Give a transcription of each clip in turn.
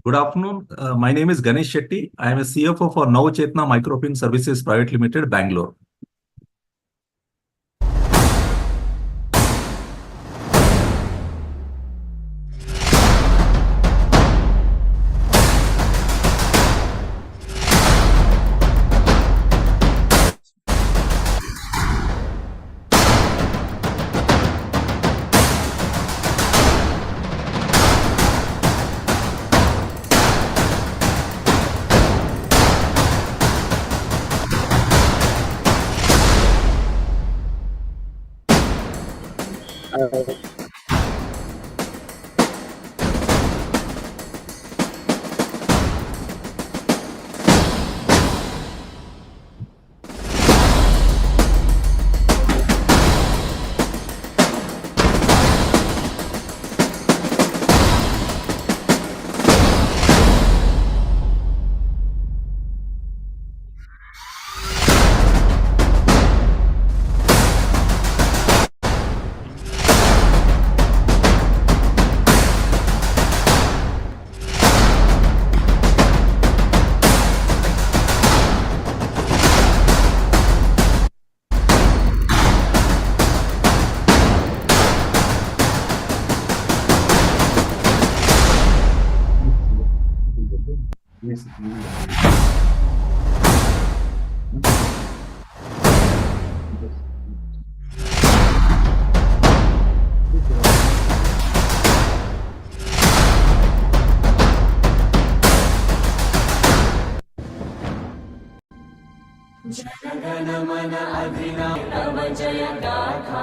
Good afternoon. My name is Ganesh Shetty. I am a CFO for Now Chetna Microfinance Services Private Limited, Bangalore. Jana Gana Mana अधिनायक जय गाथा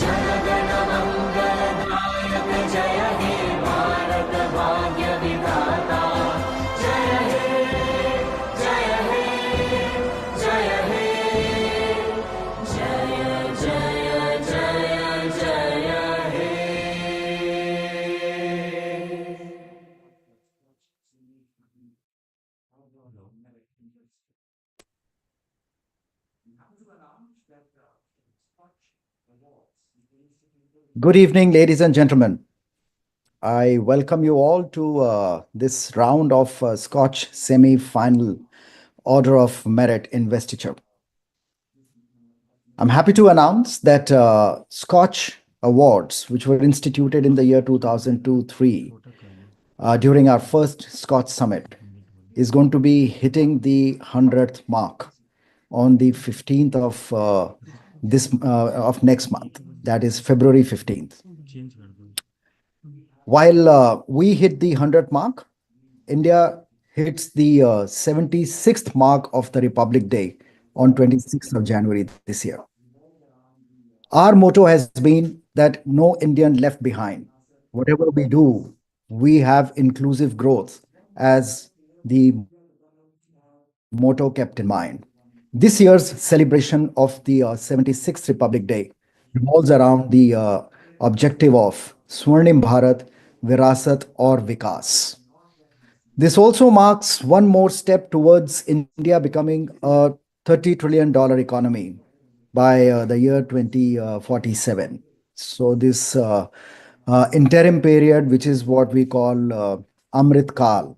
जनगण मंगलदायक जय हे भारत भाग्य विधाता जय हे जय हे जय हे जय जय जय जय हे। Good evening, ladies and gentlemen. I welcome you all to this round of Scotch semi-final Order of Merit investiture. I'm happy to announce that Scotch Awards, which were instituted in the year 2002-3 during our first Scotch Summit, is going to be hitting the 100th mark on the 15th of next month, that is February 15th. While we hit the 100th mark, India hits the 76th mark of the Republic Day on 26th of January this year. Our motto has been that no Indian left behind. Whatever we do, we have inclusive growth as the motto kept in mind. This year's celebration of the 76th Republic Day revolves around the objective of Swarnim Bharat, Virasat or Vikas. This also marks one more step towards India becoming a $30 trillion economy by the year 2047. So this interim period, which is what we call Amrit Kal,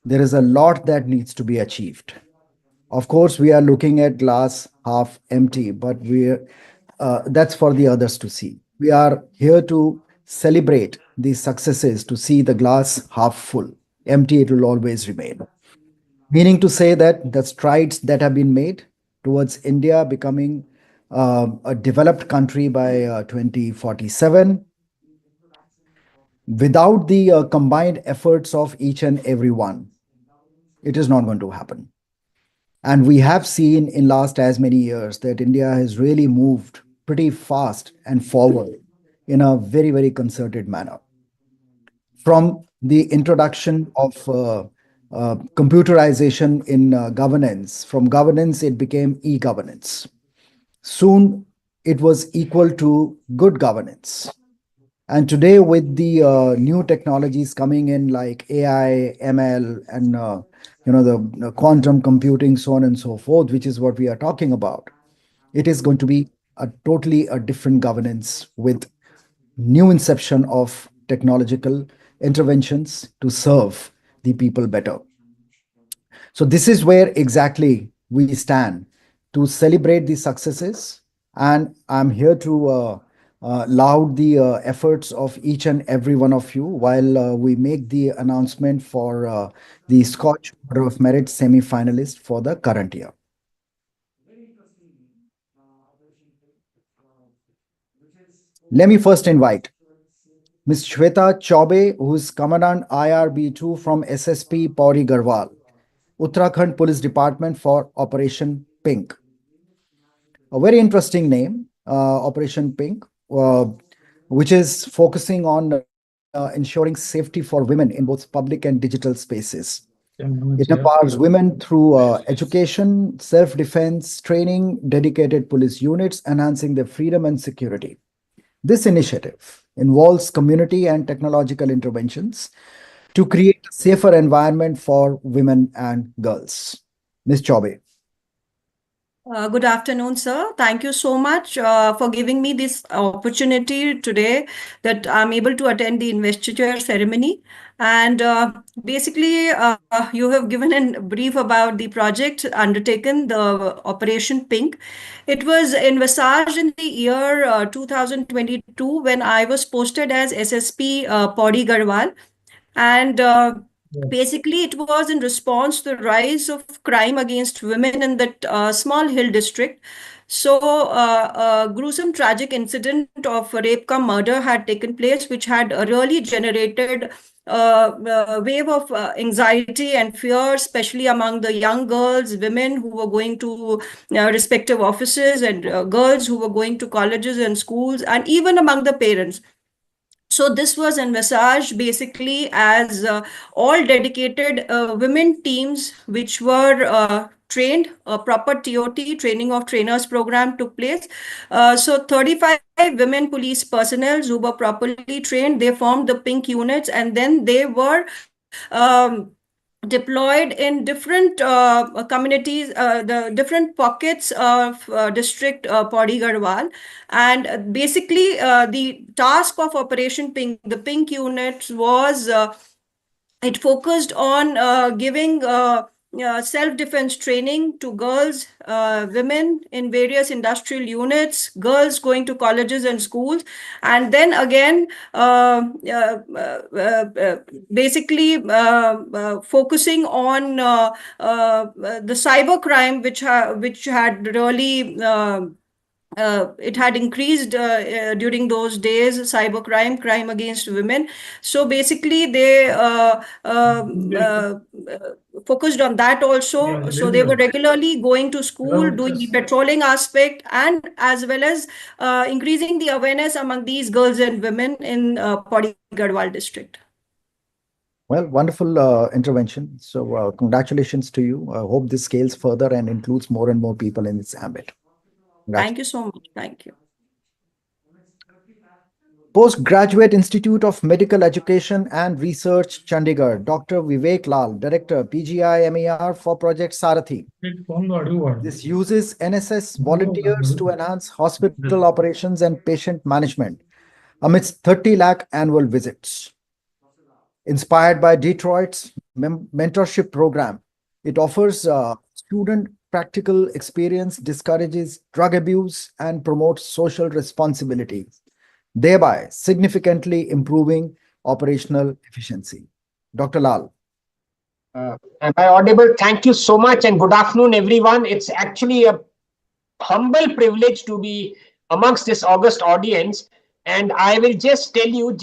there is a lot that needs to be achieved. Of course, we are looking at glass half empty, but that's for the others to see. We are here to celebrate these successes, to see the glass half full. Empty, it will always remain. Meaning to say that the strides that have been made towards India becoming a developed country by 2047, without the combined efforts of each and every one, it is not going to happen. And we have seen in last as many years that India has really moved pretty fast and forward in a very, very concerted manner. From the introduction of computerization in governance, from governance it became e-governance. Soon it was equal to good governance. And today with the new technologies coming in like AI, ML, and the quantum computing, so on and so forth, which is what we are talking about, it is going to be a totally different governance with new inception of technological interventions to serve the people better. So this is where exactly we stand to celebrate the successes, and I'm here to laud the efforts of each and every one of you while we make the announcement for the Scotch Order of Merit semi-finalist for the current year. Let me first invite Ms. Shweta Chaube, who is Commandant IRB2 from SSP Pauri Garhwal, Uttarakhand Police Department, for Operation Pink. A very interesting name, Operation Pink, which is focusing on ensuring safety for women in both public and digital spaces. It empowers women through education, self-defense, training, dedicated police units, enhancing their freedom and security. This initiative involves community and technological interventions to create a safer environment for women and girls. Ms. Chaube. Good afternoon, sir. Thank you so much for giving me this opportunity today that I'm able to attend the investiture ceremony. And basically, you have given a brief about the project undertaken, the Operation Pink. It was envisaged in the year 2022 when I was posted as SSP Pauri Garhwal. And basically, it was in response to the rise of crime against women in that small hill district. So, a gruesome, tragic incident of rape cum murder had taken place, which had really generated a wave of anxiety and fear, especially among the young girls, women who were going to respective offices, and girls who were going to colleges and schools, and even among the parents. So this was envisaged basically as all dedicated women teams which were trained, a proper TOT, training of trainers program took place. So 35 women police personnel who were properly trained, they formed the pink units, and then they were deployed in different communities, the different pockets of district Pauri Garhwal. And basically, the task of Operation Pink, the Pink unit, was it focused on giving self-defense training to girls, women in various industrial units, girls going to colleges and schools, and then again basically focusing on the cyber crime, which had really it had increased during those days, cybercrime, crime against women. So basically, they focused on that also. So they were regularly going to school, doing the patrolling aspect, and as well as increasing the awareness among these girls and women in Pauri Garhwal district. Well, wonderful intervention. So congratulations to you. I hope this scales further and includes more and more people in its ambit. Thank you so much. Thank you. Postgraduate Institute of Medical Education and Research, Chandigarh, Dr. Vivek Lal, Director, PGI MER for Project Sarathi. This uses NSS volunteers to enhance hospital operations and patient management amidst 30 lakh annual visits. Inspired by Detroit's mentorship program, it offers student practical experience, discourages drug abuse, and promotes social responsibility, thereby significantly improving operational efficiency. Dr. Lal. Am I audible? Thank you so much, and good afternoon, everyone. It's actually a humble privilege to be amongst this august audience, and I will just tell you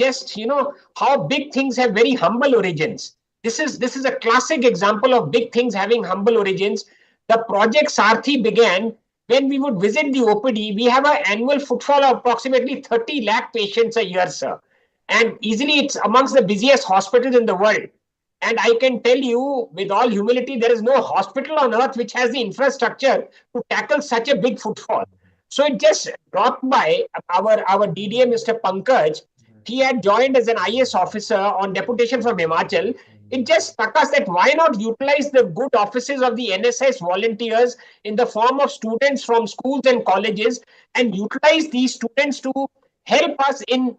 how big things have very humble origins. This is a classic example of big things having humble origins. The project Sarathi began when we would visit the OPD. We have an annual footfall of approximately 30 lakh patients a year, sir. And easily it's amongst the busiest hospitals in the world. And I can tell you with all humility, there is no hospital on earth which has the infrastructure to tackle such a big footfall. So it just dropped by our DDA, Mr. Pankaj. He had joined as an IS officer on deputation from Himachal. It just struck us that why not utilize the good offices of the NSS volunteers in the form of students from schools and colleges, and utilize these students to help us in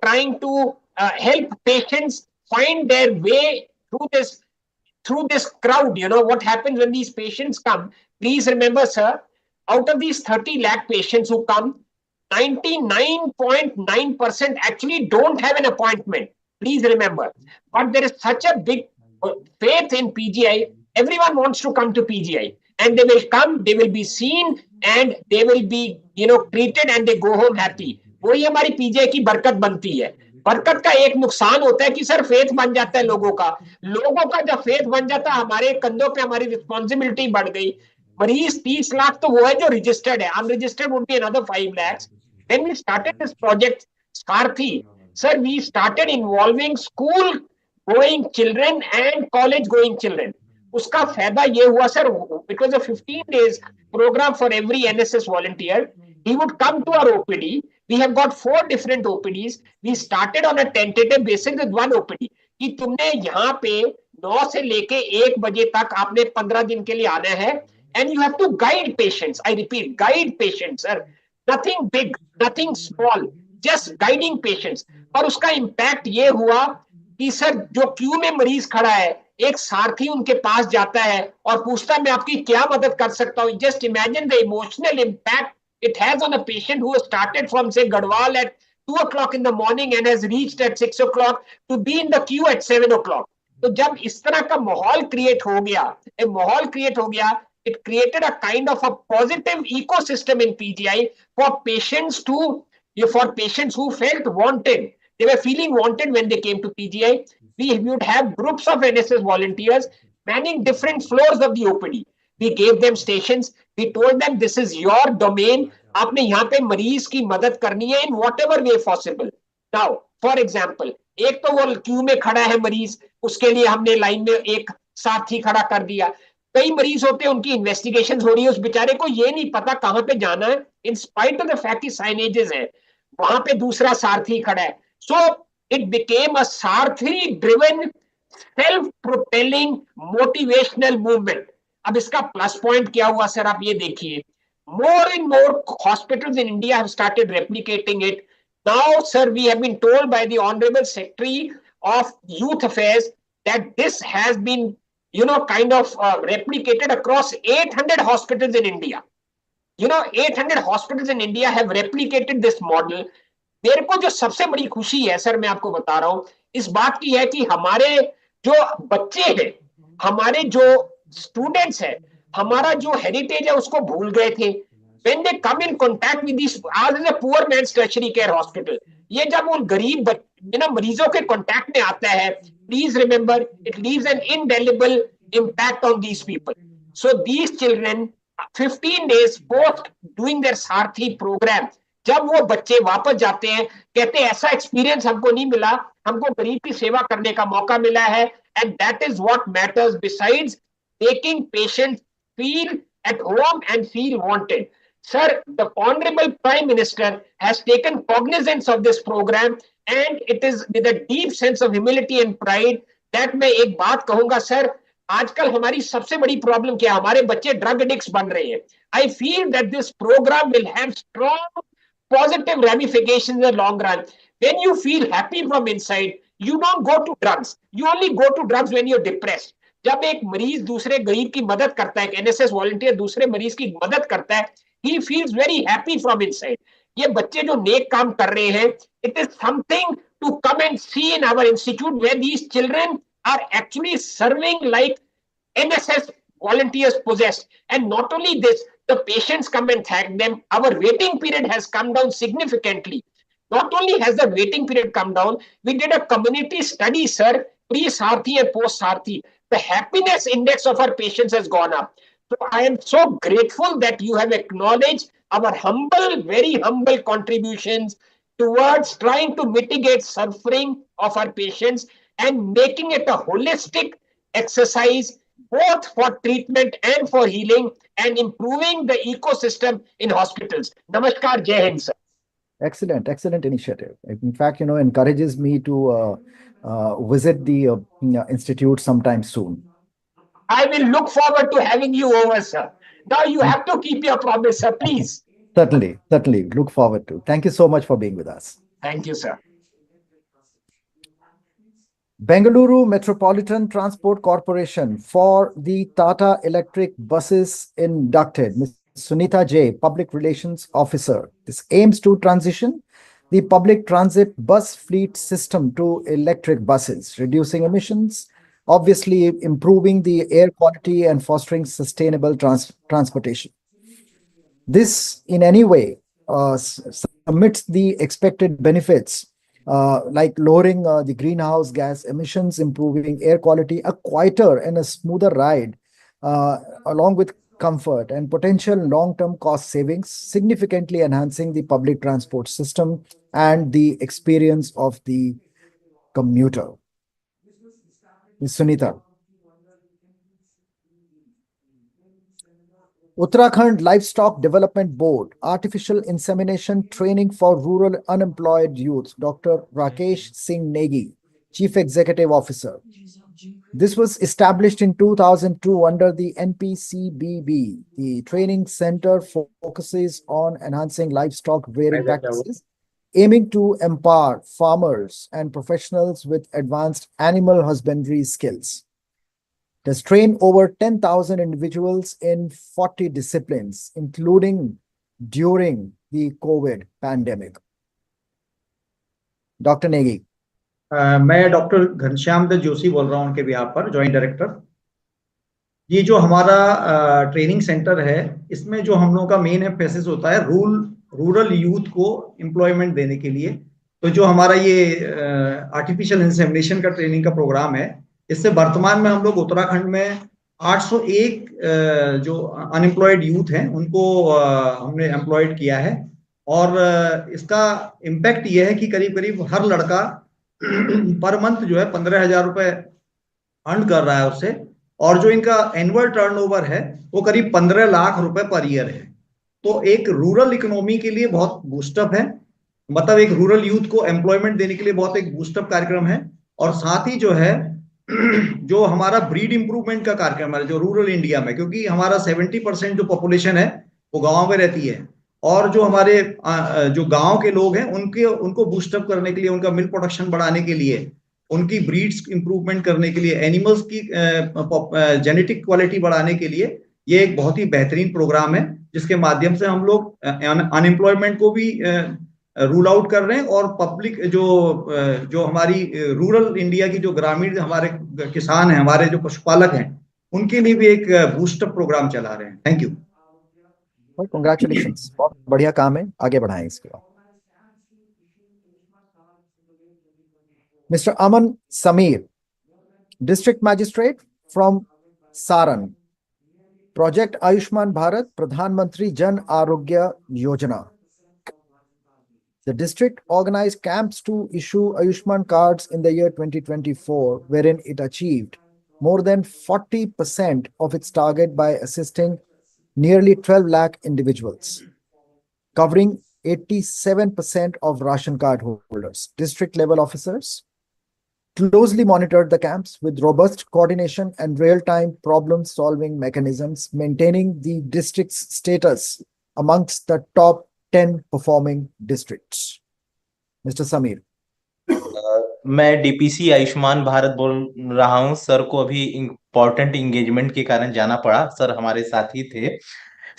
trying to help patients find their way through this crowd. You know what happens when these patients come? Please remember, sir, out of these 30 lakh patients who come, 99.9% actually don't have an appointment. Please remember. But there is such a big faith in PGI. Everyone wants to come to PGI, and they will come, they will be seen, and they will be, treated, and they go home happy. वही हमारी PGI की बरकत बनती है. बरकत का एक नुकसान होता है कि सर फेथ बन जाता है लोगों का जब फेथ बन जाता है, हमारे कंधों पे हमारी रिस्पॉन्सिबिलिटी बढ़ गई. मरीज 30 लाख तो वो है जो रजिस्टर्ड है. Unregistered would be another 5 lakhs. Then we started this project Sarathi. Sir, we started involving school going children and college going children. उसका फायदा ये हुआ sir, it was a 15 days program for every NSS volunteer. He would come to our OPD. We have got 4 different OPDs. We started on a tentative basis with one OPD. कि तुमने यहाँ पे 9 से लेके 1 बजे तक आपने 15 दिन के लिए आना है. And you have to guide patients. I repeat, guide patients, sir. Nothing big, nothing small, just guiding patients. और उसका impact ये हुआ कि सर जो क्यू में मरीज खड़ा है, एक सारथी उनके पास जाता है और पूछता है मैं आपकी क्या मदद कर सकता हूँ. Just imagine the emotional impact it has on a patient who has started from say Gadwal at 2 o'clock in the morning and has reached at 6 o'clock to be in the queue at 7 o'clock. तो जब इस तरह का माहौल create हो गया, it created a kind of a positive ecosystem in PGI for patients who felt wanted. They were feeling wanted when they came to PGI. We would have groups of NSS volunteers manning different floors of the OPD. We gave them stations. We told them this is your domain. आपने यहाँ पे मरीज की मदद करनी है in whatever way possible. Now, for example, एक तो वो क्यू में खड़ा है मरीज, उसके लिए हमने लाइन में एक साथी खड़ा कर दिया. कई मरीज होते हैं, उनकी इन्वेस्टिगेशन हो रही है, उस बेचारे को ये नहीं पता कहां पे जाना है, in spite of the fact कि साइनेजेस है, वहां पे दूसरा सारथी खड़ा है. So it became a Sarathi driven self propelling motivational movement. अब इसका प्लस पॉइंट क्या हुआ सर, आप ये देखिए, more and more hospitals in India have started replicating it. Now, sir, we have been told by the Honorable Secretary of Youth Affairs that this has been kind of replicated across 800 hospitals in India. 800 hospitals in India have replicated this model. मेरे को जो सबसे बड़ी खुशी है sir, मैं आपको बता रहा हूं, इस बात की है कि हमारे जो बच्चे हैं, हमारे जो स्टूडेंट्स हैं, हमारा जो हेरिटेज है उसको भूल गए थे. When they come in contact with this, as is a poor man's tertiary care hospital, ये जब उन गरीब मरीजों के कांटेक्ट में आता है, please remember it leaves an indelible impact on these people. So these children 15 days post doing their Sarathi program, जब वो बच्चे वापस जाते हैं, कहते हैं ऐसा एक्सपीरियंस हमको नहीं मिला, हमको गरीब की सेवा करने का मौका मिला है. And that is what matters besides making patients feel at home and feel wanted. Sir, the Honorable Prime Minister has taken cognizance of this program, and it is with a deep sense of humility and pride that मैं एक बात कहूंगा sir, आजकल हमारी सबसे बड़ी problem क्या है, हमारे बच्चे ड्रग एडिक्ट्स बन रहे हैं. I feel that this program will have strong positive ramifications in the long run. When you feel happy from inside, you don't go to drugs. You only go to drugs when you're depressed. जब एक मरीज दूसरे गरीब की मदद करता है, NSS volunteer दूसरे मरीज की मदद करता है, he feels very happy from inside. ये बच्चे जो नेक काम कर रहे हैं, it is something to come and see in our institute where these children are actually serving like NSS volunteers possessed. And not only this, the patients come and thank them. Our waiting period has come down significantly. Not only has the waiting period come down, we did a community study, sir, pre-Sarathi and post-Sarathi. The happiness index of our patients has gone up. So I am so grateful that you have acknowledged our humble, very humble contributions towards trying to mitigate suffering of our patients and making it a holistic exercise, both for treatment and for healing, and improving the ecosystem in hospitals. Namaskar, Jai Hind, sir. Excellent, excellent initiative. In fact, encourages me to visit the institute sometime soon. I will look forward to having you over, sir. Now you have to keep your promise, sir, please. Certainly, certainly. Look forward to. Thank you so much for being with us. Thank you, sir. Bengaluru Metropolitan Transport Corporation for the Tata Electric buses inducted Ms. Sunita J, Public Relations Officer. This aims to transition the public transit bus fleet system to electric buses, reducing emissions, obviously improving the air quality and fostering sustainable transportation. This, in any way, submits the expected benefits like lowering the greenhouse gas emissions, improving air quality, a quieter and a smoother ride, along with comfort and potential long-term cost savings, significantly enhancing the public transport system and the experience of the commuter. Ms. Sunita. Uttarakhand Livestock Development Board, Artificial Insemination Training for Rural Unemployed Youth, Dr. Rakesh Singh Negi, Chief Executive Officer. This was established in 2002 under the NPCBB. The training center focuses on enhancing livestock rearing practices, aiming to empower farmers and professionals with advanced animal husbandry skills. It has trained over 10,000 individuals in 40 disciplines, including during the COVID pandemic. Dr. Negi. मैं doctor Ghanshyam Dutt Joshi बोल रहा हूं उनके behalf पर, joint director. ये जो हमारा training centre है, इसमें जो हम लोगों का मेन एम्फेसिस होता है रूरल यूथ को एम्प्लॉयमेंट देने के लिए। तो जो हमारा ये आर्टिफिशियल इंसेमिनेशन का ट्रेनिंग का प्रोग्राम है, इससे वर्तमान में हम लोग उत्तराखंड में 801 जो अनएम्प्लॉयड यूथ हैं उनको हमने एम्प्लॉयड किया है। और इसका इम्पैक्ट ये है कि करीब करीब हर लड़का पर मंथ जो है 15,000 रुपए अर्न कर रहा है उससे, और जो इनका एनुअल टर्नओवर है वो करीब 15 लाख रुपए पर ईयर है। तो एक रूरल इकोनॉमी के लिए बहुत बूस्टअप है, मतलब एक रूरल यूथ को एम्प्लॉयमेंट देने के लिए बहुत एक बूस्टअप कार्यक्रम है। और साथ ही जो है जो हमारा ब्रीड इंप्रूवमेंट का कार्यक्रम है जो रूरल इंडिया में, क्योंकि हमारा 70% जो पॉपुलेशन है वो गांव में रहती है, और जो हमारे जो गांव के लोग हैं उनको बूस्टअप करने के लिए, उनका मिल्क प्रोडक्शन बढ़ाने के लिए, उनकी ब्रीड्स इंप्रूवमेंट करने के लिए, एनिमल्स की जेनेटिक क्वालिटी बढ़ाने के लिए ये एक बहुत ही बेहतरीन प्रोग्राम है, जिसके माध्यम से हम लोग अनएम्प्लॉयमेंट को भी रूल आउट कर रहे हैं, और पब्लिक जो हमारी रूरल इंडिया की जो ग्रामीण हमारे किसान हैं, हमारे जो पशुपालक हैं, उनके लिए भी एक बूस्टअप प्रोग्राम चला रहे हैं। Thank you. Congratulations. बहुत बढ़िया काम है, आगे बढ़ाएं इसके बाद। Mr. Aman Sameer, District Magistrate from Saran. Project Ayushman Bharat, Pradhan Mantri Jan Arogya Yojana. The district organized camps to issue Ayushman cards in the year 2024, wherein it achieved more than 40% of its target by assisting nearly 12 lakh individuals, covering 87% of ration card holders. District level officers closely monitored the camps with robust coordination and real-time problem-solving mechanisms, maintaining the district's status amongst the top 10 performing districts. Mr. Sameer. मैं DPC Ayushman Bharat बोल रहा हूं। Sir को अभी important engagement के कारण जाना पड़ा। सर हमारे साथी थे।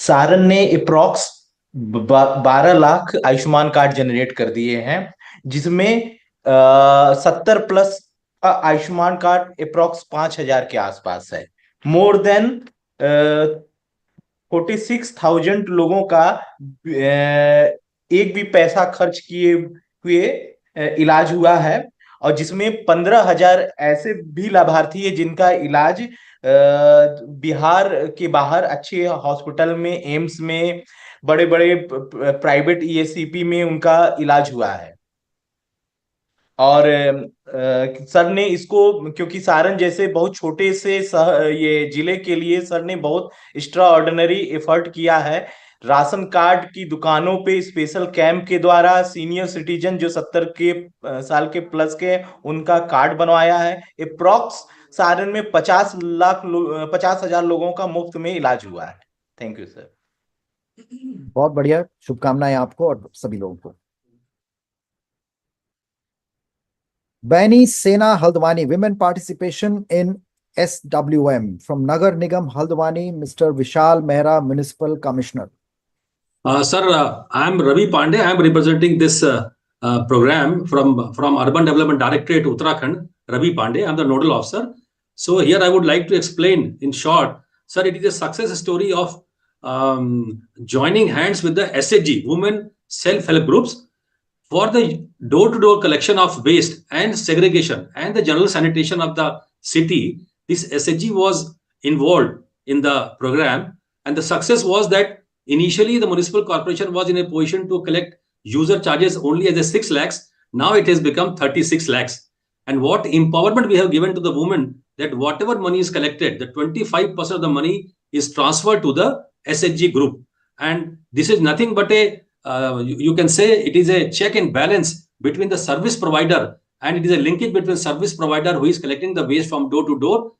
सारन ने approx 12 lakh Ayushman card generate कर दिए हैं, जिसमें 70 प्लस आयुष्मान कार्ड अप्रॉक्स 5,000 के आसपास है। मोर देन 46,000 लोगों का एक भी पैसा खर्च किए हुए इलाज हुआ है, और जिसमें 15,000 ऐसे भी लाभार्थी है जिनका इलाज बिहार के बाहर अच्छे हॉस्पिटल में, एम्स में, बड़े बड़े प्राइवेट ईएससीपी में उनका इलाज हुआ है। और सर ने इसको, क्योंकि सारन जैसे बहुत छोटे से ये जिले के लिए सर ने बहुत एक्स्ट्रा ऑर्डिनरी एफर्ट किया है। राशन कार्ड की दुकानों पे स्पेशल कैंप के द्वारा सीनियर सिटीजन जो 70 के साल के प्लस के, उनका कार्ड बनवाया है। अप्रॉक्स सारन में 50,000 लोगों का मुफ्त में इलाज हुआ है। Thank you sir. बहुत बढ़िया, शुभकामनाएं आपको और सभी लोगों को। Baini Sena Haldwani, women participation in SWM. From Nagar Nigam Haldwani, Mr. Vishal Mehra, Municipal Commissioner. Sir, I'm Ravi Pandey. I'm representing this program from Urban Development Directorate, Uttarakhand. Ravi Pandey. I'm the nodal officer. So here I would like to explain in short, sir, it is a success story of joining hands with the SHG, Women Self-Help Groups, for the door-to-door collection of waste and segregation and the general sanitation of the city. This SHG was involved in the program, and the success was that initially the municipal corporation was in a position to collect user charges only as a 6 lakhs. Now it has become 36 lakhs. And what empowerment we have given to the women, that whatever money is collected, the 25% of the money is transferred to the SHG group. And this is nothing but you can say it is a check and balance between the service provider, and it is a linkage between service provider who is collecting the waste from door to door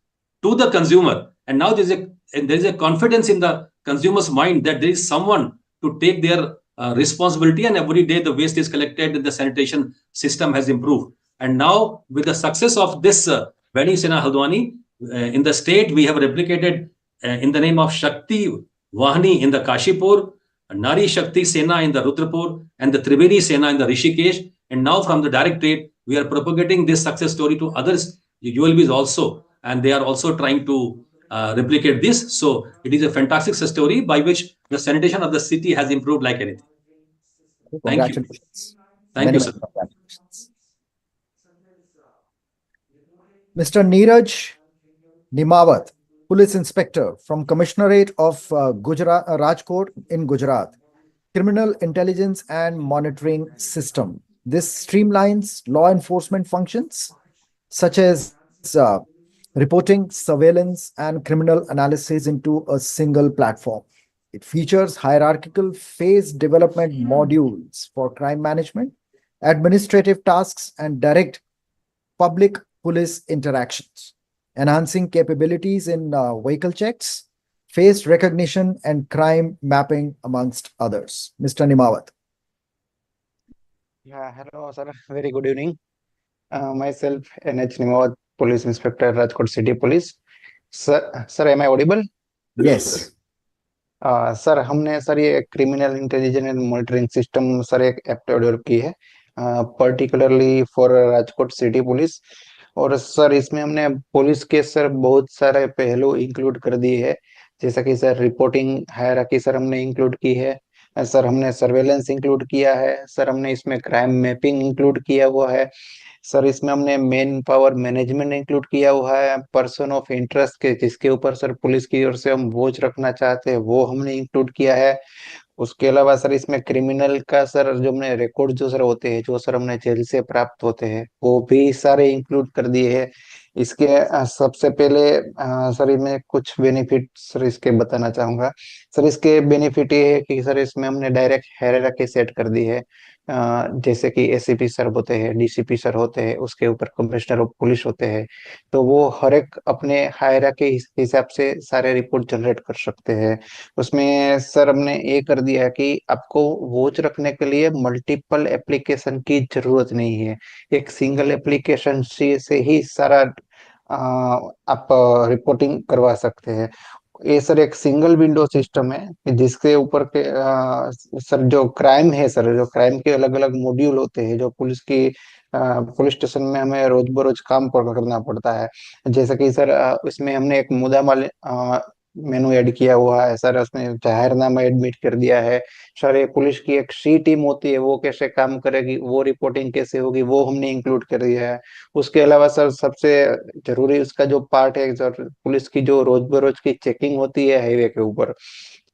to the consumer. And now there is a confidence in the consumer's mind that there is someone to take their responsibility, and every day the waste is collected and the sanitation system has improved. And now with the success of this Vani Sena Haldwani in the state, we have replicated in the name of Shakti Wahani in the Kashipur, Nari Shakti Sena in the Rudrapur, and the Triveni Sena in the Rishikesh. And now from the directorate, we are propagating this success story to others ULBs also, and they are also trying to replicate this. So it is a fantastic story by which the sanitation of the city has improved like anything. Thank you. Congratulations. Thank you, sir. Congratulations. Mr. Neeraj Nimawat, Police Inspector from Commissionerate of Rajkot in Gujarat. Criminal Intelligence and Monitoring System. This streamlines law enforcement functions such as reporting, surveillance, and criminal analysis into a single platform. It features hierarchical phase development modules for crime management, administrative tasks, and direct public police interactions, enhancing capabilities in vehicle checks, face recognition, and crime mapping, amongst others. Mr. Nimawat. Yeah, hello, sir. Very good evening. Myself, NH Nimawat, Police Inspector, Rajkot City Police. Sir, am I audible? Yes. Sir हमने sir ये criminal intelligence and monitoring system sir एक app develop की है particularly for Rajkot city police. और sir इसमें हमने police के sir बहुत सारे पहलू इंक्लूड कर दिए हैं, जैसा कि सर रिपोर्टिंग हायरार्की सर हमने इंक्लूड की है, सर हमने सर्वेलेंस इंक्लूड किया है, सर हमने इसमें क्राइम मैपिंग इंक्लूड किया हुआ है, सर इसमें हमने मेन पावर मैनेजमेंट इंक्लूड किया हुआ है, पर्सन ऑफ इंटरेस्ट के जिसके ऊपर सर पुलिस की ओर से हम वॉच रखना चाहते हैं वो हमने इंक्लूड किया है। उसके अलावा सर इसमें क्रिमिनल का सर जो हमने रिकॉर्ड जो सर होते हैं, जो सर हमने जेल से प्राप्त होते हैं, वो भी सारे इंक्लूड कर दिए हैं। इसके सबसे पहले सर इसमें कुछ बेनिफिट सर इसके बताना चाहूंगा। सर इसके बेनिफिट ये है कि सर इसमें हमने डायरेक्ट हायरार्की सेट कर दी है, जैसे कि एसीपी सर होते हैं, डीसीपी सर होते हैं, उसके ऊपर कमिश्नर ऑफ पुलिस होते हैं, तो वो हर एक अपने हायरार्की हिसाब से सारे रिपोर्ट जनरेट कर सकते हैं। उसमें सर हमने ये कर दिया है कि आपको वॉच रखने के लिए मल्टीपल एप्लीकेशन की जरूरत नहीं है, एक सिंगल एप्लीकेशन से ही सारा आप रिपोर्टिंग करवा सकते हैं। ये सर एक सिंगल विंडो सिस्टम है जिसके ऊपर के सर जो क्राइम है, सर जो क्राइम के अलग अलग मॉड्यूल होते हैं जो पुलिस की पुलिस स्टेशन में हमें रोज बरोज काम करना पड़ता है, जैसे कि सर इसमें हमने एक मुद्दामाल मेनू ऐड किया हुआ है, सर उसमें जाहिरनामा एडमिट कर दिया है, सर ये पुलिस की एक सी टीम होती है वो कैसे काम करेगी, वो रिपोर्टिंग कैसे होगी, वो हमने इंक्लूड कर दिया है। उसके अलावा सर सबसे जरूरी उसका जो पार्ट है सर पुलिस की जो रोज बरोज की चेकिंग होती है हाईवे के ऊपर,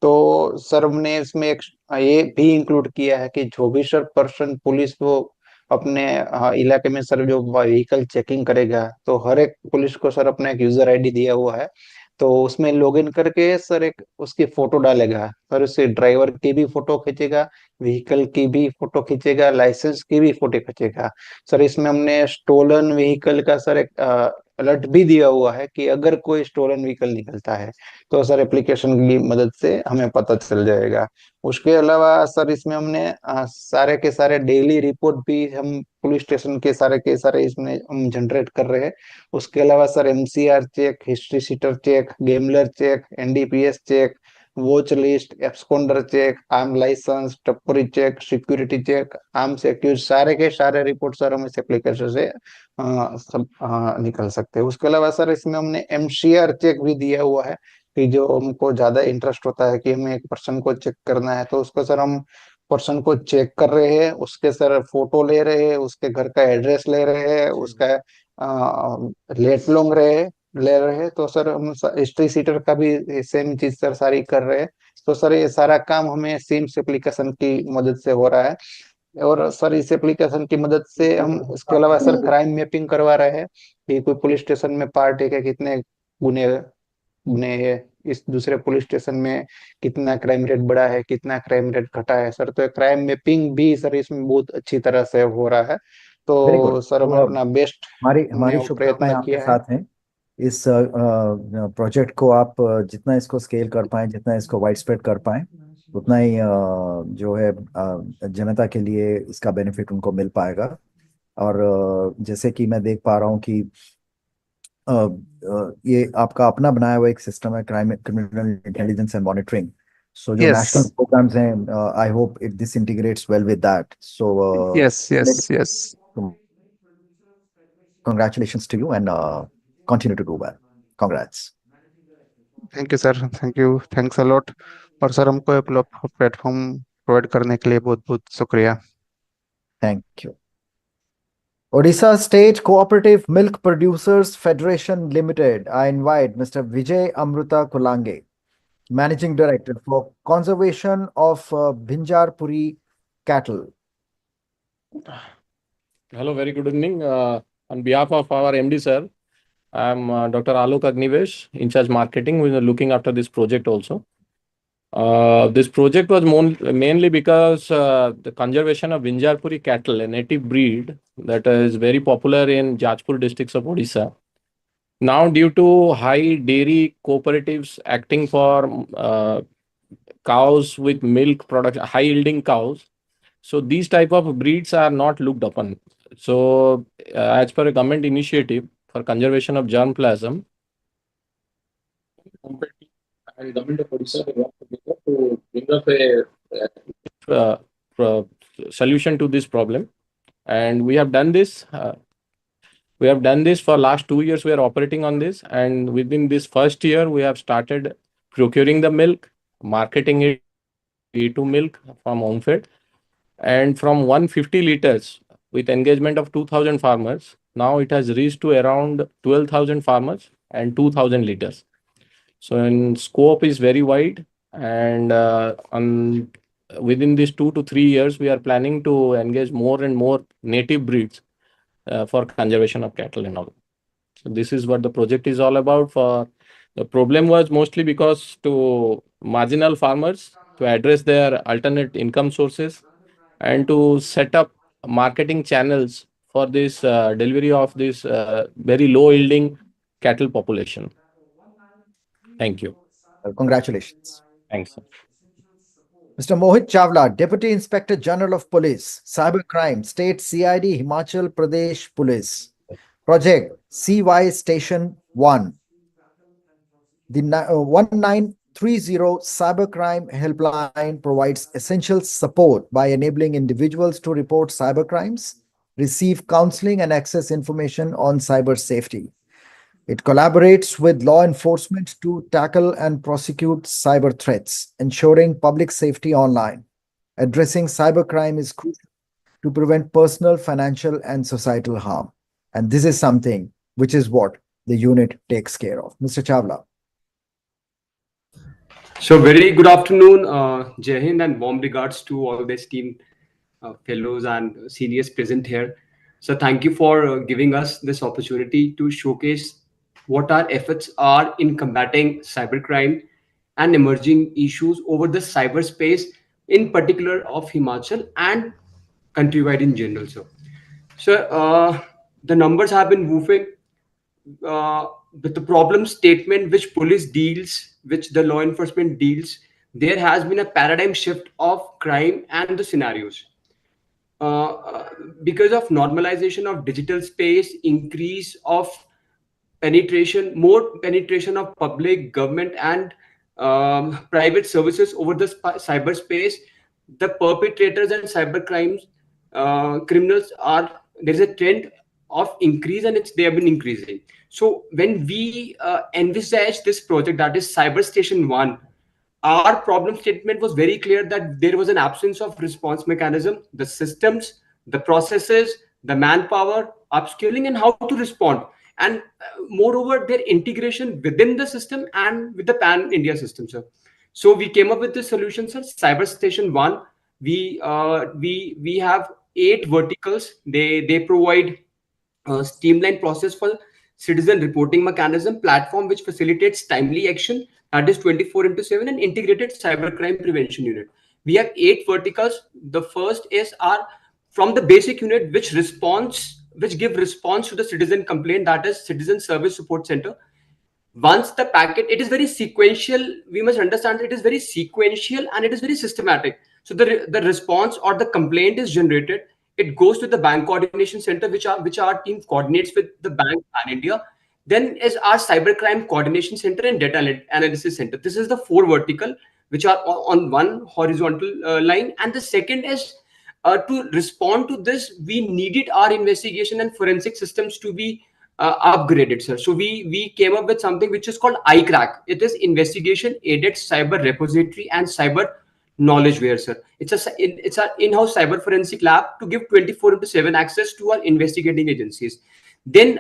तो सर हमने इसमें एक ये भी इंक्लूड किया है कि जो भी सर पर्सन पुलिस वो अपने इलाके में सर जो व्हीकल चेकिंग करेगा, तो हर एक पुलिस को सर अपना एक यूजर आईडी दिया हुआ है, तो उसमें लॉगिन करके सर एक उसकी फोटो डालेगा, सर उससे ड्राइवर की भी फोटो खींचेगा, व्हीकल की भी फोटो खींचेगा, लाइसेंस की भी फोटो खींचेगा। सर इसमें हमने स्टोलन व्हीकल का सर एक अलर्ट भी दिया हुआ है कि अगर कोई स्टोलन व्हीकल निकलता है तो सर एप्लीकेशन की मदद से हमें पता चल जाएगा। उसके अलावा सर इसमें हमने सारे के सारे डेली रिपोर्ट भी हम पुलिस स्टेशन के सारे इसमें हम जनरेट कर रहे हैं। उसके अलावा sir MCR check, history sheeter check, gambler check, NDPS check, watch list, absconder check, arm licence, टप्परी check, security check, arms accused, सारे के सारे रिपोर्ट सर हम इस एप्लीकेशन से सब निकल सकते हैं। उसके अलावा सर इसमें हमने एमसीआर चेक भी दिया हुआ है कि जो हमको ज्यादा इंटरेस्ट होता है कि हमें एक पर्सन को चेक करना है तो उसको सर हम पर्सन को चेक कर रहे हैं, उसके सर फोटो ले रहे हैं, उसके घर का एड्रेस ले रहे हैं, उसका लेट लॉन्ग ले रहे हैं। तो सर हम हिस्ट्री सीटर का भी सेम चीज सर सारी कर रहे हैं। तो सर ये सारा काम हमें सिम्स एप्लीकेशन की मदद से हो रहा है। और सर इस एप्लीकेशन की मदद से हम इसके अलावा सर क्राइम मैपिंग करवा रहे हैं कि कोई पुलिस स्टेशन में पार्टी के कितने गुने गुने हैं, इस दूसरे पुलिस स्टेशन में कितना क्राइम रेट बढ़ा है, कितना क्राइम रेट घटा है सर। तो क्राइम मैपिंग भी सर इसमें बहुत अच्छी तरह से हो रहा है। Very good. तो सर हमने अपना बेस्ट हमारी हमने हमारी वो शुभकामनाएं प्रयत्न आपके किया है। साथ हैं। इस प्रोजेक्ट को आप जितना इसको स्केल कर पाएं, जितना इसको वाइड स्प्रेड कर पाएं, उतना ही जो है जनता के लिए इसका बेनिफिट उनको मिल पाएगा। और जैसे कि मैं देख पा रहा हूँ कि ये आपका अपना बनाया हुआ एक सिस्टम है, crime criminal intelligence and monitoring. So जो यस नेशनल प्रोग्राम्स हैं, I hope it this integrates well with that. So yes yes yes congratulations to you and continue to do well. Congrats. Thank you sir, thank you, thanks a lot. और sir हमको platform provide करने के लिए बहुत बहुत शुक्रिया। Thank you. Odisha State Cooperative Milk Producers Federation Limited. I invite Mr. Vijay Amruta Kulange, Managing Director for Conservation of Bhinjarpuri Cattle. Hello, very good evening. On behalf of our MD, sir, I am Dr. Alok Agnivesh, in charge marketing, who is looking after this project also. This project was mainly because the conservation of Vinjarpuri cattle, a native breed that is very popular in Jajpur districts of Odisha. Now, due to high dairy cooperatives acting for cows with milk production, high yielding cows, so these type of breeds are not looked upon. So, as per a government initiative for conservation of germplasm, and government of Odisha, they work together to bring up a solution to this problem. And we have done this. We have done this for last 2 years. We are operating on this, and within this first year, we have started procuring the milk, marketing it to milk from home-fed, and from 150 liters with engagement of 2,000 farmers. Now it has reached to around 12,000 farmers and 2,000 liters. So in scope is very wide, and within these 2 to 3 years, we are planning to engage more and more native breeds for conservation of cattle and all. So this is what the project is all about. For the problem was mostly because to marginal farmers to address their alternate income sources and to set up marketing channels for this delivery of this very low yielding cattle population. Thank you. Well, congratulations. Thanks. Mr. Mohit Chawla, Deputy Inspector General of Police, Cybercrime, State CID, Himachal Pradesh Police. Project CY Station 1. The 1930 Cybercrime Helpline provides essential support by enabling individuals to report cybercrimes, receive counseling, and access information on cyber safety. It collaborates with law enforcement to tackle and prosecute cyber threats, ensuring public safety online. Addressing cybercrime is crucial to prevent personal, financial, and societal harm. And this is something which is what the unit takes care of. Mr. Chawla. So very good afternoon, Jai Hind, and warm regards to all the esteemed fellows and seniors present here. So thank you for giving us this opportunity to showcase what our efforts are in combating cybercrime and emerging issues over the cyberspace, in particular of Himachal and countrywide in general. So the numbers have been moving with the problem statement which police deals, which the law enforcement deals, there has been a paradigm shift of crime and the scenarios. Because of normalization of digital space, increase of penetration, more penetration of public, government, and private services over the cyberspace, the perpetrators and cyber crimes criminals are, there is a trend of increase, and they have been increasing. So when we envisaged this project, that is Cyber Station 1, our problem statement was very clear that there was an absence of response mechanism, the systems, the processes, the manpower, upskilling, and how to respond. And moreover, their integration within the system and with the pan-India system, sir. So we came up with this solution, sir. Cyber Station 1, we have 8 verticals. They provide a streamlined process for citizen reporting mechanism, platform which facilitates timely action, that is 24/7, and integrated cybercrime prevention unit. We have 8 verticals. The first is our from the basic unit which give response to the citizen complaint, that is Citizen Service Support Center. Once the packet, it is very sequential. We must understand it is very sequential and it is very systematic. So the response or the complaint is generated, it goes to the bank coordination center, which our team coordinates with the bank pan India. Then is our cybercrime coordination center and data analysis center. This is the 4 vertical which are on one horizontal line. And the second is to respond to this, we needed our investigation and forensic systems to be upgraded, sir. So we came up with something which is called iCrack. It is investigation aided cyber repository and cyber knowledge ware, sir. It's an in-house cyber forensic lab to give 24/7 access to our investigating agencies. Then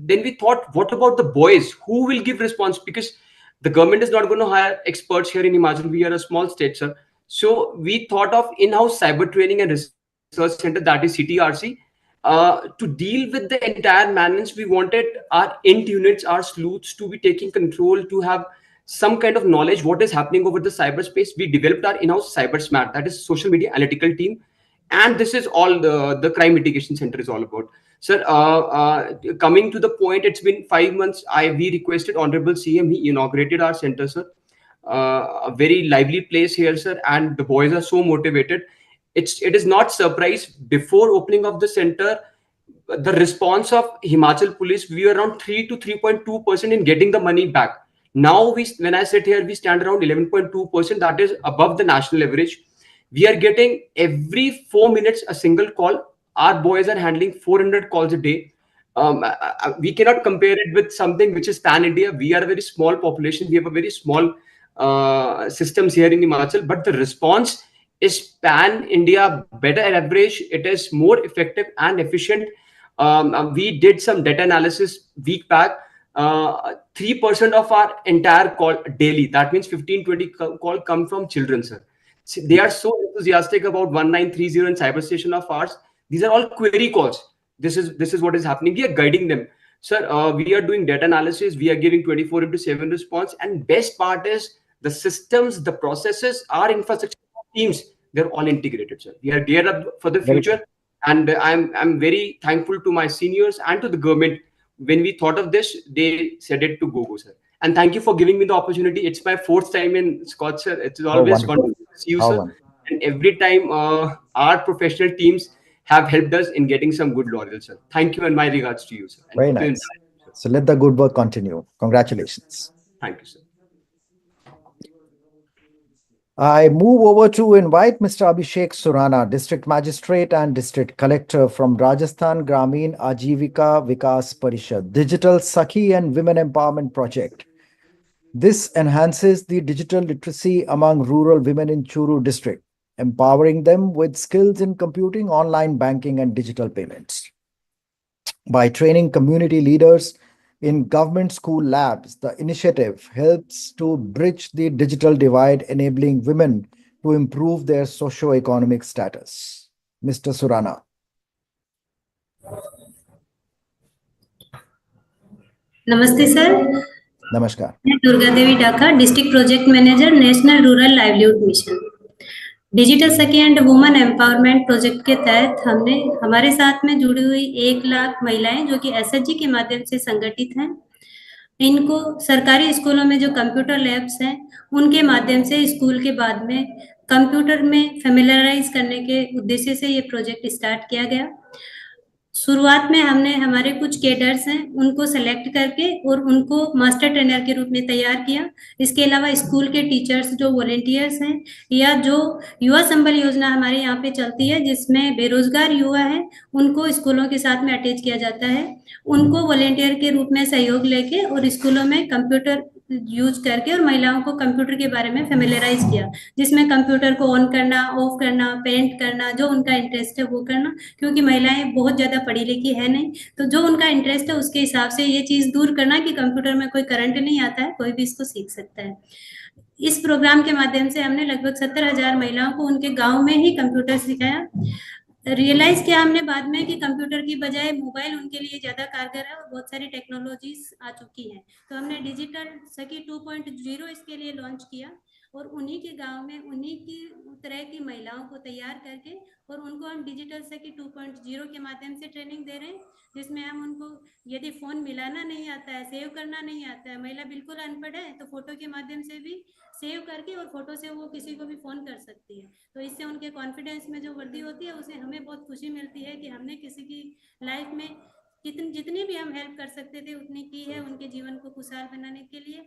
we thought, what about the boys? Who will give response? Because the government is not going to hire experts here in Himachal. We are a small state, sir. So we thought of in-house cyber training and research center, that is CTRC. To deal with the entire management, we wanted our int units, our sleuths, to be taking control, to have some kind of knowledge what is happening over the cyberspace. We developed our in-house cyber smart, that is social media analytical team, and this is all the crime mitigation center is all about, sir. Coming to the point, it's been 5 months. We requested Honorable CM, he inaugurated our center, sir. A very lively place here, sir, and the boys are so motivated. It is not surprise, before opening of the center, the response of Himachal police, we were around 3 to 3.2% in getting the money back. Now when I sit here, we stand around 11.2%. That is above the national average. We are getting every 4 minutes a single call. Our boys are handling 400 calls a day. We cannot compare it with something which is pan India. We are a very small population. We have a very small systems here in Himachal, but the response is pan India, better average. It is more effective and efficient. We did some data analysis week back. 3% of our entire call daily, that means 15-20 call come from children, sir. So they are so enthusiastic about 1930 and cyber station of ours. These are all query calls. This is what is happening. We are guiding them, sir. We are doing data analysis. We are giving 24/7 response. And best part is the systems, the processes, our infrastructure teams, they're all integrated, sir. We are geared up for the future. And I'm very thankful to my seniors and to the government. When we thought of this, they said it to go, sir. And thank you for giving me the opportunity. It's my 4th time in SKOCH, sir. It's always wonderful to see you, sir. And every time our professional teams have helped us in getting some good laurels, sir. Thank you, and my regards to you, sir. And very nice. So let the good work continue. Congratulations. Thank you, sir. I move over to invite Mr. Abhishek Surana, District Magistrate and District Collector from Rajasthan Grameen Ajivika Vikas Parishad, Digital Sakhi and Women Empowerment Project. This enhances the digital literacy among rural women in Churu district, empowering them with skills in computing, online banking, and digital payments. By training community leaders in government school labs, the initiative helps to bridge the digital divide, enabling women to improve their socio-economic status. Mr. Surana. Namaste, sir. Namaskar. Durga Devi Dhaka, District Project Manager, National Rural Livelihood Mission. Digital सखी and women empowerment project के तहत हमने हमारे साथ में जुड़ी हुई 1 लाख महिलाएं जो कि एसएचजी के माध्यम से संगठित हैं, इनको सरकारी स्कूलों में जो कंप्यूटर लैब्स हैं उनके माध्यम से स्कूल के बाद में कंप्यूटर में फेमिलराइज करने के उद्देश्य से ये प्रोजेक्ट स्टार्ट किया गया। शुरुआत में हमने हमारे कुछ केडर्स हैं उनको सेलेक्ट करके और उनको मास्टर ट्रेनर के रूप में तैयार किया। इसके अलावा स्कूल के टीचर्स जो वॉलेंटियर्स हैं या जो युवा संबल योजना हमारे यहाँ पे चलती है जिसमें बेरोजगार युवा हैं उनको स्कूलों के साथ में अटैच किया जाता है, उनको वॉलेंटियर के रूप में सहयोग लेके और स्कूलों में कंप्यूटर यूज करके और महिलाओं को कंप्यूटर के बारे में फेमिलराइज किया, जिसमें कंप्यूटर को ऑन करना, ऑफ करना, पेंट करना, जो उनका इंटरेस्ट है वो करना, क्योंकि महिलाएं बहुत ज्यादा पढ़ी लिखी है नहीं, तो जो उनका इंटरेस्ट है उसके हिसाब से ये चीज दूर करना कि कंप्यूटर में कोई करंट नहीं आता है, कोई भी इसको सीख सकता है। इस प्रोग्राम के माध्यम से हमने लगभग 70,000 महिलाओं को उनके गांव में ही कंप्यूटर सिखाया। रियलाइज किया हमने बाद में कि कंप्यूटर की बजाय मोबाइल उनके लिए ज्यादा कारगर है और बहुत सारी टेक्नोलॉजीज आ चुकी हैं, तो हमने डिजिटल सखी 2.0 इसके लिए लॉन्च किया और उन्हीं के गांव में उन्हीं की तरह की महिलाओं को तैयार करके और उनको हम डिजिटल सखी 2.0 के माध्यम से ट्रेनिंग दे रहे हैं, जिसमें हम उनको यदि फोन मिलाना नहीं आता है, सेव करना नहीं आता है, महिला बिल्कुल अनपढ़ है तो फोटो के माध्यम से भी सेव करके और फोटो से वो किसी को भी फोन कर सकती है, तो इससे उनके कॉन्फिडेंस में जो वृद्धि होती है उसे हमें बहुत खुशी मिलती है कि हमने किसी की लाइफ में जितनी भी हम हेल्प कर सकते थे उतनी की है उनके जीवन को खुशहाल बनाने के लिए।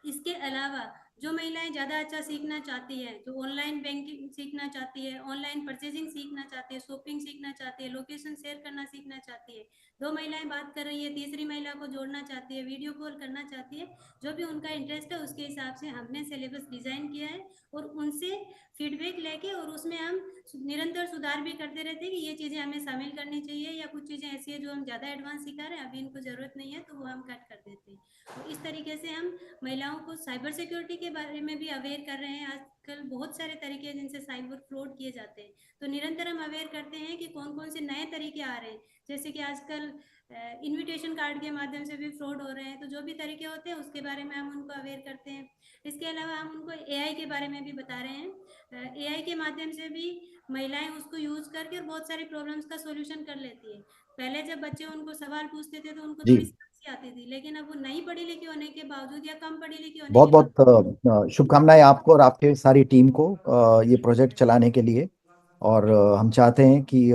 इसके अलावा जो महिलाएं ज़्यादा अच्छा सीखना चाहती है, जो ऑनलाइन बैंकिंग सीखना चाहती है, ऑनलाइन परचेजिंग सीखना चाहती है, शॉपिंग सीखना चाहती है, लोकेशन शेयर करना सीखना चाहती है, 2 महिलाएं बात कर रही है, तीसरी महिला को जोड़ना चाहती है, वीडियो कॉल करना चाहती है, जो भी उनका इंटरेस्ट है उसके हिसाब से हमने सिलेबस डिज़ाइन किया है और उनसे फीडबैक लेके और उसमें हम निरंतर सुधार भी करते रहते हैं कि ये चीज़ें हमें शामिल करनी चाहिए या कुछ चीज़ें ऐसी है जो हम ज़्यादा एडवांस सिखा रहे हैं अभी इनको ज़रूरत नहीं है तो वो हम कट कर देते हैं। तो इस तरीके से हम महिलाओं को साइबर सिक्योरिटी के बारे में भी अवेयर कर रहे हैं। आजकल बहुत सारे तरीके हैं जिनसे साइबर फ्रॉड किए जाते हैं, तो निरंतर हम अवेयर करते हैं कि कौन कौन से नए तरीके आ रहे हैं, जैसे कि आजकल इनविटेशन कार्ड के माध्यम से भी फ्रॉड हो रहे हैं, तो जो भी तरीके होते हैं उसके बारे में हम उनको अवेयर करते हैं। इसके अलावा हम उनको एआई के बारे में भी बता रहे हैं। एआई के माध्यम से भी महिलाएं उसको यूज करके और बहुत सारी प्रॉब्लम्स का सॉल्यूशन कर लेती है। पहले जब बच्चे उनको सवाल पूछते थे तो उनको जी। थोड़ी समस्या आती थी, लेकिन अब वो नहीं पढ़ी लिखी होने के बावजूद या कम पढ़ी लिखी होने बहुत के बावजूद बहुत शुभकामनाएं आपको और आपके सारी टीम को ये प्रोजेक्ट चलाने के लिए। और हम चाहते हैं कि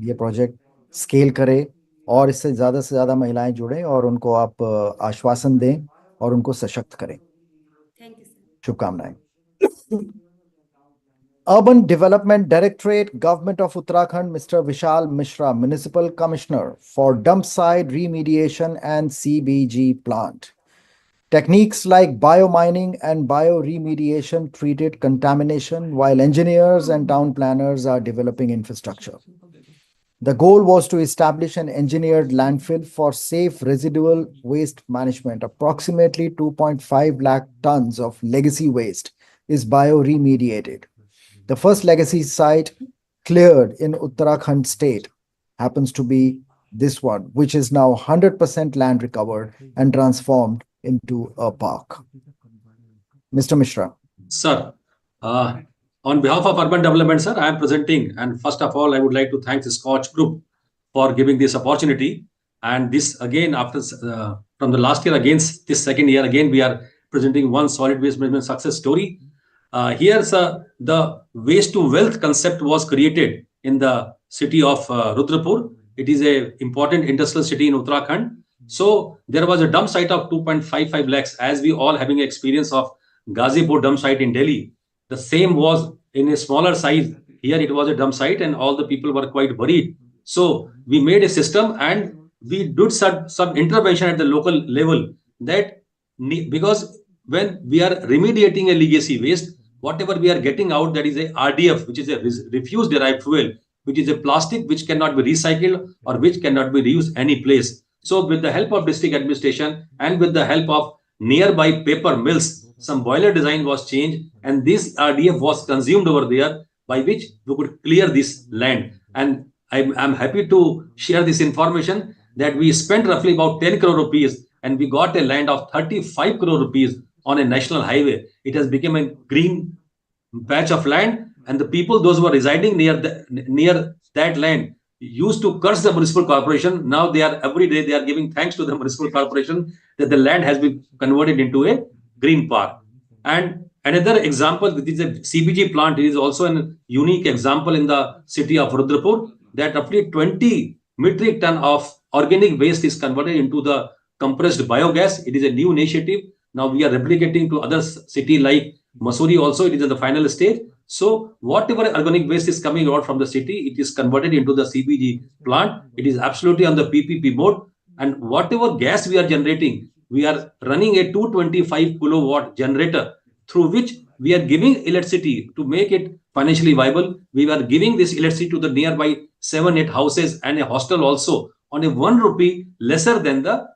ये प्रोजेक्ट स्केल करे और इससे ज़्यादा महिलाएं जुड़ें और उनको आप आश्वासन दें और उनको सशक्त करें। Thank you sir. शुभकामनाएं। Urban Development Directorate, Government of Uttarakhand, Mr. Vishal Mishra, Municipal Commissioner for Dump Site Remediation and CBG Plant. Techniques like biomining and bioremediation treated contamination, while engineers and town planners are developing infrastructure. The goal was to establish an engineered landfill for safe residual waste management. Approximately 2.5 lakh tons of legacy waste is bioremediated. The first legacy site cleared in Uttarakhand state happens to be this one, which is now 100% land recovered and transformed into a park. Mr. Mishra. Sir, on behalf of Urban Development, sir, I am presenting, and first of all, I would like to thank the SKOCH Group for giving this opportunity. And this again, after from the last year against this second year, again we are presenting one solid waste management success story. Here, sir, the waste to wealth concept was created in the city of Rudrapur. It is a important industrial city in Uttarakhand. So there was a dump site of 2.55 lakhs, as we all having experience of Ghazipur dump site in Delhi. The same was in a smaller size. Here it was a dump site and all the people were quite worried. So we made a system and we did some intervention at the local level, that because when we are remediating a legacy waste, whatever we are getting out, that is a RDF, which is a refuse derived fuel, which is a plastic which cannot be recycled or which cannot be reused any place. So with the help of district administration and with the help of nearby paper mills, some boiler design was changed and this RDF was consumed over there, by which we could clear this land. And I'm happy to share this information that we spent roughly about 10 crore rupees and we got a land of 35 crore rupees on a national highway. It has become a green patch of land and the people, those who are residing near that land, used to curse the municipal corporation. Now they are every day they are giving thanks to the municipal corporation that the land has been converted into a green park. And another example, this is a CBG plant. It is also a unique example in the city of Rudrapur, that roughly 20 metric ton of organic waste is converted into the compressed biogas. It is a new initiative. Now we are replicating to other city like Mussoorie also. It is in the final stage. So whatever organic waste is coming out from the city, it is converted into the CBG plant. It is absolutely on the PPP mode. And whatever gas we are generating, we are running a 225 kilowatt generator through which we are giving electricity to make it financially viable. We are giving this electricity to the nearby 7-8 houses and a hostel also on a 1 rupee lesser than the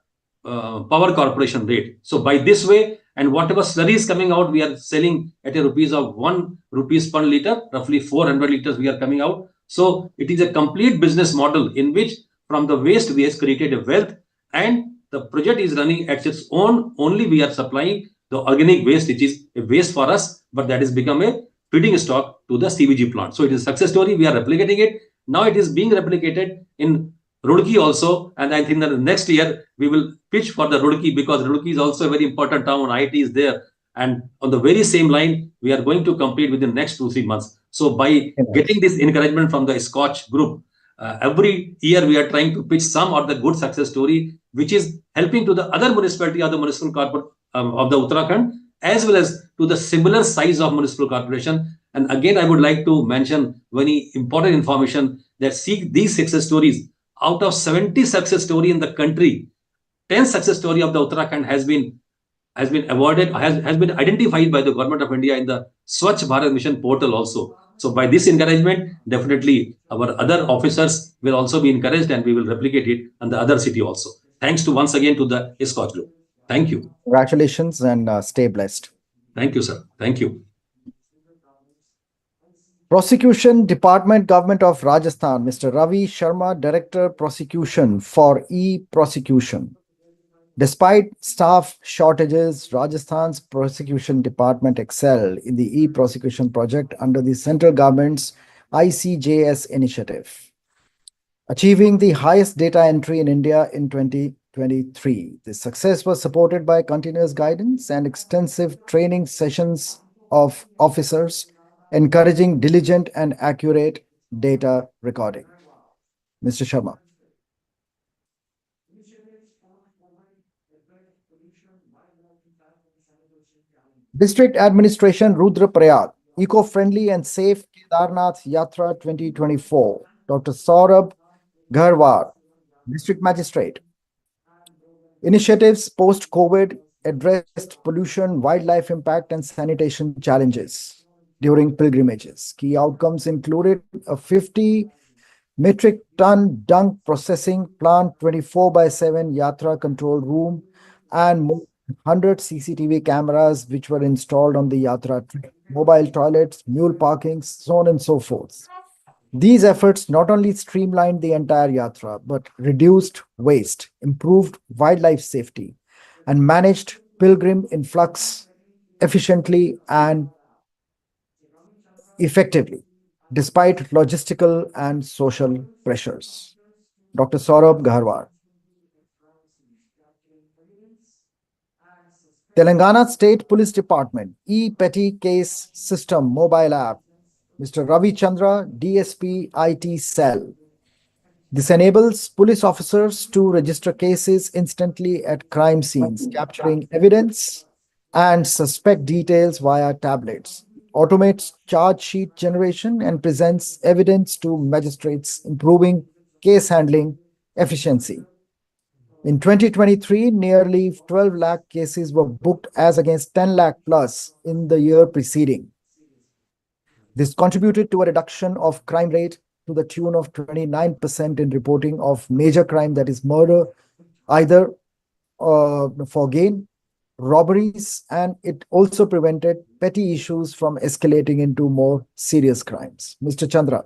power corporation rate. So by this way, and whatever slurry is coming out, we are selling at a rupees of 1 rupees per liter, roughly 400 liters we are coming out. So it is a complete business model in which from the waste we have created a wealth, and the project is running at its own. Only we are supplying the organic waste, which is a waste for us, but that has become a feeding stock to the CBG plant. So it is a success story. We are replicating it. Now it is being replicated in Roorkee also, and I think that next year we will pitch for the Roorkee, because Roorkee is also a very important town. IT is there, and on the very same line, we are going to complete within the next 2-3 months. So by getting this encouragement from the SKOCH Group, every year we are trying to pitch some of the good success story, which is helping to the other municipality or the municipal corporate of the Uttarakhand, as well as to the similar size of municipal corporation. And again, I would like to mention very important information that seek these success stories. Out of 70 success story in the country, 10 success story of the Uttarakhand has been awarded, has been identified by the government of India in the Swachh Bharat Mission portal also. So by this encouragement, definitely our other officers will also be encouraged, and we will replicate it in the other city also. Thanks to once again to the SKOCH Group. Thank you. Congratulations and stay blessed. Thank you, sir. Thank you. Prosecution Department, Government of Rajasthan, Mr. Ravi Sharma, Director Prosecution for e-prosecution. Despite staff shortages, Rajasthan's prosecution department excelled in the e-prosecution project under the central government's ICJS initiative, achieving the highest data entry in India in 2023. This success was supported by continuous guidance and extensive training sessions of officers, encouraging diligent and accurate data recording. Mr. Sharma. District Administration, Rudraprayag, Eco-Friendly and Safe Kedarnath Yatra 2024. Dr. Saurabh Gharwar, District Magistrate. Initiatives post-COVID addressed pollution, wildlife impact, and sanitation challenges during pilgrimages. Key outcomes included a 50 metric ton dung processing plant, 24/7 Yatra control room, and more than 100 CCTV cameras which were installed on the Yatra train, mobile toilets, mule parkings, so on and so forth. These efforts not only streamlined the entire Yatra, but reduced waste, improved wildlife safety, and managed pilgrim influx efficiently and effectively, despite logistical and social pressures. Dr. Saurabh Gharwar. Telangana State Police Department, e-Petty Case System mobile app, Mr. Ravi Chandra, DSP IT Cell. This enables police officers to register cases instantly at crime scenes, capturing evidence and suspect details via tablets, automates charge sheet generation, and presents evidence to magistrates, improving case handling efficiency. In 2023, nearly 12 lakh cases were booked as against 10 lakh plus in the year preceding. This contributed to a reduction of crime rate to the tune of 29% in reporting of major crime, that is murder, either for gain, robberies, and it also prevented petty issues from escalating into more serious crimes. Mr. Chandra.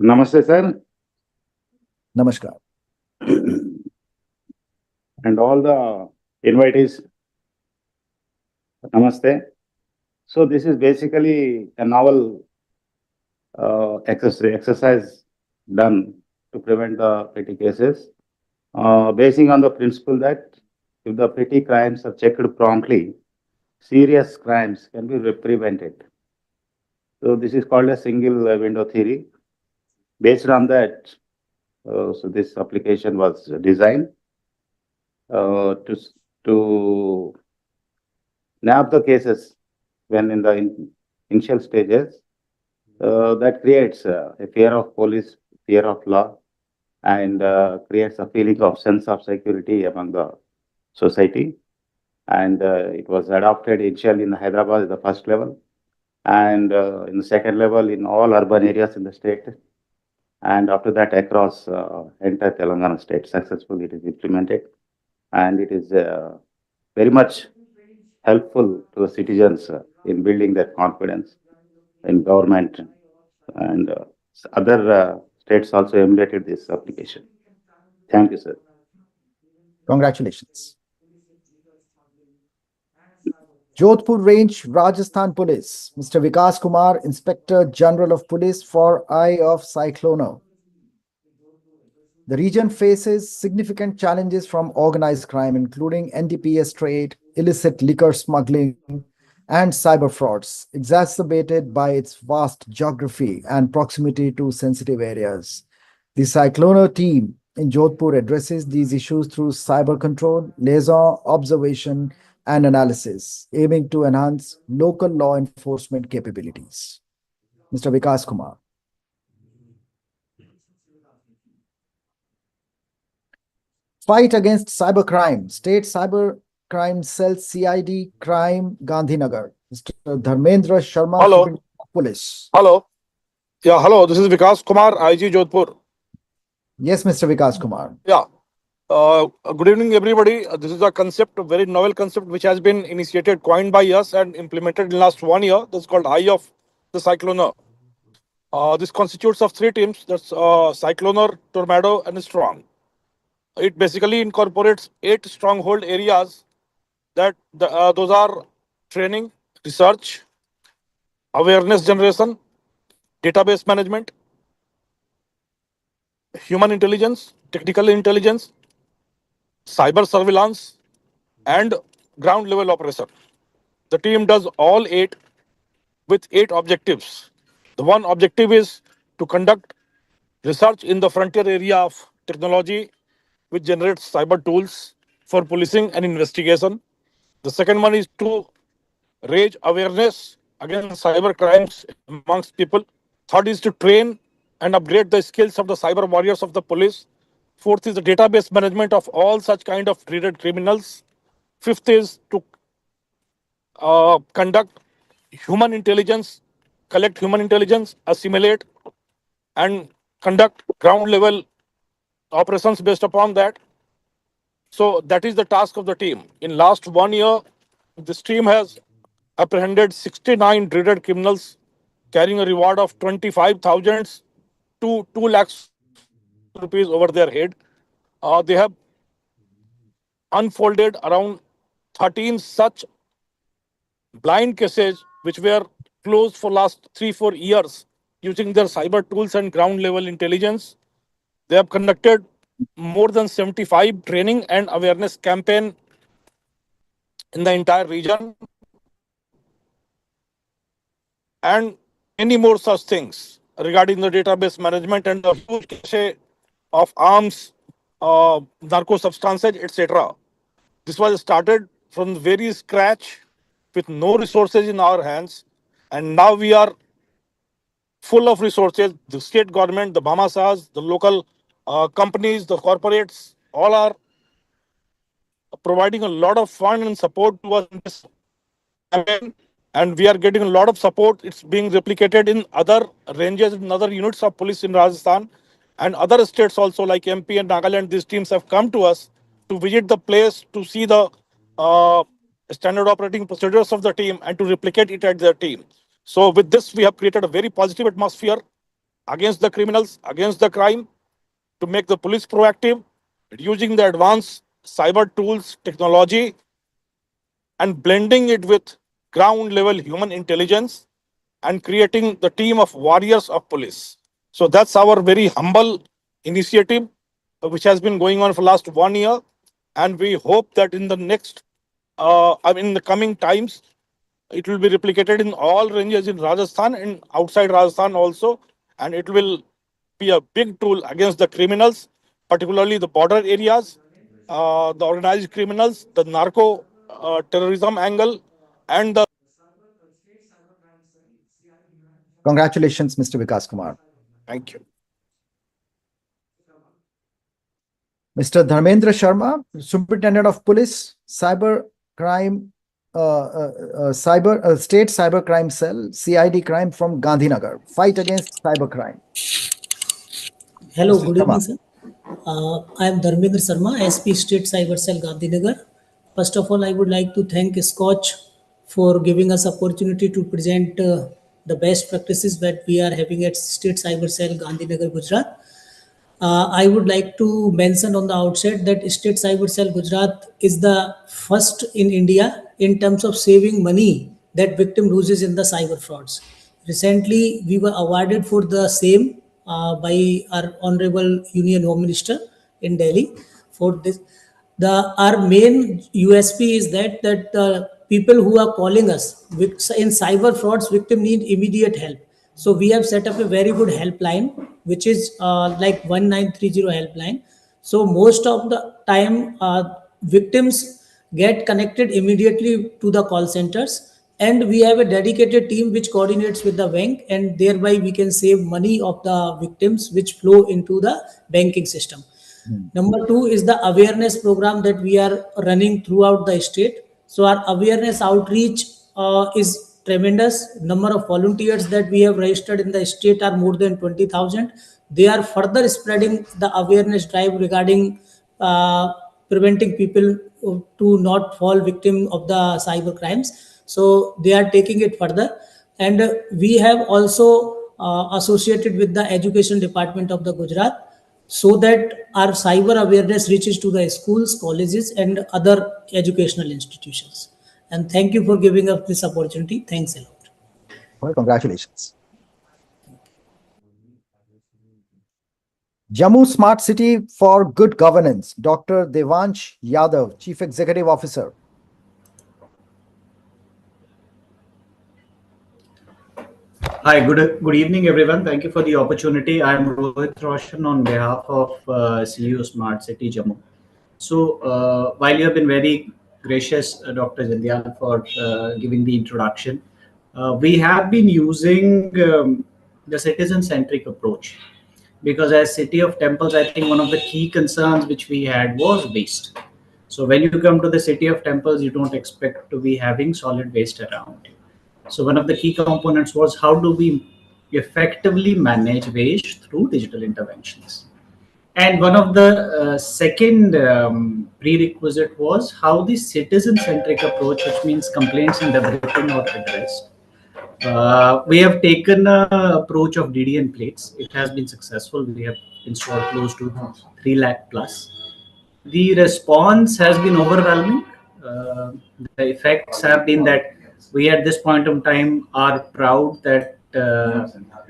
Namaste, sir. Namaskar. And all the invitees, namaste. So this is basically a novel exercise done to prevent the petty cases, basing on the principle that if the petty crimes are checked promptly, serious crimes can be prevented. So this is called a single window theory. Based on that, so this application was designed to nab the cases when in the initial stages. That creates a fear of police, fear of law, and creates a feeling of sense of security among the society. And it was adopted initially in Hyderabad, the first level, and in the second level in all urban areas in the state. And after that, across entire Telangana state, successfully it is implemented, and it is very much helpful to the citizens in building their confidence in government, and other states also emulated this application. Thank you, sir. Congratulations. Jodhpur Range, Rajasthan Police, Mr. Vikas Kumar, Inspector General of Police for Eye of Cycloner. The region faces significant challenges from organized crime, including NDPS trade, illicit liquor smuggling, and cyber frauds, exacerbated by its vast geography and proximity to sensitive areas. The Cycloner team in Jodhpur addresses these issues through cyber control, liaison, observation, and analysis, aiming to enhance local law enforcement capabilities. Mr. Vikas Kumar. Fight against cybercrime. State Cybercrime Cell CID Crime Gandhinagar. Mr. Dharmendra Sharma, Hello. Superintendent of Police. Hello. Yeah, hello. This is Vikas Kumar, IG Jodhpur. Yes, Mr. Vikas Kumar. Yeah. Good evening, everybody. This is a concept, a very novel concept, which has been initiated, coined by us, and implemented in last 1 year. This is called Eye of the Cycloner. This constitutes of 3 teams. That's Cycloner, Tornado, and Strong. It basically incorporates 8 stronghold areas. That those are training, research, awareness generation, database management, human intelligence, technical intelligence, cyber surveillance, and ground level operation. The team does all 8 with 8 objectives. The one objective is to conduct research in the frontier area of technology, which generates cyber tools for policing and investigation. The second one is to raise awareness against cyber crimes amongst people. Third is to train and upgrade the skills of the cyber warriors of the police. Fourth is the database management of all such kind of treated criminals. Fifth is to conduct human intelligence, collect human intelligence, assimilate, and conduct ground level operations based upon that. So that is the task of the team. In last 1 year, this team has apprehended 69 dreaded criminals, carrying a reward of 25,000 to 2 lakhs rupees over their head. They have unfolded around 13 such blind cases which were closed for last 3-4 years using their cyber tools and ground level intelligence. They have conducted more than 75 training and awareness campaign in the entire region, and many more such things regarding the database management and the huge cache of arms, narco substances, etc. This was started from the very scratch with no resources in our hands, and now we are full of resources. The state government, the Bhamasas, the local companies, the corporates, all are providing a lot of fund and support to us in this campaign, and we are getting a lot of support. It's being replicated in other ranges, in other units of police in Rajasthan and other states also, like MP and Nagaland. These teams have come to us to visit the place, to see the standard operating procedures of the team and to replicate it at their team. So with this, we have created a very positive atmosphere against the criminals, against the crime, to make the police proactive, using the advanced cyber tools, technology, and blending it with ground level human intelligence and creating the team of warriors of police. So that's our very humble initiative, which has been going on for last 1 year. And we hope that in the next, in the coming times, it will be replicated in all ranges in Rajasthan and outside Rajasthan also. And it will be a big tool against the criminals, particularly the border areas, the organized criminals, the narco terrorism angle, and the Congratulations, Mr. Vikas Kumar. Thank you. Mr. Dharmendra Sharma, Superintendent of Police, Cyber Crime, State Cyber Crime Cell, CID Crime from Gandhinagar. Fight against cyber crime. Hello, Mr. good Sharma. evening, sir. I am Dharmendra Sharma, SP State Cyber Cell Gandhinagar. First of all, I would like to thank SKOCH for giving us opportunity to present the best practices that we are having at State Cyber Cell Gandhinagar, Gujarat. I would like to mention on the outset that State Cyber Cell Gujarat is the first in India in terms of saving money that victim loses in the cyber frauds. Recently, we were awarded for the same by our Honorable Union Home Minister in Delhi for this. Our main USP is that the people who are calling us in cyber frauds, victim need immediate help. So we have set up a very good helpline, which is like 1930 helpline. So most of the time, victims get connected immediately to the call centers, and we have a dedicated team which coordinates with the bank, and thereby we can save money of the victims which flow into the banking system. Number two is the awareness program that we are running throughout the state. So our awareness outreach is tremendous. Number of volunteers that we have registered in the state are more than 20,000. They are further spreading the awareness drive regarding preventing people to not fall victim of the cyber crimes. So they are taking it further. And we have also associated with the education department of the Gujarat, so that our cyber awareness reaches to the schools, colleges, and other educational institutions. And thank you for giving us this opportunity. Thanks a lot. Well, congratulations. Jammu Smart City for Good Governance, Dr. Devansh Yadav, Chief Executive Officer. Hi, good evening, everyone. Thank you for the opportunity. I am Rohit Roshan on behalf of CEO Smart City Jammu. So, while you have been very gracious, Dr. Jandial, for giving the introduction, we have been using the citizen-centric approach, because as City of Temples, I think one of the key concerns which we had was waste. So when you come to the City of Temples, you don't expect to be having solid waste around. So one of the key components was how do we effectively manage waste through digital interventions. And one of the second prerequisite was how the citizen-centric approach, which means complaints and developing or addressed. We have taken an approach of DDN plates. It has been successful. We have installed close to 3 lakh plus. The response has been overwhelming. The effects have been that we at this point of time are proud that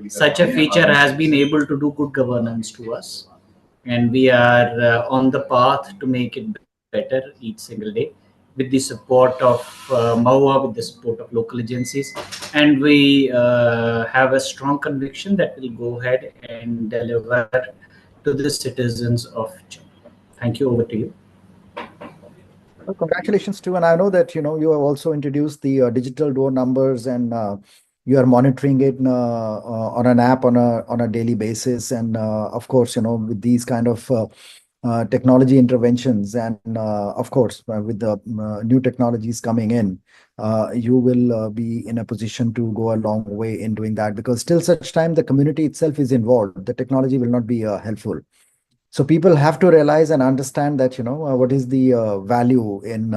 such a feature has been able to do good governance to us. And we are on the path to make it better each single day with the support of MAUA, with the support of local agencies. And we have a strong conviction that we'll go ahead and deliver to the citizens of Jammu. Thank you. Over to you. Well, congratulations too. And I know that, you have also introduced the digital door numbers, and you are monitoring it on an app on a daily basis. And of course, with these kind of technology interventions, and of course, with the new technologies coming in, you will be in a position to go a long way in doing that, because till such time the community itself is involved, the technology will not be helpful. So people have to realize and understand that, what is the value in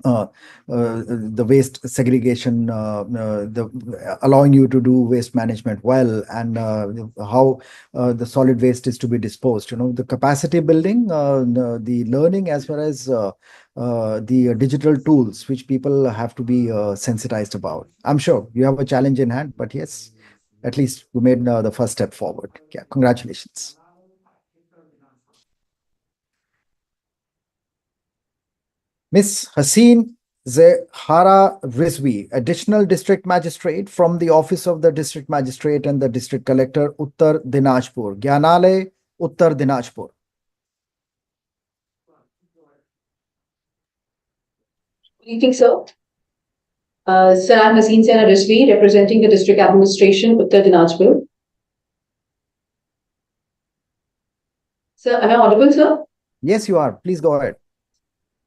the waste segregation, allowing you to do waste management well, and how the solid waste is to be disposed. The capacity building, the learning, as well as the digital tools which people have to be sensitized about. I'm sure you have a challenge in hand, but yes, at least you made the first step forward. Yeah, congratulations. Ms. Haseen Zehara Rizvi, Additional District Magistrate from the Office of the District Magistrate and the District Collector, Uttar Dinajpur, Gyanalay, Uttar Dinajpur. Good evening, sir. Sir, I'm Haseen Zehara Rizvi, representing the District Administration, Uttar Dinajpur. Sir, am I audible, sir? Yes, you are. Please go ahead.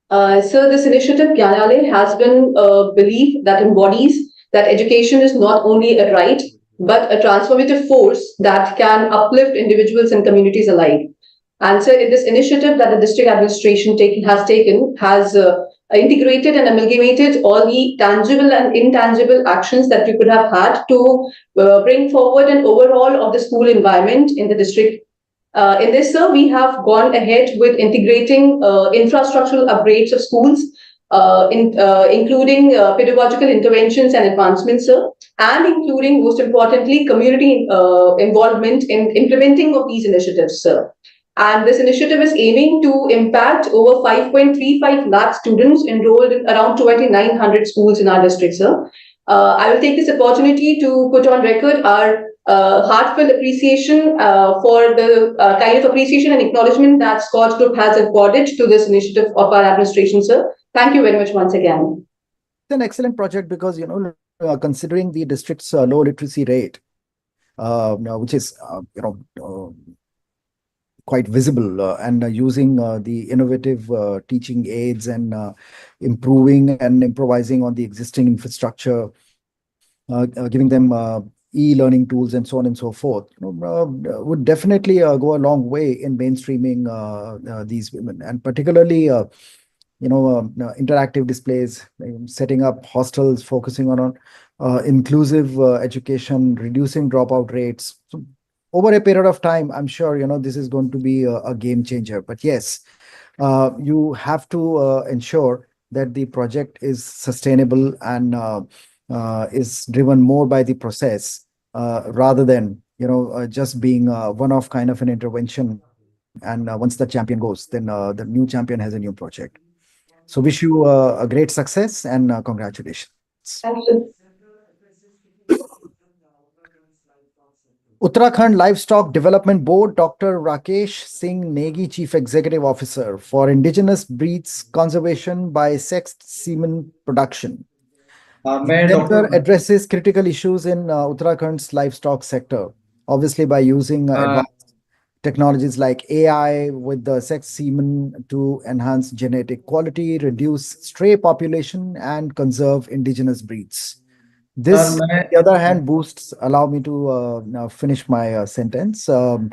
Sir, this initiative, Gyanalay, has been a belief that embodies that education is not only a right, but a transformative force that can uplift individuals and communities alike. And so, in this initiative that the district administration has integrated and amalgamated all the tangible and intangible actions that we could have had to bring forward an overhaul of the school environment in the district. In this, sir, we have gone ahead with integrating infrastructural upgrades of schools, including pedagogical interventions and advancements, sir, and including, most importantly, community involvement in implementing of these initiatives, sir. And this initiative is aiming to impact over 5.35 lakh students enrolled in around 2,900 schools in our district, sir. I will take this opportunity to put on record our heartfelt appreciation for the kind of appreciation and acknowledgement that SKOCH Group has accorded to this initiative of our administration, sir. Thank you very much once again. It's an excellent project because, considering the district's low literacy rate, which is, quite visible, and using the innovative teaching aids and improving and improvising on the existing infrastructure, giving them e-learning tools and so on and so forth, would definitely go a long way in mainstreaming these women, and particularly interactive displays, setting up hostels, focusing on inclusive education, reducing dropout rates. So over a period of time, I'm sure this is going to be a game changer. But yes, you have to ensure that the project is sustainable and is driven more by the process rather than just being one-off kind of an intervention. And once the champion goes, then the new champion has a new project. So wish you a great success and congratulations. Thank you. Uttarakhand Livestock Development Board, Dr. Rakesh Singh Negi, Chief Executive Officer for Indigenous Breeds Conservation by Sexed Semen Production. Center addresses critical issues in Uttarakhand's livestock sector, obviously by using advanced technologies like AI with the sex semen to enhance genetic quality, reduce stray population, and conserve indigenous breeds. This, on the other hand, boosts, allow me to now finish my sentence. In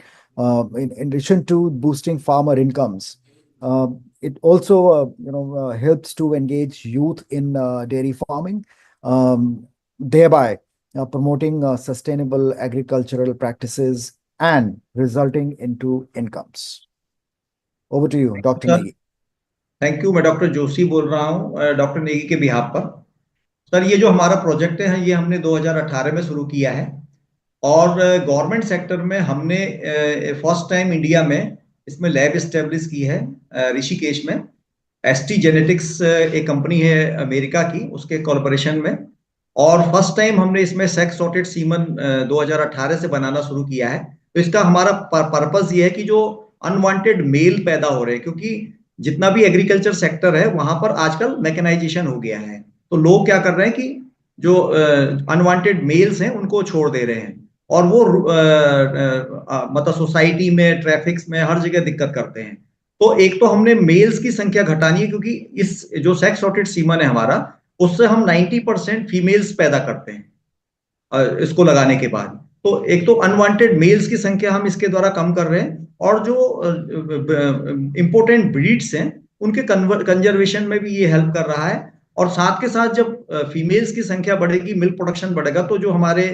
addition to boosting farmer incomes, it also helps to engage youth in dairy farming, thereby promoting sustainable agricultural practices and resulting into incomes. Over to you, Dr. Negi. Thank you. मैं doctor Joshi बोल रहा हूँ doctor Negi के behalf पर. Sir, ये जो हमारा project है ये हमने 2018 में शुरू किया है और गवर्नमेंट सेक्टर में हमने फर्स्ट टाइम इंडिया में इसमें लैब एस्टेब्लिश की है ऋषिकेश में. एसटी जेनेटिक्स एक कंपनी है अमेरिका की, उसके कॉर्पोरेशन में, और फर्स्ट टाइम हमने इसमें सेक्स सॉर्टेड सीमन 2018 से बनाना शुरू किया है. तो इसका हमारा पर्पस ये है कि जो अनवांटेड मेल पैदा हो रहे हैं, क्योंकि जितना भी एग्रीकल्चर सेक्टर है वहां पर आजकल मैकेनाइजेशन हो गया है, तो लोग क्या कर रहे हैं कि जो अनवांटेड मेल्स हैं उनको छोड़ दे रहे हैं और वो मतलब सोसाइटी में, ट्रैफिक्स में, हर जगह दिक्कत करते हैं. तो एक तो हमने मेल्स की संख्या घटानी है, क्योंकि इस जो सेक्स सॉर्टेड सीमन है हमारा, उससे हम 90% फीमेल्स पैदा करते हैं इसको लगाने के बाद. तो एक तो अनवांटेड मेल्स की संख्या हम इसके द्वारा कम कर रहे हैं और जो इंपोर्टेंट ब्रीड्स हैं उनके कंजर्वेशन में भी ये हेल्प कर रहा है. और साथ के साथ जब फीमेल्स की संख्या बढ़ेगी, मिल्क प्रोडक्शन बढ़ेगा, तो जो हमारे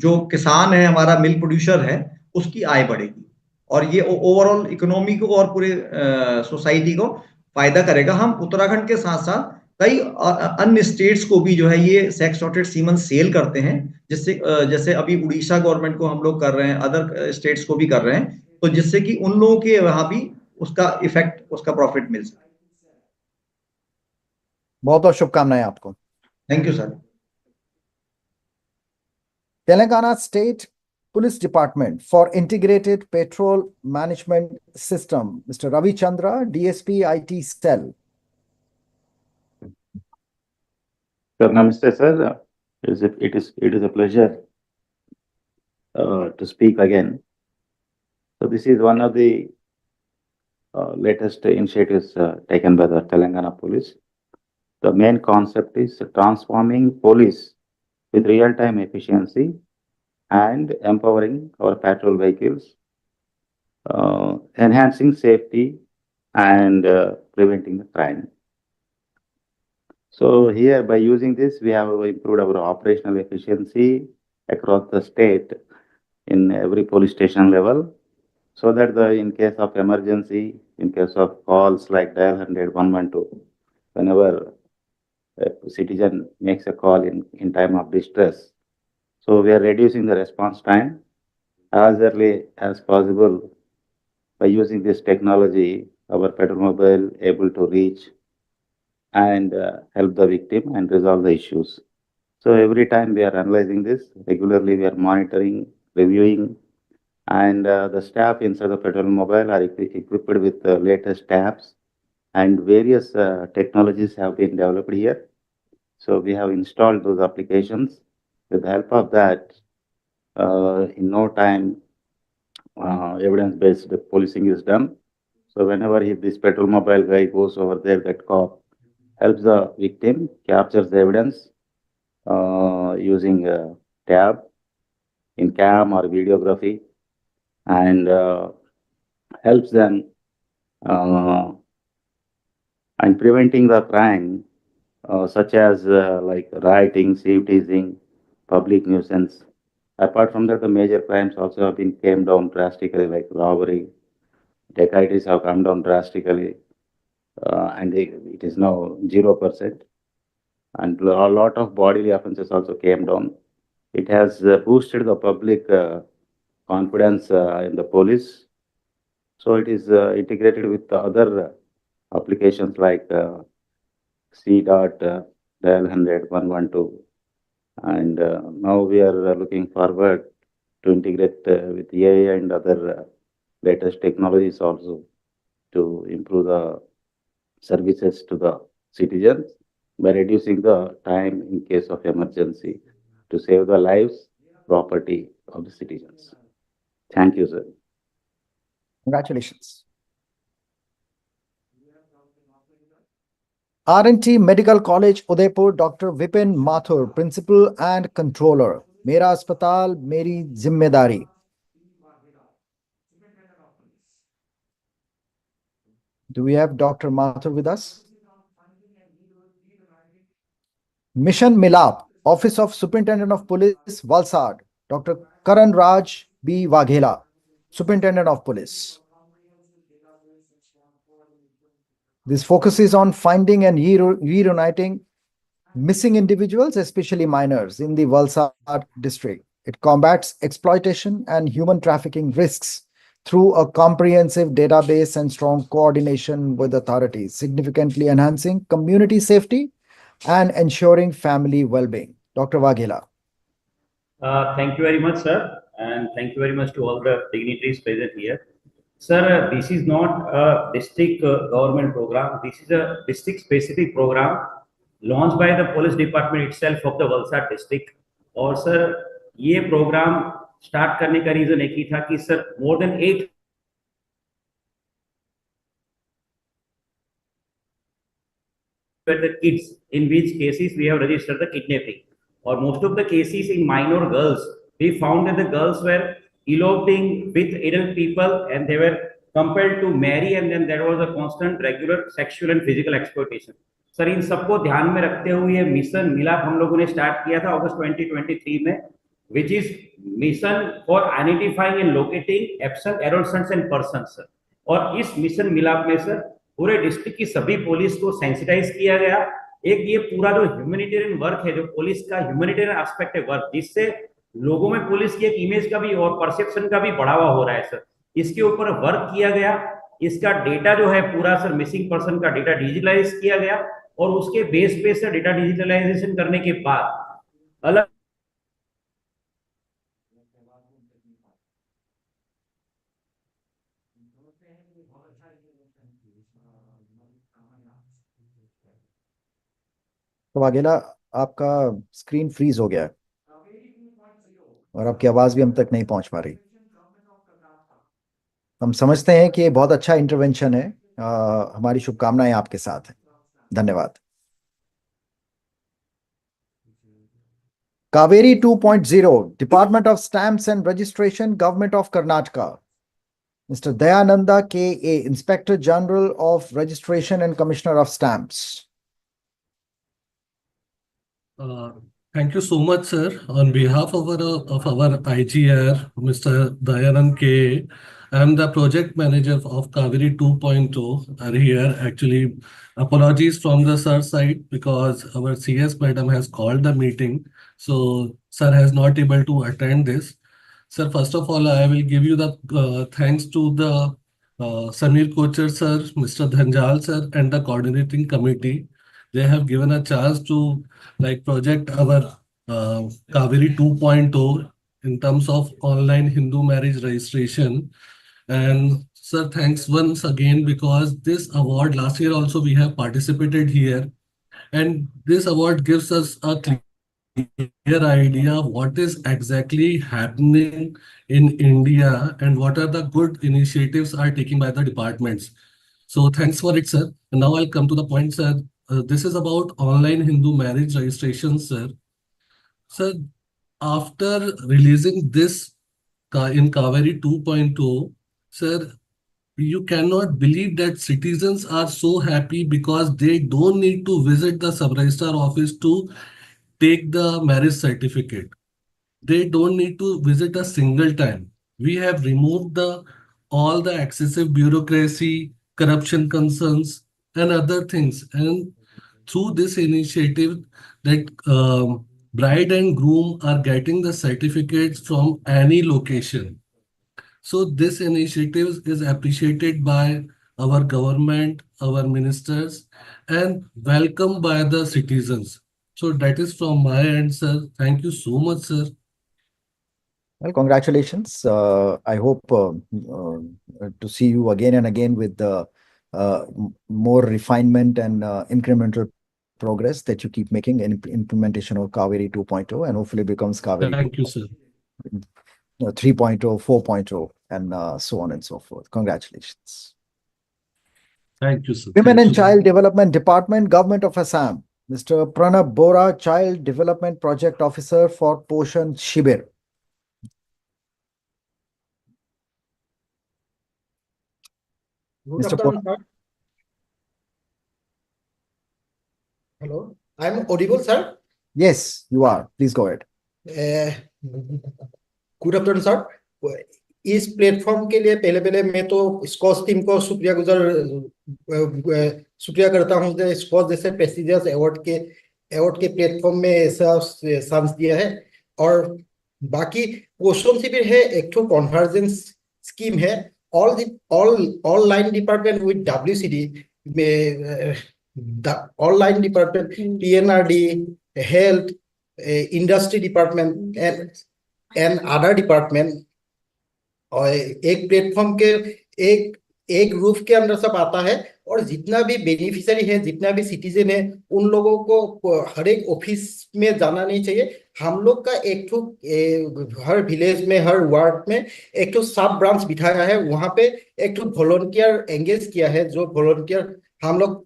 जो किसान है, हमारा मिल्क प्रोड्यूसर है, उसकी आय बढ़ेगी और ये ओवरऑल इकोनॉमी को और पूरे सोसाइटी को फायदा करेगा। हम उत्तराखंड के साथ साथ कई अन्य स्टेट्स को भी जो है ये सेक्स डॉटेड सीमन सेल करते हैं, जिससे जैसे अभी उड़ीसा गवर्नमेंट को हम लोग कर रहे हैं, अदर स्टेट्स को भी कर रहे हैं, तो जिससे कि उन लोगों के वहां भी उसका इफेक्ट, उसका प्रॉफिट मिल सके। बहुत बहुत शुभकामनाएं आपको। Thank you sir. Telangana State Police Department for Integrated Patrol Management System, Mr. Ravi Chandra, DSP IT Cell. Sir, namaste, sir. It is a pleasure to speak again. So this is one of the latest initiatives taken by the Telangana Police. The main concept is transforming police with real-time efficiency and empowering our patrol vehicles, enhancing safety and preventing the crime. So here, by using this, we have improved our operational efficiency across the state in every police station level, so that in case of emergency, in case of calls like dial 100 112, whenever a citizen makes a call in time of distress, so we are reducing the response time as early as possible. By using this technology, our patrol mobile able to reach and help the victim and resolve the issues. So every time we are analyzing this, regularly we are monitoring, reviewing, and the staff inside the patrol mobile are equipped with the latest tabs, and various technologies have been developed here. So we have installed those applications. With the help of that, in no time, evidence-based policing is done. So whenever this patrol mobile guy goes over there, that cop helps the victim, captures the evidence using a tab in cam or videography, and helps them and preventing the crime such as like rioting, teasing, public nuisance. Apart from that, the major crimes also have been came down drastically, like robbery, dacoities have come down drastically, and it is now 0%. And a lot of bodily offenses also came down. It has boosted the public confidence in the police. So it is integrated with the other applications like C. Dial 100 112, and now we are looking forward to integrate with AI and other latest technologies also to improve the services to the citizens by reducing the time in case of emergency to save the lives, property of the citizens. Thank you, sir. Congratulations. R&T Medical College, Udaipur, Dr. Vipin Mathur, Principal and Controller. Mera Aspatal, Meri Zimmedari. Do we have Dr. Mathur with us? Mission Milap, Office of Superintendent of Police, Valsad, Dr. Karan Raj B. Waghela, Superintendent of Police. This focuses on finding and reuniting missing individuals, especially minors, in the Valsad district. It combats exploitation and human trafficking risks through a comprehensive database and strong coordination with authorities, significantly enhancing community safety and ensuring family well-being. Dr. Waghela. Thank you very much, sir, and thank you very much to all the dignitaries present here. Sir, this is not a district government program. This is a district-specific program launched by the police department itself of the Valsad district. और sir ये programme start करने का reason एक ही था कि sir more than 8 were the kids in which cases we have registered the kidnapping, or most of the cases in minor girls, we found that the girls were eloping with adult people and they were compelled to marry, and then there was a constant regular sexual and physical exploitation. Sir इन सबको ध्यान में रखते हुए mission मिलाप हम लोगों ने स्टार्ट किया था अगस्त 2023 में, which is mission for identifying and locating absent adolescents and persons sir. और इस मिशन मिलाप में सर पूरे डिस्ट्रिक्ट की सभी पुलिस को सेंसिटाइज किया गया। एक ये पूरा जो ह्यूमैनिटेरियन वर्क है, जो पुलिस का ह्यूमैनिटेरियन एस्पेक्ट है वर्क, जिससे लोगों में पुलिस की एक इमेज का भी और परसेप्शन का भी बढ़ावा हो रहा है सर, इसके ऊपर वर्क किया गया। इसका डेटा जो है पूरा सर मिसिंग पर्सन का डेटा डिजिटलाइज किया गया और उसके बेस पे सर डेटा डिजिटलाइजेशन करने के बाद अलग तो वाघेला, आपका स्क्रीन फ्रीज हो गया है और आपकी आवाज भी हम तक नहीं पहुंच पा रही। हम समझते हैं कि ये बहुत अच्छा इंटरवेंशन है। हमारी शुभकामनाएं आपके साथ हैं। धन्यवाद। Kaveri 2.0, Department of Stamps and Registration, Government of Karnataka. Mr. Dayananda K.A., Inspector General of Registration and Commissioner of Stamps. Thank you so much, sir. On behalf of our IGR, Mr. Dayanand K. I am the project manager of Kaveri 2.0 are here. Actually, apologies from the sir side because our CS madam has called the meeting. So sir has not able to attend this. Sir, first of all, I will give you the thanks to the Samir Kocher sir, Mr. Dhanjal sir, and the coordinating committee. They have given a chance to project our Kaveri 2.0 in terms of online Hindu marriage registration. And sir, thanks once again because this award last year also we have participated here, and this award gives us a clear idea of what is exactly happening in India and what are the good initiatives are taken by the departments. So thanks for it, sir. And now I'll come to the point, sir. This is about online Hindu marriage registration, sir. Sir, after releasing this in Kaveri 2.0, sir, you cannot believe that citizens are so happy because they don't need to visit the sub-registrar office to take the marriage certificate. They don't need to visit a single time. We have removed all the excessive bureaucracy, corruption concerns, and other things. And through this initiative, that bride and groom are getting the certificates from any location. So this initiative is appreciated by our government, our ministers, and welcomed by the citizens. So that is from my end, sir. Thank you so much, sir. Well, congratulations. I hope to see you again and again with more refinement and incremental progress that you keep making in implementation of Kaveri 2.0 and hopefully becomes Kaveri Thank you, sir. 3.0, 4.0, and so on and so forth. Congratulations. Thank you, sir. Women Thank and you. Child Development Department, Government of Assam. Mr. Pranab Bora, Child Development Project Officer for Poshan Shibir. Good Mr. afternoon, Bora. sir. Hello, I'm audible, sir. Yes, you are. Please go ahead. Good afternoon sir. इस platform के लिए पहले मैं तो scotch team को शुक्रिया करता हूँ जो स्कॉच जैसे प्रेस्टिजियस अवार्ड के प्लेटफॉर्म में ऐसा चांस दिया है। और बाकी पोषण शिविर है एक तो कॉन्वर्जेंस स्कीम है all line department with WCD में all line department, PNRD, health, industry department, and other department, और एक प्लेटफॉर्म के एक रूफ के अंदर सब आता है। और जितना भी बेनिफिशियरी है, जितना भी सिटीजन है, उन लोगों को हर एक ऑफिस में जाना नहीं चाहिए। हम लोग का एक तो हर विलेज में, हर वार्ड में एक तो सब ब्रांच बिठाया है। वहां पे एक तो वॉलंटियर एंगेज किया है। जो वॉलंटियर हम लोग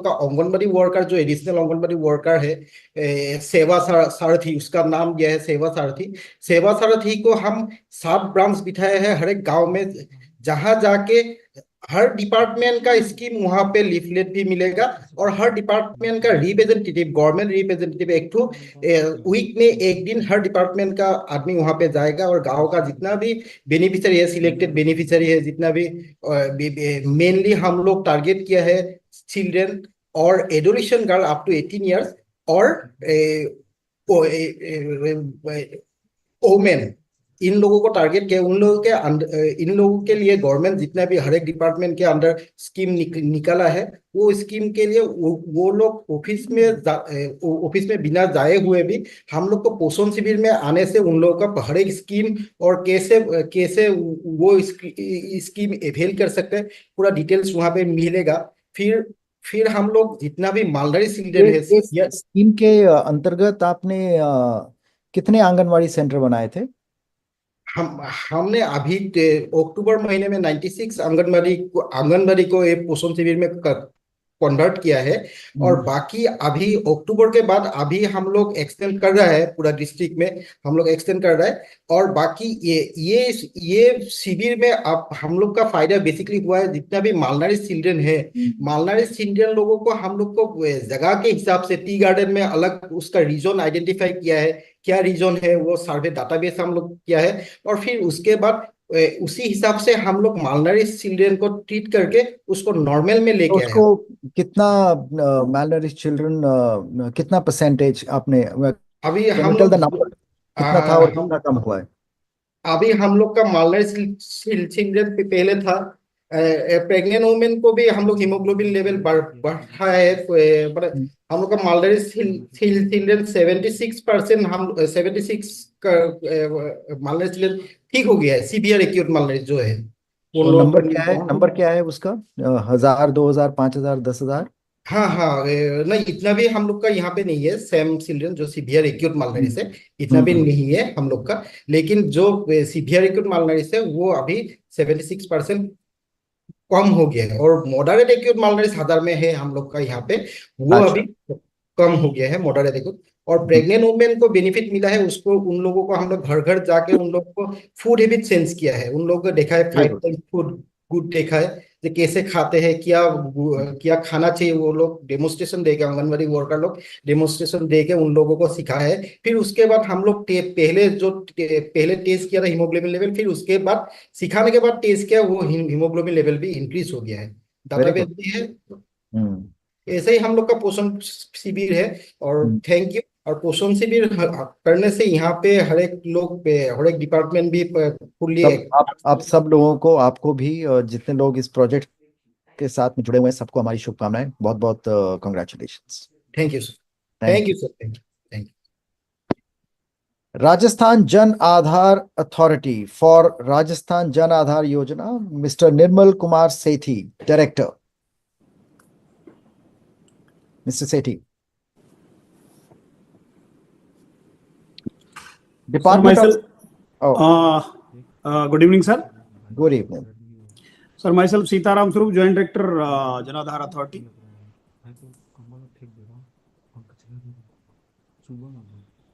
का आंगनबाड़ी वर्कर, जो एडिशनल आंगनबाड़ी वर्कर है, सेवा सारथी, उसका नाम दिया है सेवा सारथी। सेवा सारथी को हम सब ब्रांच बिठाए हैं हर एक गांव में, जहां जाके हर डिपार्टमेंट का स्कीम वहां पे लीफलेट भी मिलेगा और हर डिपार्टमेंट का रिप्रेजेंटेटिव गवर्नमेंट रिप्रेजेंटेटिव एक ठो वीक में एक दिन हर डिपार्टमेंट का आदमी वहां पे जाएगा और गांव का जितना भी बेनिफिशियरी है सिलेक्टेड बेनिफिशियरी है जितना भी मेनली हम लोग टारगेट किया है चिल्ड्रेन और adolescent girl up to 18 years और ओमेन इन लोगों को टारगेट किया उन लोगों के इन लोगों के लिए गवर्नमेंट जितना भी हर एक डिपार्टमेंट के अंदर स्कीम निकाला है वो स्कीम के लिए वो लोग ऑफिस में बिना जाए हुए भी हम लोग को पोषण शिविर में आने से उन लोगों का हर एक स्कीम और कैसे कैसे वो स्कीम अवेल कर सकते हैं पूरा डिटेल्स वहां पे मिलेगा। फिर हम लोग जितना भी मालधारी चिल्ड्रेन है इस स्कीम के अंतर्गत आपने कितने आंगनवाड़ी सेंटर बनाए थे? हमने अभी अक्टूबर महीने में 96 आंगनबाड़ी को एक पोषण शिविर में कन्वर्ट किया है और बाकी अभी अक्टूबर के बाद अभी हम लोग एक्सटेंड कर रहा है पूरा डिस्ट्रिक्ट में हम लोग एक्सटेंड कर रहा है और बाकी ये शिविर में अब हम लोग का फायदा बेसिकली हुआ है जितना भी मालनरिश चिल्ड्रन है मालनरिश चिल्ड्रन लोगों को हम लोग को जगह के हिसाब से टी गार्डन में अलग उसका रीजन आइडेंटिफाई किया है क्या रीजन है वो सर्वे डाटाबेस हम लोग किया है और फिर उसके बाद उसी हिसाब से हम लोग मालनरिश चिल्ड्रन को ट्रीट करके उसको नॉर्मल में लेके आए उसको कितना malnourished चिल्ड्रन कितना परसेंटेज आपने अभी can हम you tell the लोग number कितना था और कितना कम हुआ है? अभी हम लोग का मालनरिश चिल्ड्रन पहले था प्रेग्नेंट वुमेन को भी हम लोग हीमोग्लोबिन लेवल बढ़ा है हम लोग का मालनरिश चिल्ड्रन 76% हम 76 का मालनरिश चिल्ड्रन ठीक हो गया है सीवियर एक्यूट मालनरिश जो है उन लोगों को नंबर क्या है उसका 1000 2000 5000 10,000? हाँ हाँ नहीं इतना भी हम लोग का यहाँ पे नहीं है सेम चिल्ड्रन जो सीवियर एक्यूट मालनरिश है इतना भी नहीं है हम लोग का लेकिन जो सीवियर एक्यूट मालनरिश है वो अभी 76% कम हो गया है और मॉडरेट एक्यूट मालनरिश 1000 में है हम लोग का यहाँ पे वो अभी कम हो गया है मॉडरेट एक्यूट और प्रेग्नेंट वुमेन को बेनिफिट मिला है उसको उन लोगों को हम लोग घर घर जाके उन लोगों को फूड हैबिट चेंज किया है उन लोगों को देखा है 5 टाइम फूड गुड देखा है कि कैसे खाते हैं क्या क्या खाना चाहिए वो लोग डेमोन्स्ट्रेशन देके आंगनबाड़ी वर्कर लोग डेमोन्स्ट्रेशन देके उन लोगों को सिखाया है फिर उसके बाद हम लोग पहले टेस्ट किया था हीमोग्लोबिन लेवल फिर उसके बाद सिखाने के बाद टेस्ट किया वो हीमोग्लोबिन लेवल भी इंक्रीज हो गया है डाटाबेस भी है ऐसे ही हम लोग का पोषण शिविर है और थैंक यू और पोषण शिविर करने से यहाँ पे हर एक डिपार्टमेंट भी फुल्ली आप सब लोगों को आपको भी जितने लोग इस प्रोजेक्ट के साथ में जुड़े हुए हैं सबको हमारी शुभकामनाएं बहुत बहुत congratulations. Thank you sir thank you sir thank you. Rajasthan Jan Aadhaar authority for Rajasthan Jan Aadhaar योजना mister Nirmal Kumar Sethi director. Mr. Sethi. Department sir, of... good evening, sir. Good evening. Sir, myself Sitaram Swarup, Joint Director, Janadhar Authority.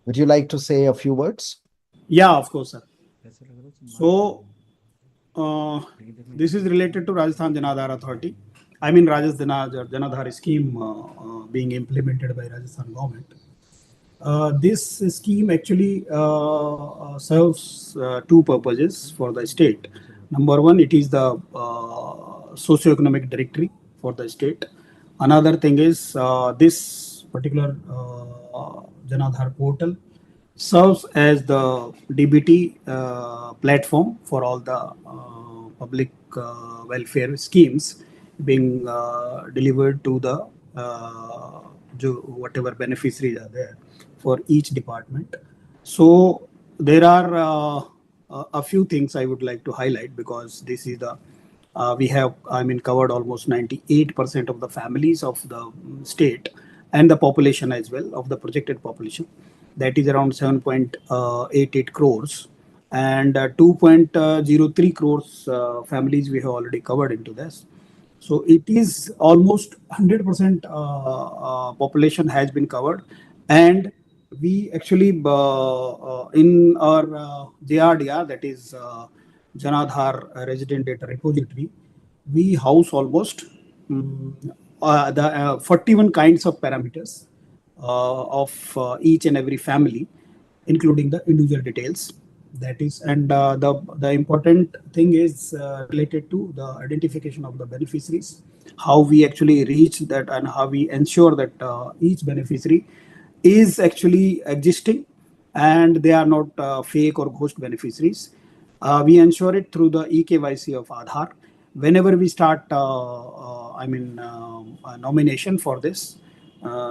Would you like to say a few words? Yeah, of course, sir. So, this is related to Rajasthan Janadhar Authority. I mean Rajasthan Janadhar scheme being implemented by Rajasthan government. This scheme actually serves two purposes for the state. Number one, it is the socio-economic directory for the state. Another thing is this particular Janadhar portal serves as the DBT platform for all the public welfare schemes being delivered to the whatever beneficiaries are there for each department. So there are a few things I would like to highlight because this is the we have covered almost 98% of the families of the state and the population as well of the projected population, that is around 7.88 crores and 2.03 crores families we have already covered into this. So it is almost 100% population has been covered, and we actually in our JRDR, that is Janadhar Resident Data Repository, we house almost the 41 kinds of parameters of each and every family, including the individual details. That is, and the important thing is related to the identification of the beneficiaries, how we actually reach that, and how we ensure that each beneficiary is actually existing and they are not fake or ghost beneficiaries. We ensure it through the eKYC of Aadhaar. Whenever we start, nomination for this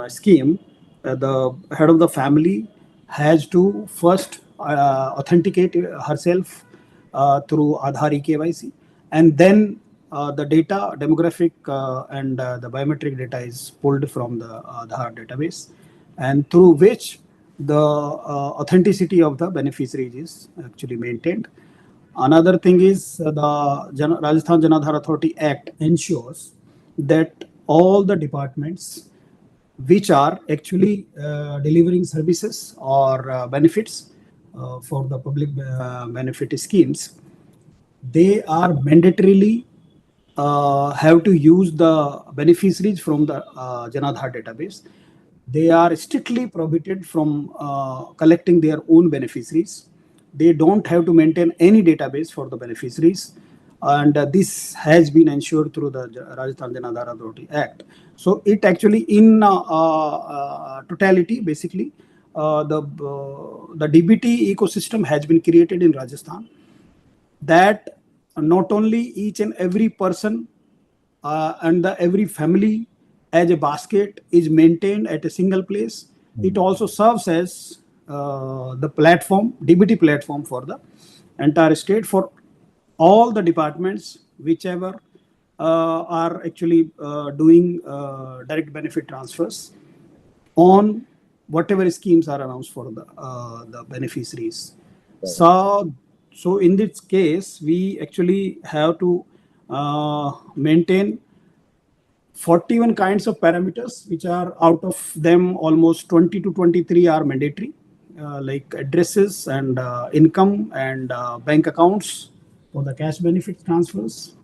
scheme, the head of the family has to first authenticate herself through Aadhaar eKYC, and then the data, demographic and the biometric data is pulled from the Aadhaar database, and through which the authenticity of the beneficiary is actually maintained. Another thing is the Rajasthan Janadhar Authority Act ensures that all the departments which are actually delivering services or benefits for the public benefit schemes, they are mandatorily have to use the beneficiaries from the Janadhar database. They are strictly prohibited from collecting their own beneficiaries. They don't have to maintain any database for the beneficiaries, and this has been ensured through the Rajasthan Janadhar Authority Act. So it actually, in totality, basically, the DBT ecosystem has been created in Rajasthan, that not only each and every person and every family as a basket is maintained at a single place, it also serves as the platform, DBT platform for the entire state, for all the departments whichever are actually doing direct benefit transfers on whatever schemes are announced for the beneficiaries. So in this case, we actually have to maintain 41 kinds of parameters, which are, out of them, almost 20 to 23 are mandatory, like addresses and income and bank accounts for the cash benefit transfers,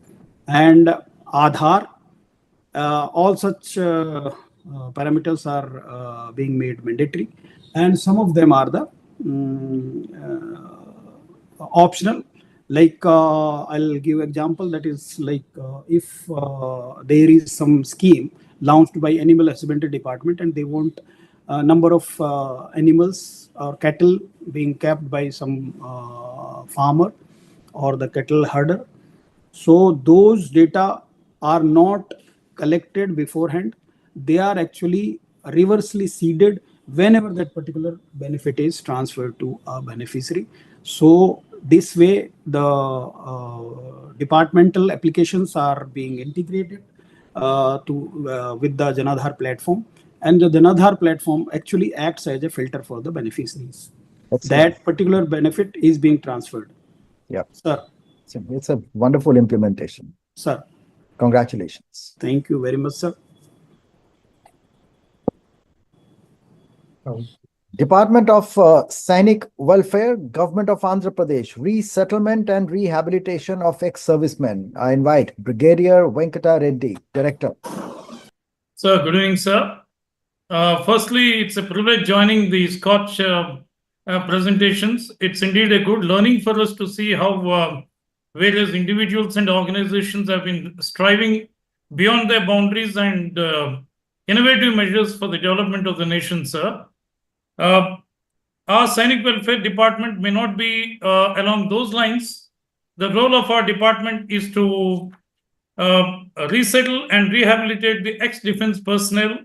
and Aadhaar. All such parameters are being made mandatory, and some of them are the optional. Like I'll give example, that is like if there is some scheme launched by Animal Husbandry Department and they want a number of animals or cattle being kept by some farmer or the cattle herder, so those data are not collected beforehand. They are actually reversely seeded whenever that particular benefit is transferred to a beneficiary. So this way, the departmental applications are being integrated with the Janadhar platform, and the Janadhar platform actually acts as a filter for the beneficiaries. Excellent. That particular benefit is being transferred. Yeah. Sir. So it's a wonderful implementation. Sir. Congratulations. Thank you very much, sir. Department of Sainik Welfare, Government of Andhra Pradesh, Resettlement and Rehabilitation of Ex-servicemen. I invite Brigadier Venkata Reddy, Director. Sir, good evening, sir. Firstly, it's a privilege joining the SKOCH presentations. It's indeed a good learning for us to see how various individuals and organizations have been striving beyond their boundaries and innovative measures for the development of the nation, sir. Our Sainik Welfare Department may not be along those lines. The role of our department is to resettle and rehabilitate the ex-defense personnel,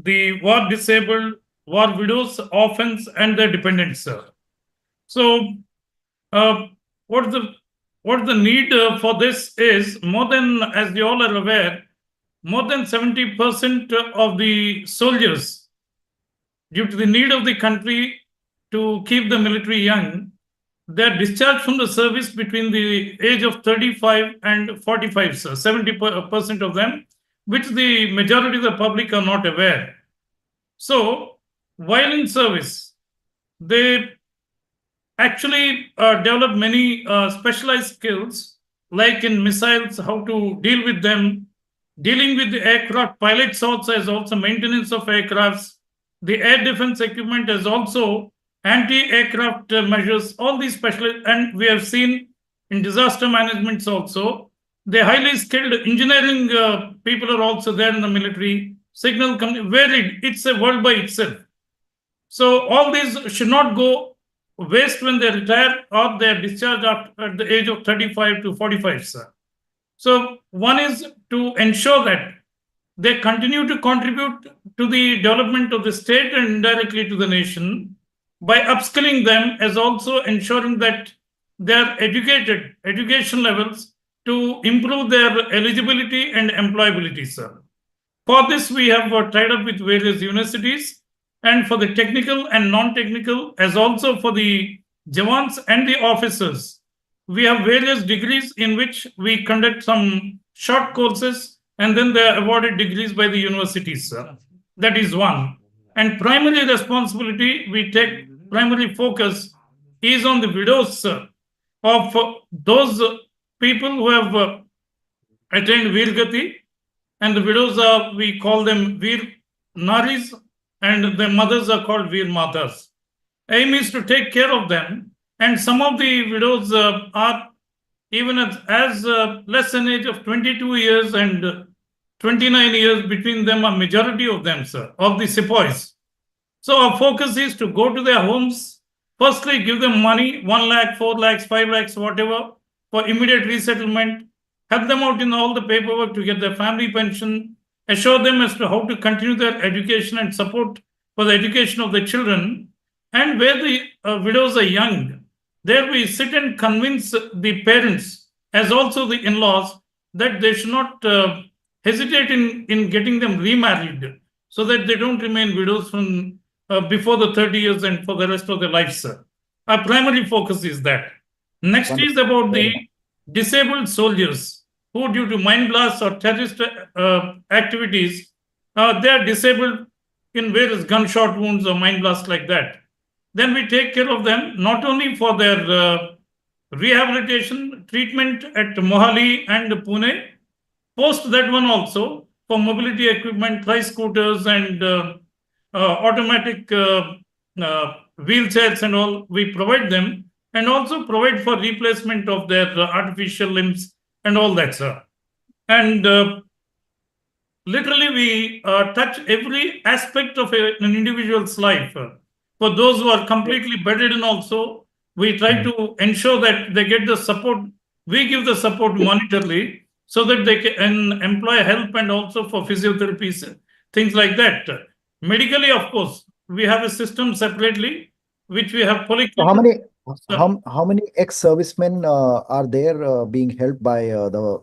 the war disabled, war widows, orphans, and their dependents, sir. So, what the need for this is, more than, as you all are aware, more than 70% of the soldiers, due to the need of the country to keep the military young, they're discharged from the service between the age of 35 and 45, sir, 70% of them, which the majority of the public are not aware. So, while in service, they actually develop many specialized skills like in missiles, how to deal with them, dealing with the aircraft pilots also as also maintenance of aircrafts, the air defense equipment as also anti-aircraft measures, all these special, and we have seen in disaster management also, the highly skilled engineering people are also there in the military, signal, varied, it's a world by itself. So all these should not go waste when they retire or they are discharged at the age of 35 to 45, sir. So one is to ensure that they continue to contribute to the development of the state and indirectly to the nation by upskilling them, as also ensuring that they are educated, education levels to improve their eligibility and employability, sir. For this, we have tied up with various universities, and for the technical and non-technical, as also for the Jawans and the officers, we have various degrees in which we conduct some short courses, and then they are awarded degrees by the universities, sir. That is one. And primary responsibility, we take primary focus is on the widows, sir, of those people who have attained Virgati, and the widows are, we call them Veer Naris, and the mothers are called Veer Matas. Aim is to take care of them, and some of the widows are even as less an age of 22 years and 29 years. Between them, a majority of them, sir, of the sepoys. So our focus is to go to their homes, firstly give them money, 1 lakh, 4 lakhs, 5 lakhs, whatever, for immediate resettlement, help them out in all the paperwork to get their family pension, assure them as to how to continue their education and support for the education of the children. And where the widows are young, there we sit and convince the parents as also the in-laws that they should not hesitate in getting them remarried so that they don't remain widows from before the 30 years and for the rest of their life, sir. Our primary focus is that. Next is about the disabled soldiers who, due to mine blasts or terrorist activities, they are disabled in various gunshot wounds or mine blasts like that. Then we take care of them not only for their rehabilitation treatment at Mohali and Pune, post that one also for mobility equipment, tri-scooters and automatic wheelchairs and all, we provide them, and also provide for replacement of their artificial limbs and all that, sir. And literally we touch every aspect of an individual's life. For those who are completely bedridden also, we try to ensure that they get the support. We give the support monetarily so that they can employ help, and also for physiotherapies, things like that. Medically, of course, we have a system separately, which we have polyclinic. How many ex-servicemen are there being helped by the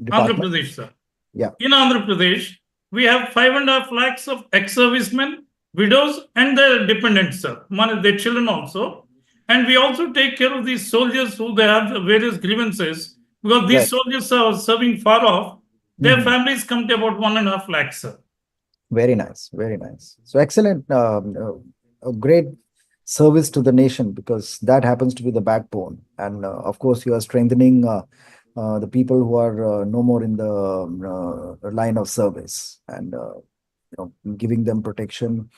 department? Andhra Pradesh, sir. Yeah. In Andhra Pradesh, we have 5.5 lakhs of ex-servicemen, widows, and their dependents, sir, their children also. And we also take care of these soldiers who they have various grievances, because these soldiers are serving far off. Their families come to about 1.5 lakhs, sir. Very nice, very nice. So excellent, a great service to the nation, because that happens to be the backbone. And of course, you are strengthening the people who are no more in the line of service, and giving them protection,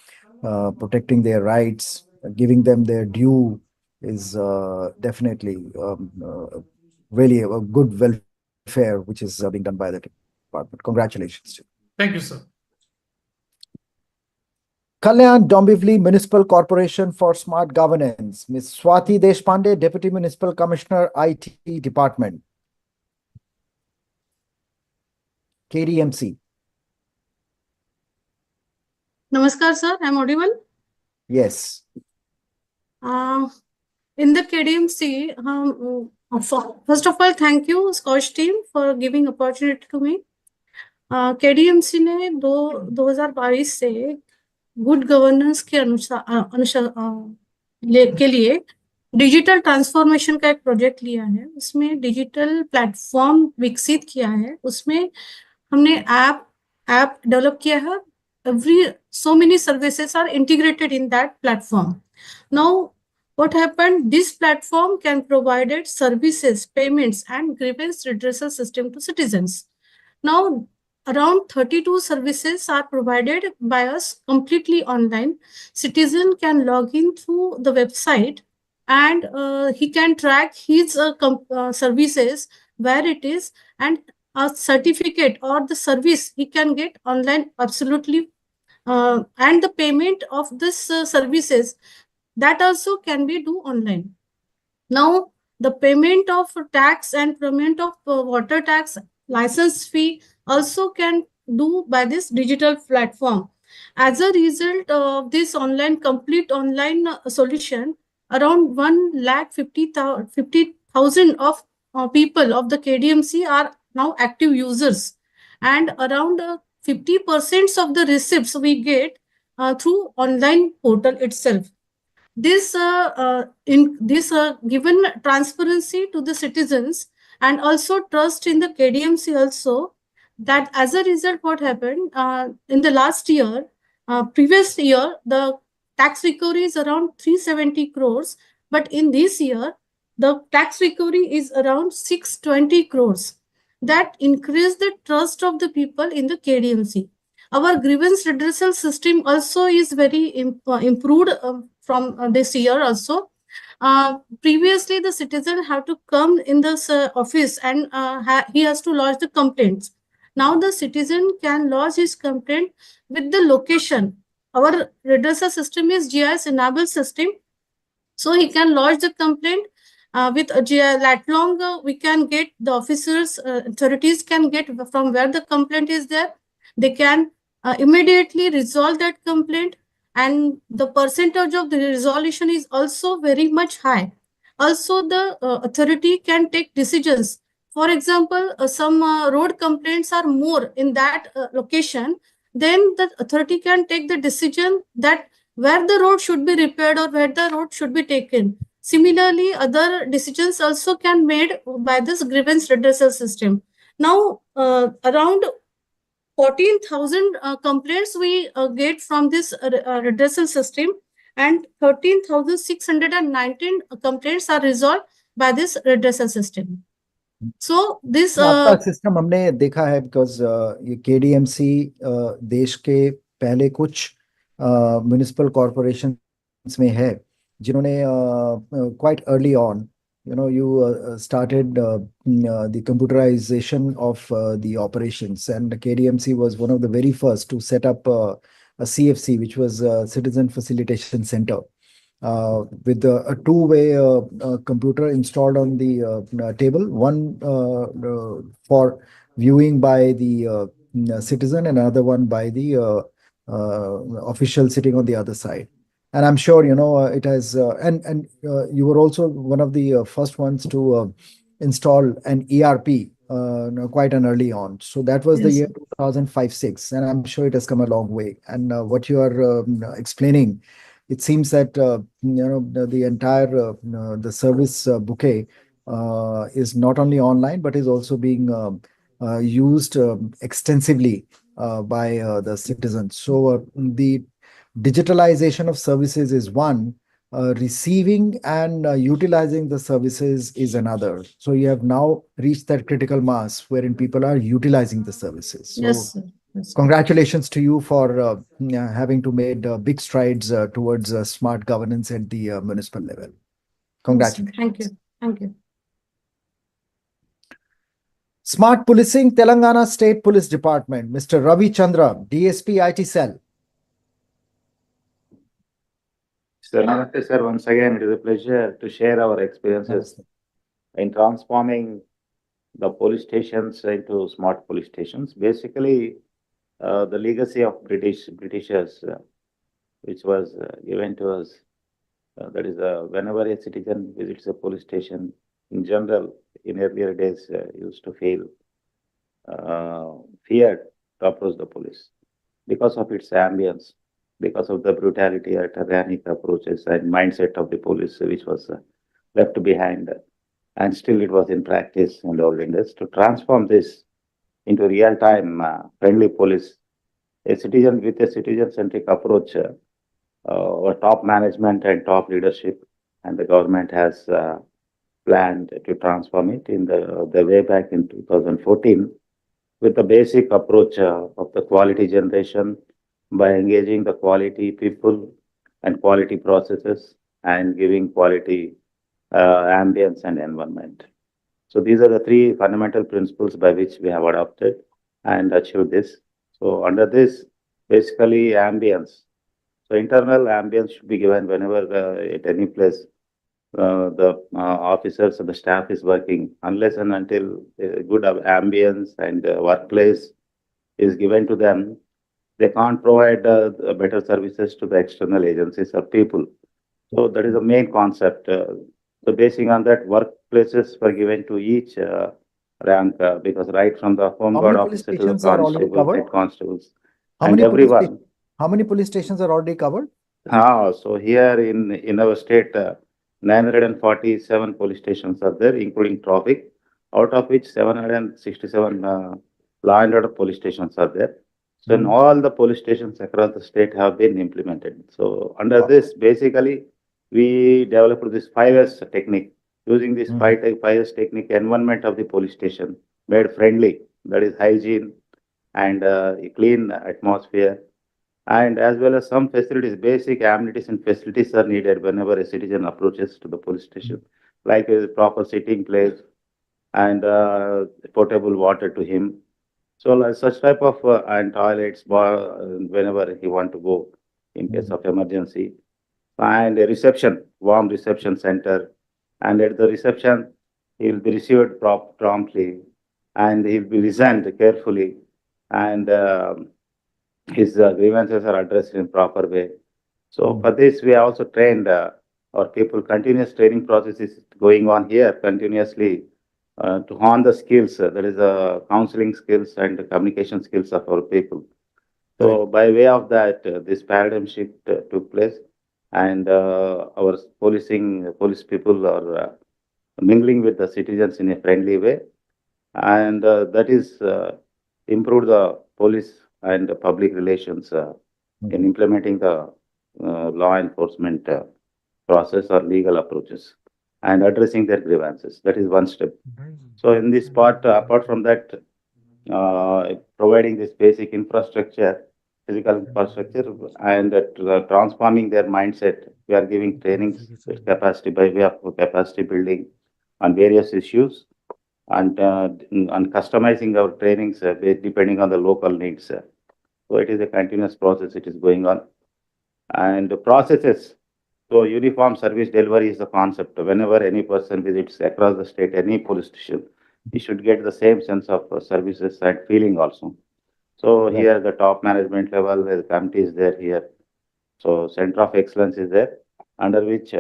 protecting their rights, giving them their due is definitely really a good welfare which is being done by the department. Congratulations to you. Thank you, sir. Kalyan Dombivli Municipal Corporation for Smart Governance, Ms. Sarathi Deshpande, Deputy Municipal Commissioner, IT Department. KDMC. Namaskar, sir. I'm audible? Yes. In the KDMC, first of all, thank you, SKOCH team, for giving opportunity to me. KDMC ने 2022 से good governance के के लिए digital transformation का एक project लिया है। उसमें डिजिटल प्लेटफॉर्म विकसित किया है। उसमें हमने ऐप डेवलप किया है। so many services are integrated in that platform. Now, what happened, this platform can provide services, payments, and grievance redressal system to citizens. Now, around 32 services are provided by us completely online. Citizen can log in through the website and he can track his services, where it is, and a certificate or the service he can get online absolutely. And the payment of this services, that also can be do online. Now, the payment of tax and payment of water tax license fee also can do by this digital platform. As a result of this complete online solution, around 1,50,000 of people of the KDMC are now active users, and around 50% of the receipts we get through online portal itself. This given transparency to the citizens and also trust in the KDMC also, that as a result what happened in the last year, previous year, the tax recovery is around 370 crores, but in this year the tax recovery is around 620 crores. That increased the trust of the people in the KDMC. Our grievance redressal system also is very improved from this year also. Previously, the citizen have to come in this office and he has to lodge the complaints. Now the citizen can lodge his complaint with the location. Our redressal system is GIS enabled system, so he can lodge the complaint with a lat long. We can get the officers, authorities can get from where the complaint is there. They can immediately resolve that complaint, and the percentage of the resolution is also very much high. Also, the authority can take decisions. For example, some road complaints are more in that location, then the authority can take the decision that where the road should be repaired or where the road should be taken. Similarly, other decisions also can made by this grievance redressal system. Now, around 14,000 complaints we get from this redressal system, and 13,619 complaints are resolved by this redressal system. So this आपका system हमने देखा है because ये KDMC देश के पहले कुछ municipal corporations में है जिन्होंने quite early on you started the computerization of the operations, and KDMC was one of the very first to set up a CFC, which was a Citizen Facilitation Center, with a two-way computer installed on the table, one for viewing by the citizen and another one by the official sitting on the other side. And I'm sure, it has, and you were also one of the first ones to install an ERP quite an early on. So that was the year 2005-06, and I'm sure it has come a long way. And what you are explaining, it seems that the entire the service bouquet is not only online but is also being used extensively by the citizens. So the digitalization of services is one, receiving and utilizing the services is another. So you have now reached that critical mass wherein people are utilizing the services. So yes, sir. Yes, sir. Congratulations to you for having to made big strides towards smart governance at the municipal level. Congratulations. Thank you. Thank you. Smart Policing, Telangana State Police Department, Mr. Ravi Chandra, DSP IT Cell. Sir, Namaste, sir. Once again, it is a pleasure to share our experiences in transforming the police stations into smart police stations. Basically, the legacy of Britishers, which was given to us, that is, whenever a citizen visits a police station, in general, in earlier days, used to feel feared to approach the police because of its ambience, because of the brutality or tyrannic approaches and mindset of the police, which was left behind. And still it was in practice in the olden days. To transform this into real-time friendly police, a citizen with a citizen-centric approach, our top management and top leadership and the government has planned to transform it in the way back in 2014 with the basic approach of the quality generation by engaging the quality people and quality processes and giving quality ambience and environment. So these are the three fundamental principles by which we have adopted and achieved this. So under this, basically ambience. So internal ambience should be given whenever at any place the officers and the staff is working, unless and until good ambience and workplace is given to them, they can't provide better services to the external agencies or people. So that is the main concept. So basing on that, workplaces were given to each rank because right from the home How guard many police officer to the stations are already constable, covered? head constables, How and many police everyone. how many police stations are already covered? So here in our state, 947 police stations are there, including traffic, out of which 767 law and order police stations are there. So in all the police stations across the state have been implemented. So under this, basically, we developed this 5S technique. Using this 5S technique, environment of the police station made friendly, that is hygiene and clean atmosphere, and as well as some facilities, basic amenities and facilities are needed whenever a citizen approaches to the police station, like a proper sitting place and potable water to him. So like such type of and toilets, bar, whenever he want to go in case of emergency, and a reception, warm reception center, and at the reception he will be received promptly, and he will be listened carefully, and his grievances are addressed in proper way. So for this, we also trained our people. Continuous training process is going on here continuously to hone the skills. That is the counseling skills and the communication skills of our people. So by way of that, this paradigm shift took place, and our police people are mingling with the citizens in a friendly way, and that is improve the police and public relations in implementing the law enforcement process or legal approaches and addressing their grievances. That is one step. So in this part, apart from that, providing this basic infrastructure, physical infrastructure, and transforming their mindset, we are giving trainings, capacity by way of capacity building on various issues, and customizing our trainings depending on the local needs. So it is a continuous process. It is going on, and the processes. So uniform service delivery is the concept. Whenever any person visits across the state, any police station, he should get the same sense of services and feeling also. So here the top management level, the committee is there here. So center of excellence is there, under which,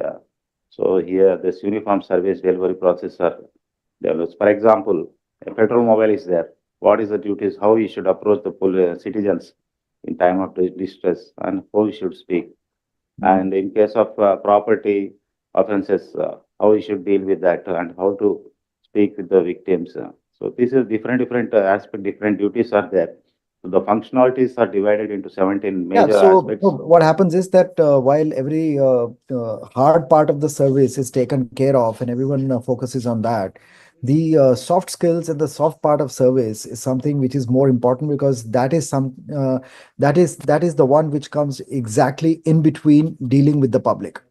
so here this uniform service delivery process are developed. For example, a petrol mobile is there. What is the duties? How you should approach the citizens in time of distress, and how you should speak. And in case of property offenses, how you should deal with that and how to speak with the victims. So this is different aspect, different duties are there. So the functionalities are divided into 17 major aspects. What happens is that while every hard part of the service is taken care of and everyone focuses on that, the soft skills and the soft part of service is something which is more important, because that is that is the one which comes exactly in between dealing with the public.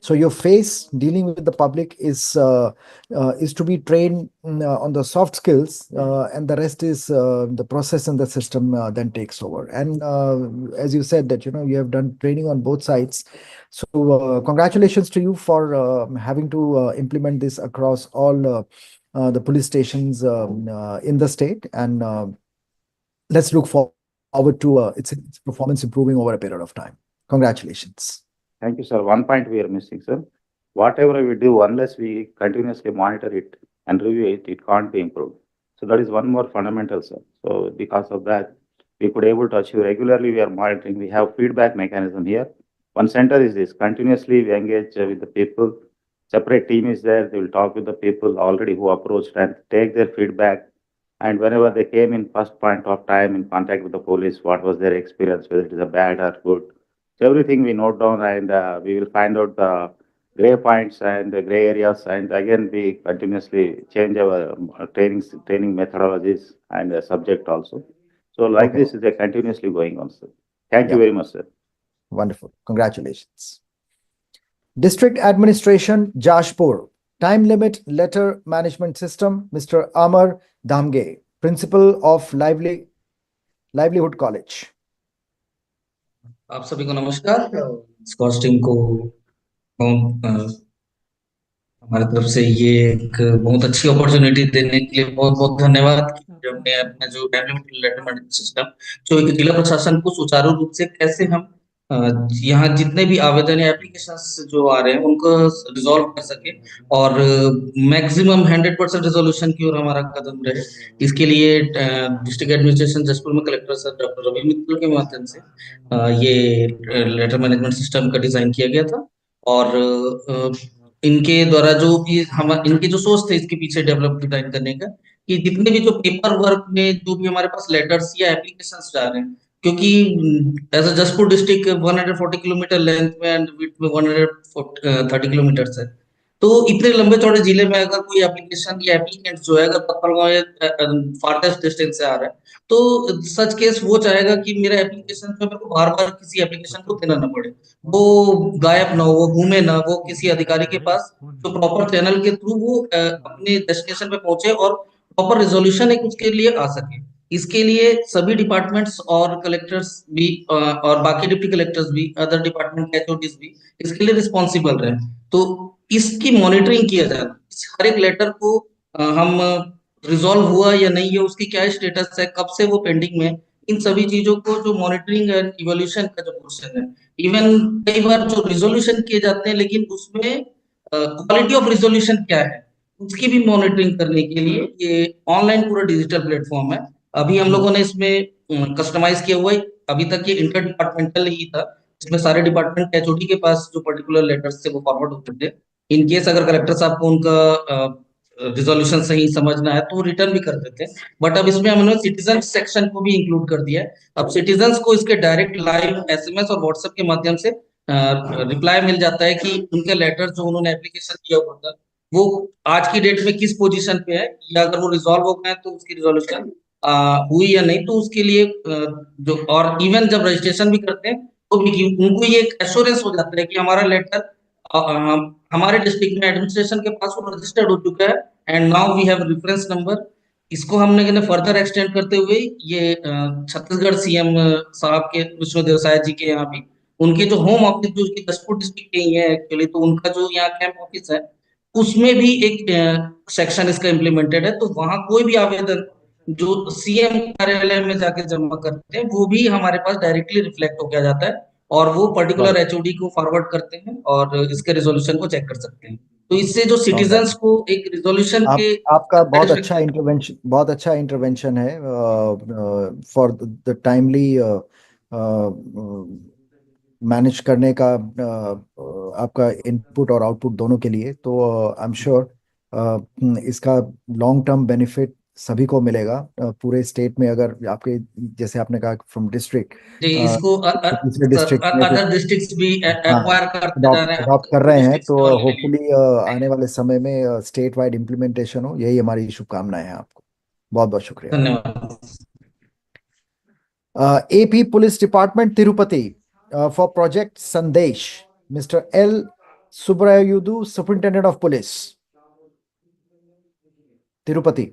So your face dealing with the public is to be trained on the soft skills, and the rest is the process and the system then takes over. And as you said that you have done training on both sides, so congratulations to you for having to implement this across all the police stations in the state, and let's look forward to its performance improving over a period of time. Congratulations. Thank you, sir. One point we are missing, sir. Whatever we do, unless we continuously monitor it and review it, it can't be improved. So that is one more fundamental, sir. So because of that, we could able to achieve regularly. We are monitoring. We have feedback mechanism here. One center is this. Continuously, we engage with the people. Separate team is there. They will talk with the people already who approached and take their feedback. And whenever they came in first point of time in contact with the police, what was their experience, whether it is a bad or good. So everything we note down, and we will find out the gray points and the gray areas, and again we continuously change our training methodologies and subject also. So like this is continuously going on, sir. Thank you very much, sir. Wonderful. Congratulations. District Administration, Jashpur. Time limit letter management system, Mr. Amar Damge, Principal of Livelihood College. आप सभी को नमस्कार। Scotch team को हमारी तरफ से ये एक बहुत अच्छी अपॉर्चुनिटी देने के लिए बहुत बहुत धन्यवाद। हमने अपना जो time limit letter management system जो एक जिला प्रशासन को सुचारू रूप से कैसे हम यहाँ जितने भी आवेदन या एप्लीकेशंस जो आ रहे हैं उनको रिजॉल्व कर सके और मैक्सिमम 100% रिजोल्यूशन की ओर हमारा कदम रहे। इसके लिए डिस्ट्रिक्ट एडमिनिस्ट्रेशन जशपुर में collector sir doctor Ravi Mittal के माध्यम से ये लेटर मैनेजमेंट सिस्टम का डिजाइन किया गया था और इनके द्वारा जो भी हम इनके जो सोच थे इसके पीछे डेवलप डिजाइन करने का कि जितने भी जो पेपर वर्क में जो भी हमारे पास लेटर्स या एप्लीकेशंस जा रहे हैं, क्योंकि as a Jashpur district 140 kilometre length में एंड विड्थ में 130 किलोमीटर है, तो इतने लंबे चौड़े जिले में अगर कोई एप्लीकेशन या एप्लीकेंट जो है अगर पत्थलगांव या फारटेस्ट डिस्टेंस से आ रहा है तो सच केस वो चाहेगा कि मेरा एप्लीकेशन जो मेरे को बार बार किसी एप्लीकेशन को देना ना पड़े, वो गायब ना हो, वो घूमे ना, वो किसी अधिकारी के पास तो प्रॉपर चैनल के थ्रू वो अपने डेस्टिनेशन पे पहुंचे और प्रॉपर रिजोल्यूशन एक उसके लिए आ सके। इसके लिए सभी डिपार्टमेंट्स और कलेक्टर्स भी और बाकी डिप्टी कलेक्टर्स भी, अदर डिपार्टमेंट एचओडीज भी इसके लिए रिस्पॉन्सिबल रहे। तो इसकी मॉनिटरिंग किया जाए, हर एक लेटर को हम रिजॉल्व हुआ या नहीं है, उसकी क्या स्टेटस है, कब से वो पेंडिंग में, इन सभी चीजों को जो मॉनिटरिंग एंड इवोल्यूशन का जो पोर्शन है, इवन कई बार जो रिजोल्यूशन किए जाते हैं लेकिन उसमें क्वालिटी ऑफ रिजोल्यूशन क्या है उसकी भी मॉनिटरिंग करने के लिए ये ऑनलाइन पूरा डिजिटल प्लेटफॉर्म है। अभी हम लोगों ने इसमें कस्टमाइज किया हुआ है, अभी तक ये इंटर डिपार्टमेंटल ही था, इसमें सारे डिपार्टमेंट एचओडी के पास जो पर्टिकुलर लेटर्स थे वो फॉरवर्ड होते थे। इन केस अगर कलेक्टर साहब को उनका रिजोल्यूशन सही समझना है तो वो रिटर्न भी कर देते हैं, बट अब इसमें हमने सिटीजन सेक्शन को भी इंक्लूड कर दिया है। अब सिटीजन्स को इसके डायरेक्ट लाइव एसएमएस और व्हाट्सएप के माध्यम से रिप्लाई मिल जाता है कि उनके लेटर जो उन्होंने एप्लीकेशन किया हुआ था वो आज की डेट में किस पोजीशन पे है, या अगर वो रिजॉल्व हो गए तो उसकी रिजोल्यूशन हुई या नहीं, तो उसके लिए जो और इवन जब रजिस्ट्रेशन भी करते हैं तो भी उनको ये एक एश्योरेंस हो जाता है कि हमारा लेटर हमारे डिस्ट्रिक्ट में एडमिनिस्ट्रेशन के पास वो रजिस्टर्ड हो चुका है and now we have reference number. इसको हमने फर्दर एक्सटेंड करते हुए ये छत्तीसगढ़ सीएम साहब के विष्णुदेव साय जी के यहाँ भी उनके जो होम ऑफिस जो उसकी जशपुर डिस्ट्रिक्ट के ही है एक्चुअली, तो उनका जो यहाँ कैंप ऑफिस है उसमें भी एक सेक्शन इसका इम्प्लीमेंटेड है। तो वहां कोई भी आवेदन जो सीएम कार्यालय में जाके जमा करते हैं वो भी हमारे पास डायरेक्टली रिफ्लेक्ट होकर आ जाता है और वो पर्टिकुलर एचओडी को फॉरवर्ड करते हैं और इसके रिजोल्यूशन को चेक कर सकते हैं। तो इससे जो सिटीजन्स को एक रिजोल्यूशन के आपका बहुत अच्छा इंटरवेंशन है फॉर द टाइमली मैनेज करने का आपका इनपुट और आउटपुट दोनों के लिए। तो आई एम श्योर इसका लॉन्ग टर्म बेनिफिट सभी को मिलेगा पूरे स्टेट में। अगर आपके जैसे आपने कहा फ्रॉम डिस्ट्रिक्ट इसको अदर डिस्ट्रिक्ट्स भी एक्वायर करते जा रहे हैं, अडॉप्ट कर रहे हैं, तो होपफुली आने वाले समय में स्टेट वाइड इम्प्लीमेंटेशन हो, यही हमारी शुभकामनाएं हैं आपको। बहुत बहुत शुक्रिया, धन्यवाद। AP police department Tirupati for project Sandesh, mister L Subrayudu, superintendent of police Tirupati.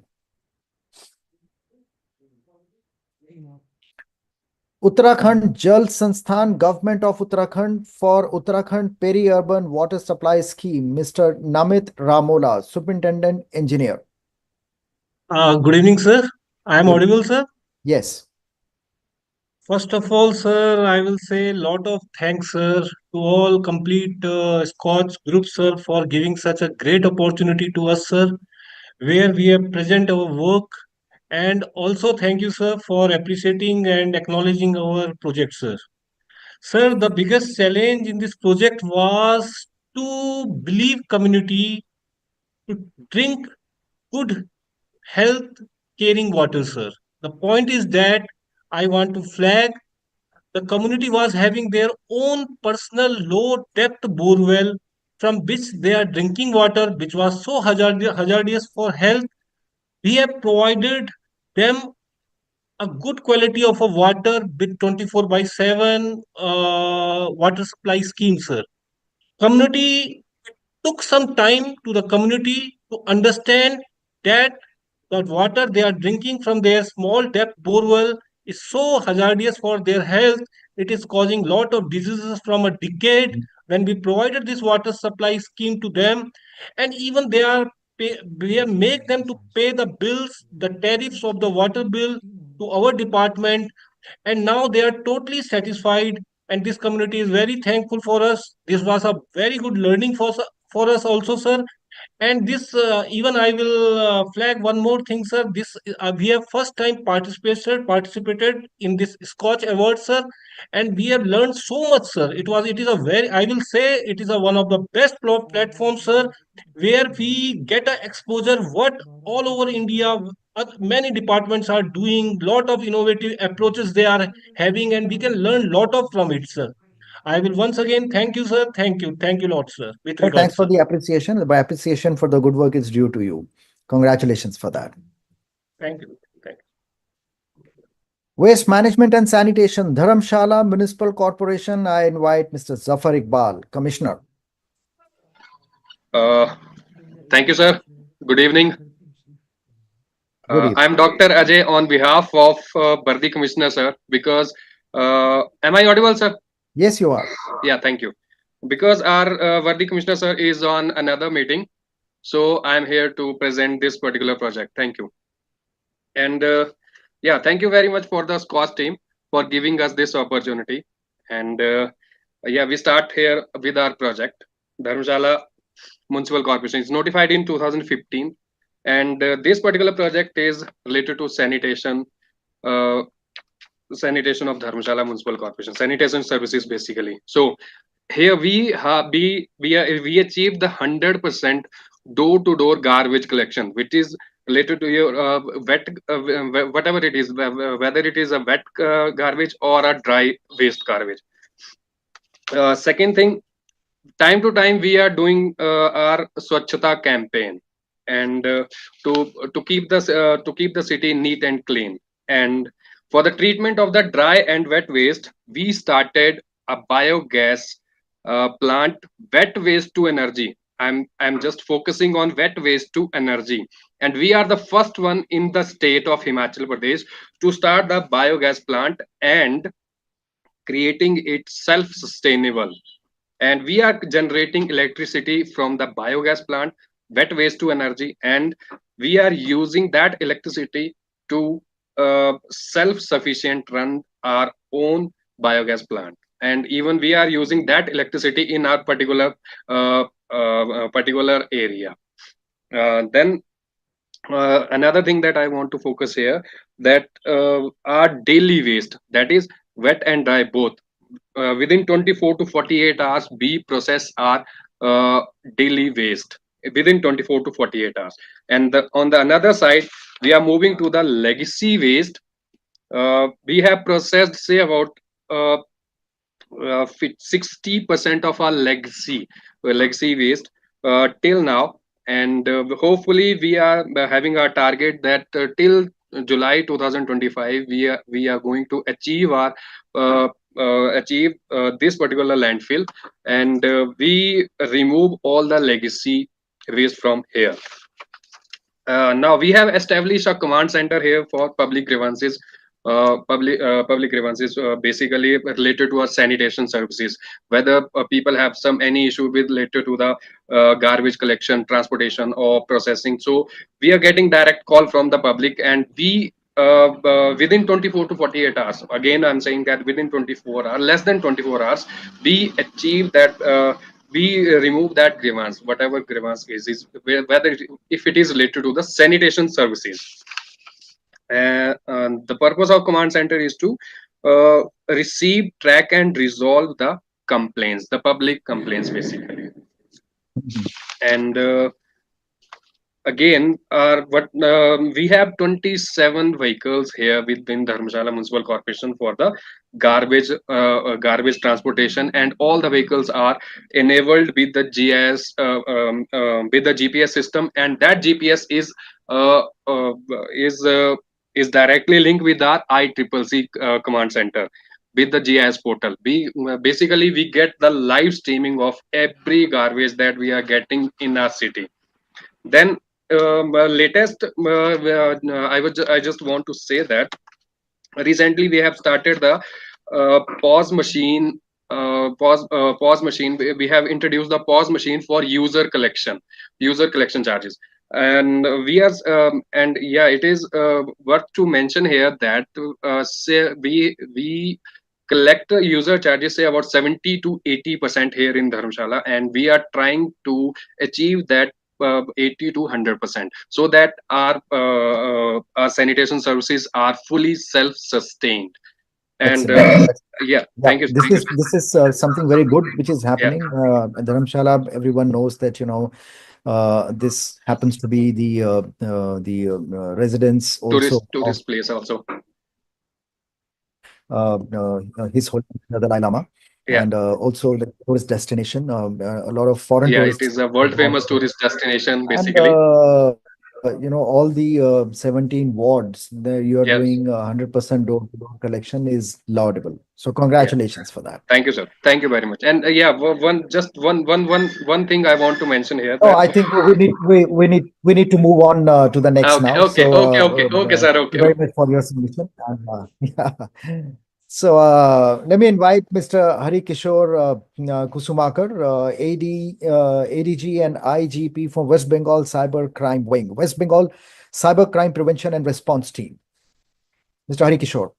Uttarakhand Jal Sansthan, government of Uttarakhand for Uttarakhand peri urban water supply scheme, mister Namit Ramola, superintendent engineer. Good evening, sir. I am audible, sir. Yes. First of all, sir, I will say a lot of thanks, sir, to all complete SKOCH Group, sir, for giving such a great opportunity to us, sir, where we have present our work. And also thank you, sir, for appreciating and acknowledging our project, sir. Sir, the biggest challenge in this project was to believe community to drink good health caring water, sir. The point is that I want to flag the community was having their own personal low depth borewell from which they are drinking water, which was so hazardous for health. We have provided them a good quality of a water with 24/7 water supply scheme, sir. Community took some time to the community to understand that the water they are drinking from their small depth borewell is so hazardous for their health. It is causing lot of diseases from a decade. When we provided this water supply scheme to them, and even we have make them to pay the bills, the tariffs of the water bill to our department, and now they are totally satisfied. And this community is very thankful for us. This was a very good learning for us also, sir. And this, even I will flag one more thing, sir. This we have first time participated in this Scotch Award, sir, and we have learned so much, sir. It is a very, I will say, it is a one of the best platforms, sir, where we get a exposure what all over India. Many departments are doing lot of innovative approaches they are having, and we can learn lot of from it, sir. I will once again thank you, sir. Thank you, lot, sir. With Well, thanks regards, for sir. the appreciation. The appreciation for the good work is due to you. Congratulations for that. Thank you. Thank you. Waste Management and Sanitation, Dharamshala Municipal Corporation. I invite Mr. Zafar Iqbal, Commissioner. Thank you, sir. Good evening. Good evening. I'm Dr. Ajay on behalf of Bardi Commissioner, sir, because am I audible, sir? Yes, you are. Yeah, thank you. Because our Bardi Commissioner, sir, is on another meeting, so I'm here to present this particular project. Thank you. And yeah, thank you very much for the SKOCH team for giving us this opportunity. And yeah, we start here with our project. Dharamshala Municipal Corporation is notified in 2015, and this particular project is related to sanitation, uh, sanitation of Dharamshala Municipal Corporation, sanitation services basically. So here we achieved the 100% door-to-door garbage collection, which is related to your wet whatever it is, whether it is a wet garbage or a dry waste garbage. Second thing, time to time we are doing our Swachhata campaign, and to keep the city neat and clean. And for the treatment of the dry and wet waste, we started a biogas plant, wet waste to energy. I'm just focusing on wet waste to energy, and we are the first one in the state of Himachal Pradesh to start the biogas plant and creating it self-sustainable. And we are generating electricity from the biogas plant, wet waste to energy, and we are using that electricity to self-sufficient run our own biogas plant. And even we are using that electricity in our particular area. Then another thing that I want to focus here, that our daily waste, that is wet and dry both, within 24 to 48 hours we process our daily waste within 24 to 48 hours. And on the another side, we are moving to the legacy waste. We have processed, say, about 60% of our legacy waste till now. And hopefully we are having a target that till July 2025 we are going to achieve our this particular landfill, and we remove all the legacy waste from here. Now we have established a command center here for public grievances. Public grievances basically related to our sanitation services, whether people have any issue with related to the garbage collection, transportation, or processing. So we are getting direct call from the public, and we within 24 to 48 hours, again I'm saying that within 24 hours, less than 24 hours, we achieve that we remove that grievance, whatever grievance is whether if it is related to the sanitation services. The purpose of command center is to receive, track, and resolve the complaints, the public complaints basically. And again, we have 27 vehicles here within Dharamshala Municipal Corporation for the garbage transportation, and all the vehicles are enabled with the GIS with the GPS system, and that GPS uh, uh, is uh, is directly linked with our ICCC command center with the GIS portal. Basically we get the live streaming of every garbage that we are getting in our city. Then latest, I just want to say that recently we have started the pause machine. Pause machine. We have introduced the pause machine for user collection charges, and we are and yeah, it is worth to mention here that say we collect user charges say about 70 to 80% here in Dharamshala, and we are trying to achieve that 80 to 100%, so that our sanitation services are fully self-sustained. And Excellent. yeah, Yeah, thank you. this is something very good which is Yeah, happening. In Dharamshala, everyone knows that, this happens to be the residence also of tourist place also. His Holiness the Dalai Lama, Yeah, and also the tourist destination. A lot of foreign yeah, it tourists is a world come famous out. tourist destination And basically. all the 17 wards that you are Yes. doing 100% door-to-door collection is laudable. So Yeah. congratulations for that. Thank you, sir. Thank you very much. And yeah, one thing I want to mention here Oh, that I think we need to move on to the next now. So sir. thank you very much for your submission. And yeah. So let me invite Mr. Hari Kishore Kusumakar, ADG and IGP from West Bengal Cyber Crime Wing, West Bengal Cyber Crime Prevention and Response Team. Mr. Hari Kishore.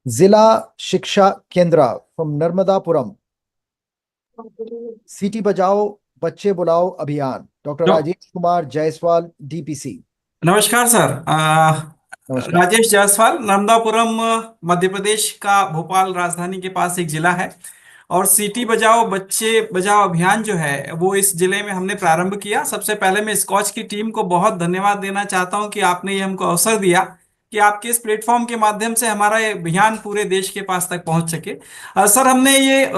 Zila Shiksha Kendra from Narmadapuram. सीटी बजाओ बच्चे बुलाओ अभियान, doctor Rajesh Kumar Jaiswal, DPC. नमस्कार sir. नमस्कार। राजेश जायसवाल, नर्मदापुरम मध्य प्रदेश का भोपाल राजधानी के पास एक जिला है, और सिटी बजाओ बच्चे बचाओ अभियान जो है वो इस जिले में हमने प्रारंभ किया। सबसे पहले मैं स्कॉच की टीम को बहुत धन्यवाद देना चाहता हूं कि आपने ये हमको अवसर दिया कि आपके इस प्लेटफॉर्म के माध्यम से हमारा ये अभियान पूरे देश के पास तक पहुंच सके। सर, हमने ये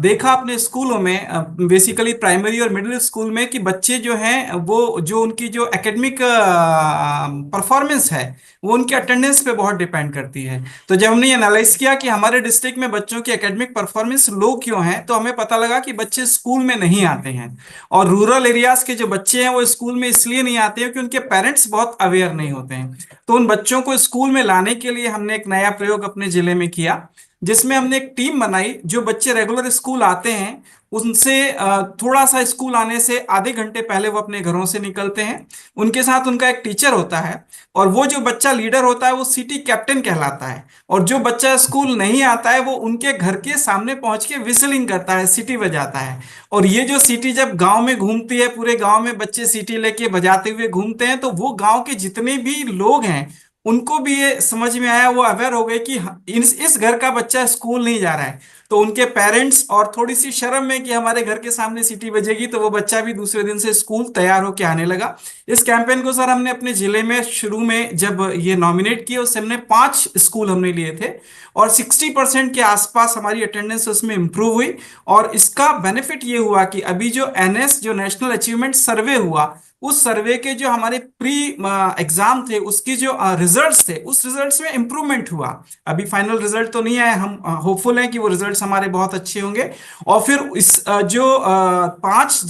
देखा अपने स्कूलों में, बेसिकली प्राइमरी और मिडिल स्कूल में, कि बच्चे जो हैं वो जो उनकी जो एकेडमिक परफॉर्मेंस है वो उनके अटेंडेंस पे बहुत डिपेंड करती है। तो जब हमने एनालाइज किया कि हमारे डिस्ट्रिक्ट में बच्चों की एकेडमिक परफॉर्मेंस लो क्यों है, तो हमें पता लगा कि बच्चे स्कूल में नहीं आते हैं। और रूरल एरियाज के जो बच्चे हैं वो स्कूल में इसलिए नहीं आते हैं कि उनके पेरेंट्स बहुत अवेयर नहीं होते हैं। तो उन बच्चों को स्कूल में लाने के लिए हमने एक नया प्रयोग अपने जिले में किया, जिसमें हमने एक टीम बनाई। जो बच्चे रेगुलर स्कूल आते हैं उनसे थोड़ा सा स्कूल आने से आधे घंटे पहले वो अपने घरों से निकलते हैं। उनके साथ उनका एक टीचर होता है, और वो जो बच्चा लीडर होता है वो सिटी कैप्टन कहलाता है। और जो बच्चा स्कूल नहीं आता है वो उनके घर के सामने पहुंच के विसलिंग करता है, सिटी बजाता है। और ये जो सिटी जब गांव में घूमती है, पूरे गांव में बच्चे सिटी लेके बजाते हुए घूमते हैं, तो वो गांव के जितने भी लोग हैं उनको भी ये समझ में आया, वो अवेयर हो गए कि इस घर का बच्चा स्कूल नहीं जा रहा है। तो उनके पेरेंट्स और थोड़ी सी शर्म में कि हमारे घर के सामने सिटी बजेगी, तो वो बच्चा भी दूसरे दिन से स्कूल तैयार होकर आने लगा। इस कैंपेन को सर हमने अपने जिले में शुरू में जब ये नॉमिनेट किया, उससे हमने 5 स्कूल हमने लिए थे, और 60% के आसपास हमारी अटेंडेंस उसमें इंप्रूव हुई। और इसका बेनिफिट ये हुआ कि अभी जो एनएस जो नेशनल अचीवमेंट सर्वे हुआ, उस सर्वे के जो हमारे प्री एग्जाम थे उसकी जो रिजल्ट्स थे, उस रिजल्ट्स में इंप्रूवमेंट हुआ। अभी फाइनल रिजल्ट तो नहीं आया, हम होपफुल हैं कि वो रिजल्ट्स हमारे बहुत अच्छे होंगे। और फिर इस जो 5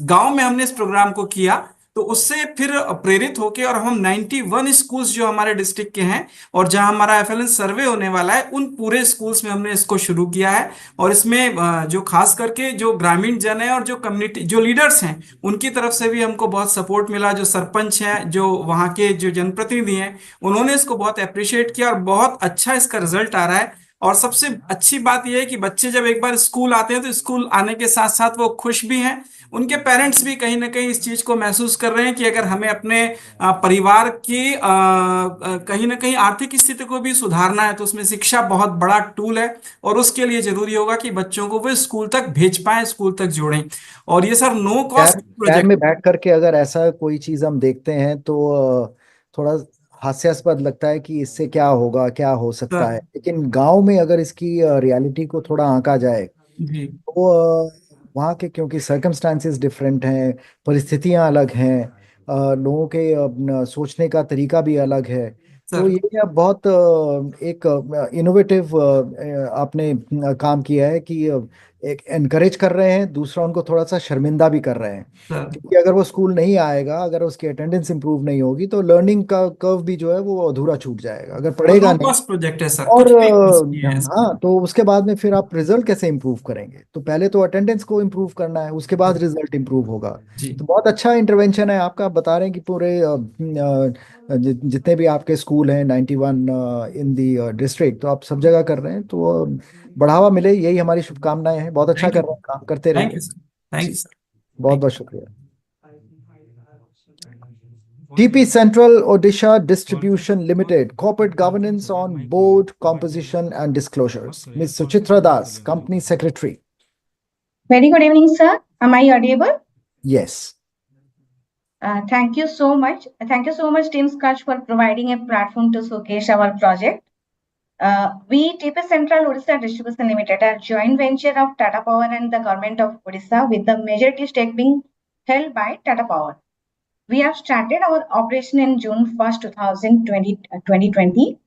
गांव में हमने इस प्रोग्राम को किया, तो उससे फिर प्रेरित होके और हम 91 स्कूल्स जो हमारे डिस्ट्रिक्ट के हैं और जहां हमारा एफएलएन सर्वे होने वाला है, उन पूरे स्कूल्स में हमने इसको शुरू किया है। और इसमें जो खास करके जो ग्रामीण जन है और जो कम्युनिटी जो लीडर्स हैं, उनकी तरफ से भी हमको बहुत सपोर्ट मिला। जो सरपंच हैं, जो वहाँ के जो जनप्रतिनिधि हैं, उन्होंने इसको बहुत अप्रिशिएट किया और बहुत अच्छा इसका रिजल्ट आ रहा है। और सबसे अच्छी बात यह है कि बच्चे जब एक बार स्कूल आते हैं तो स्कूल आने के साथ साथ वो खुश भी हैं, उनके पेरेंट्स भी कहीं ना कहीं इस चीज को महसूस कर रहे हैं कि अगर हमें अपने परिवार की कहीं ना कहीं आर्थिक स्थिति को भी सुधारना है तो उसमें शिक्षा बहुत बड़ा टूल है, और उसके लिए जरूरी होगा कि बच्चों को वो स्कूल तक भेज पाए, स्कूल तक जोड़ें। और ये सर नो कॉस्ट पैर प्रोजेक्ट में बैठ करके अगर ऐसा कोई चीज हम देखते हैं तो थोड़ा हास्यास्पद लगता है कि इससे क्या होगा, क्या हो सकता है। सर। लेकिन गांव में अगर इसकी रियलिटी को थोड़ा आंका जाए जी तो वहाँ के, क्योंकि सर्कमस्टांसेस डिफरेंट हैं, परिस्थितियां अलग हैं, लोगों के सोचने का तरीका भी अलग है। तो सर। ये बहुत एक इनोवेटिव आपने काम किया है कि एक एनकरेज कर रहे हैं, दूसरा उनको थोड़ा सा शर्मिंदा भी कर रहे हैं। सर क्योंकि अगर वो स्कूल नहीं आएगा, अगर उसकी अटेंडेंस इंप्रूव नहीं होगी तो लर्निंग का कर्व भी जो है वो अधूरा छूट जाएगा, अगर और पढ़ेगा नो नहीं। कॉस्ट प्रोजेक्ट है सर, और कुछ भी इन्वेस्ट किए हैं इसमें। हाँ, तो उसके बाद में फिर आप रिजल्ट कैसे इंप्रूव करेंगे? तो पहले तो अटेंडेंस को इंप्रूव करना है, उसके बाद रिजल्ट इंप्रूव होगा। जी तो बहुत अच्छा इंटरवेंशन है आपका। आप बता रहे हैं कि पूरे जितने भी आपके स्कूल हैं 91 इन दी डिस्ट्रिक्ट, तो आप सब जगह कर रहे हैं, तो बढ़ावा मिले, यही हमारी शुभकामनाएं हैं। बहुत अच्छा थैंक कर यू, रहे हैं, काम करते थैंक रहिए you sir, thank you ji. Sir, बहुत थैंक बहुत शुक्रिया। TP Central Odisha Distribution Limited, Corporate Governance on Board Composition and Disclosures. Ms. Suchitra Das, Company Secretary. Very good evening, sir. Am I audible? Yes. Thank you so much. Thank you so much, Team SKOCH, for providing a platform to showcase our project. We, TP Central Odisha Distribution Limited, a joint venture of Tata Power and the Government of Odisha, with the majority stake being held by Tata Power. We have started our operation in June 1st, 2020.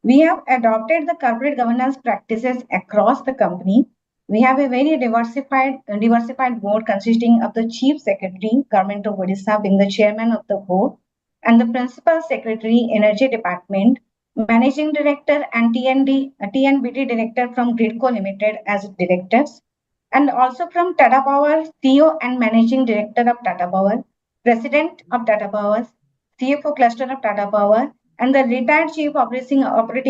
We have adopted the corporate governance practices across the company. We have a very diversified board consisting of the Chief Secretary, Government of Odisha, being the chairman of the board, and the Principal Secretary, Energy Department, Managing Director and TNBT Director from Gridco Limited as directors, and also from Tata Power, CEO and Managing Director of Tata Power, President of Tata Power, CFO Cluster of Tata Power, and the retired Chief Operating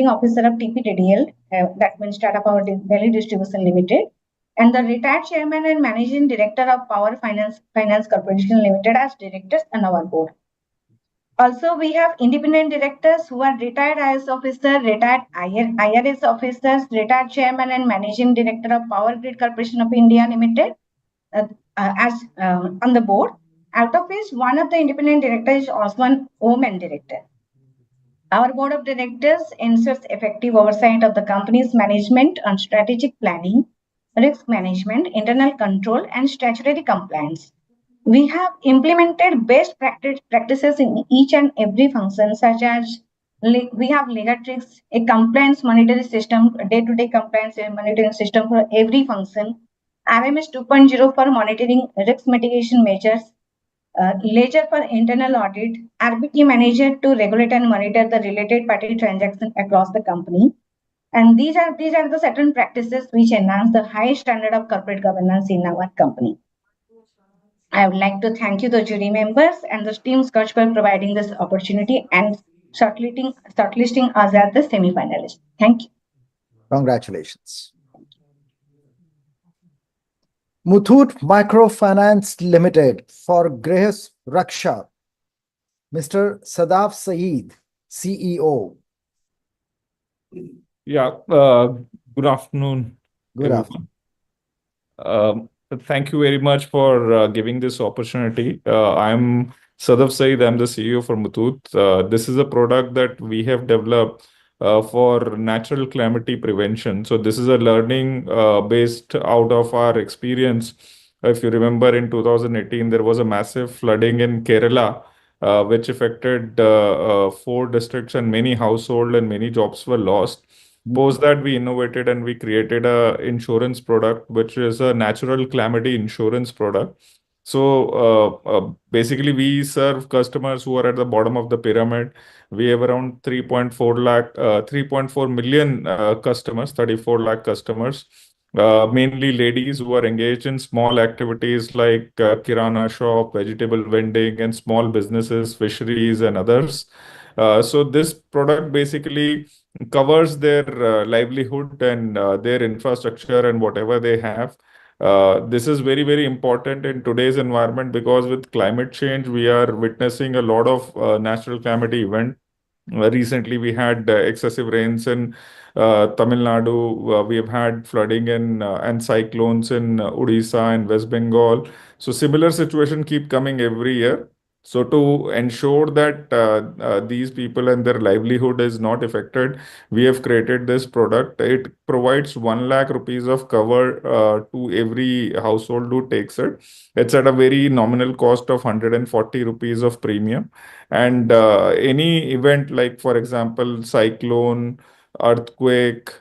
Officer of TPTDL, that means Tata Power Delhi Distribution Limited, and the retired Chairman and Managing Director of Power Finance Corporation Limited as directors on our board. Also, we have independent directors who are retired IAS officer, retired IRS officers, retired Chairman and Managing Director of Power Grid Corporation of India Limited on the board. Out of which, one of the independent directors is also an woman director. Our board of directors ensures effective oversight of the company's management on strategic planning, risk management, internal control, and statutory compliance. We have implemented best practices in each and every function, such as we have registries, a compliance monitoring system, a day-to-day compliance monitoring system for every function, RMS 2.0 for monitoring risk mitigation measures, Ledger for internal audit, RBT manager to regulate and monitor the related party transactions across the company. And these are the certain practices which enhance the high standard of corporate governance in our company. I would like to thank you, the jury members and the team SKOCH for providing this opportunity and shortlisting us as the semi-finalists. Thank you. Congratulations. Muthoot Microfinance Limited for Grihas Raksha. Mr. Sadaf Saeed, CEO. Yeah, good afternoon, Good everyone. afternoon. Thank you very much for giving this opportunity. I'm Sadaf Saeed, I'm the CEO for Muthoot. This is a product that we have developed for natural calamity prevention. So this is a learning based out of our experience. If you remember, in 2018, there was a massive flooding in Kerala, which affected 4 districts, and many households and many jobs were lost. Post that, we innovated and we created a insurance product, which is a natural calamity insurance product. So basically, we serve customers who are at the bottom of the pyramid. We have around 3.4 million customers, 34 lakh customers, mainly ladies who are engaged in small activities like kirana shop, vegetable vending, and small businesses, fisheries, and others. So this product basically covers their livelihood and their infrastructure and whatever they have. This is very, very important in today's environment because with climate change, we are witnessing a lot of natural calamity event. Recently, we had excessive rains in Tamil Nadu. We have had flooding in and cyclones in Odisha and West Bengal. So similar situation keep coming every year. So to ensure that these people and their livelihood is not affected, we have created this product. It provides 1 lakh rupees of cover to every household who takes it. It's at a very nominal cost of 140 rupees of premium. And any event like, for example, cyclone, earthquake,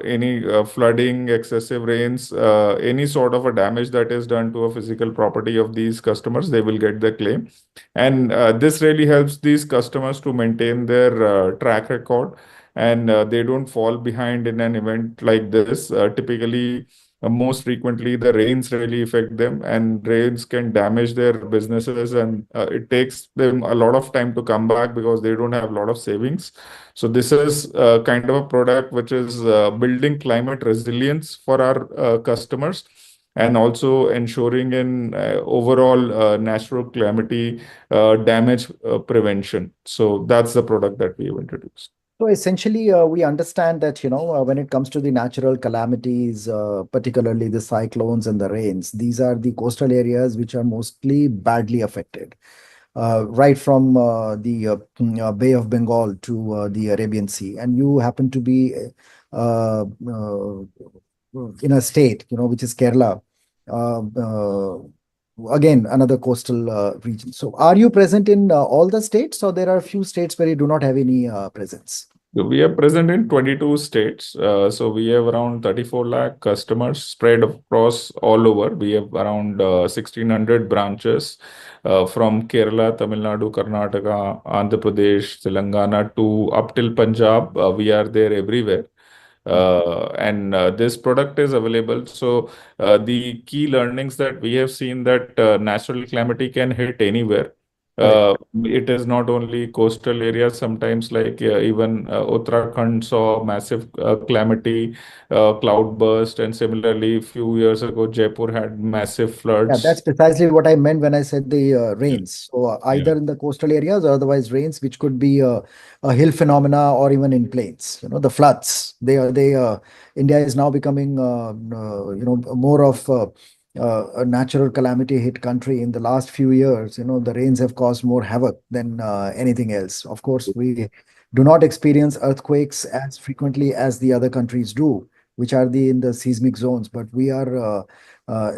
any flooding, excessive rains, any sort of a damage that is done to a physical property of these customers, they will get the claim. And this really helps these customers to maintain their track record, and they don't fall behind in an event like this. Typically, most frequently, the rains really affect them, and rains can damage their businesses, and it takes them a lot of time to come back because they don't have a lot of savings. So this is kind of a product which is building climate resilience for our customers, and also ensuring in overall natural calamity damage prevention. So that's the product that we have introduced. So essentially, we understand that, when it comes to the natural calamities, particularly the cyclones and the rains, these are the coastal areas which are mostly badly affected, right from the Bay of Bengal to the Arabian Sea. And you happen to be in a state, which is Kerala. Again, another coastal region. So are you present in all the states, or there are a few states where you do not have any presence? We are present in 22 states. So we have around 34 lakh customers spread across all over. We have around 1,600 branches from Kerala, Tamil Nadu, Karnataka, Andhra Pradesh, Telangana to up till Punjab. We are there everywhere. And this product is available. So the key learnings that we have seen that natural calamity can hit anywhere. It is not only coastal areas. Sometimes, like even Uttarakhand saw massive calamity, cloud burst, and similarly, a few years ago, Jaipur had massive Yeah, floods. that's precisely what I meant when I said the rains. So either in the coastal areas or otherwise rains, which could be a hill phenomena or even in plains. The floods. India is now becoming more of a natural calamity hit country in the last few years. The rains have caused more havoc than anything else. Of course, we do not experience earthquakes as frequently as the other countries do, which are in the seismic zones, but we are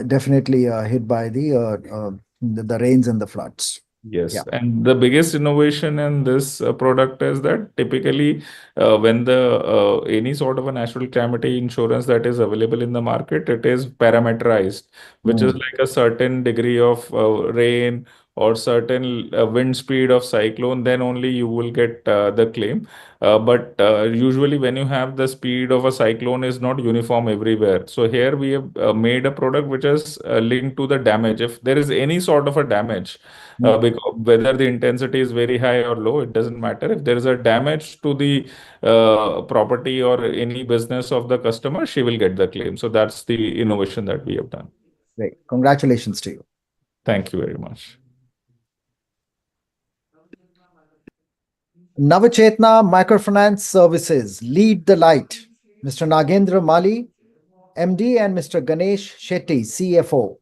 definitely hit by the rains and the floods. Yes, Yeah. and the biggest innovation in this product is that typically when the any sort of a natural calamity insurance that is available in the market, it is parameterized, which is like a certain degree of rain or certain wind speed of cyclone, then only you will get the claim. But usually when you have the speed of a cyclone is not uniform everywhere. So here we have made a product which is linked to the damage. If there is any sort of a damage, because whether the intensity is very high or low, it doesn't matter. If there is a damage to the property or any business of the customer, she will get the claim. So that's the innovation that we have done. Great. Congratulations to you. Thank you very much. Navachetna Microfinance Services, lead the light. Mr. Nagendra Mali, MD, and Mr. Ganesh Shetty, CFO.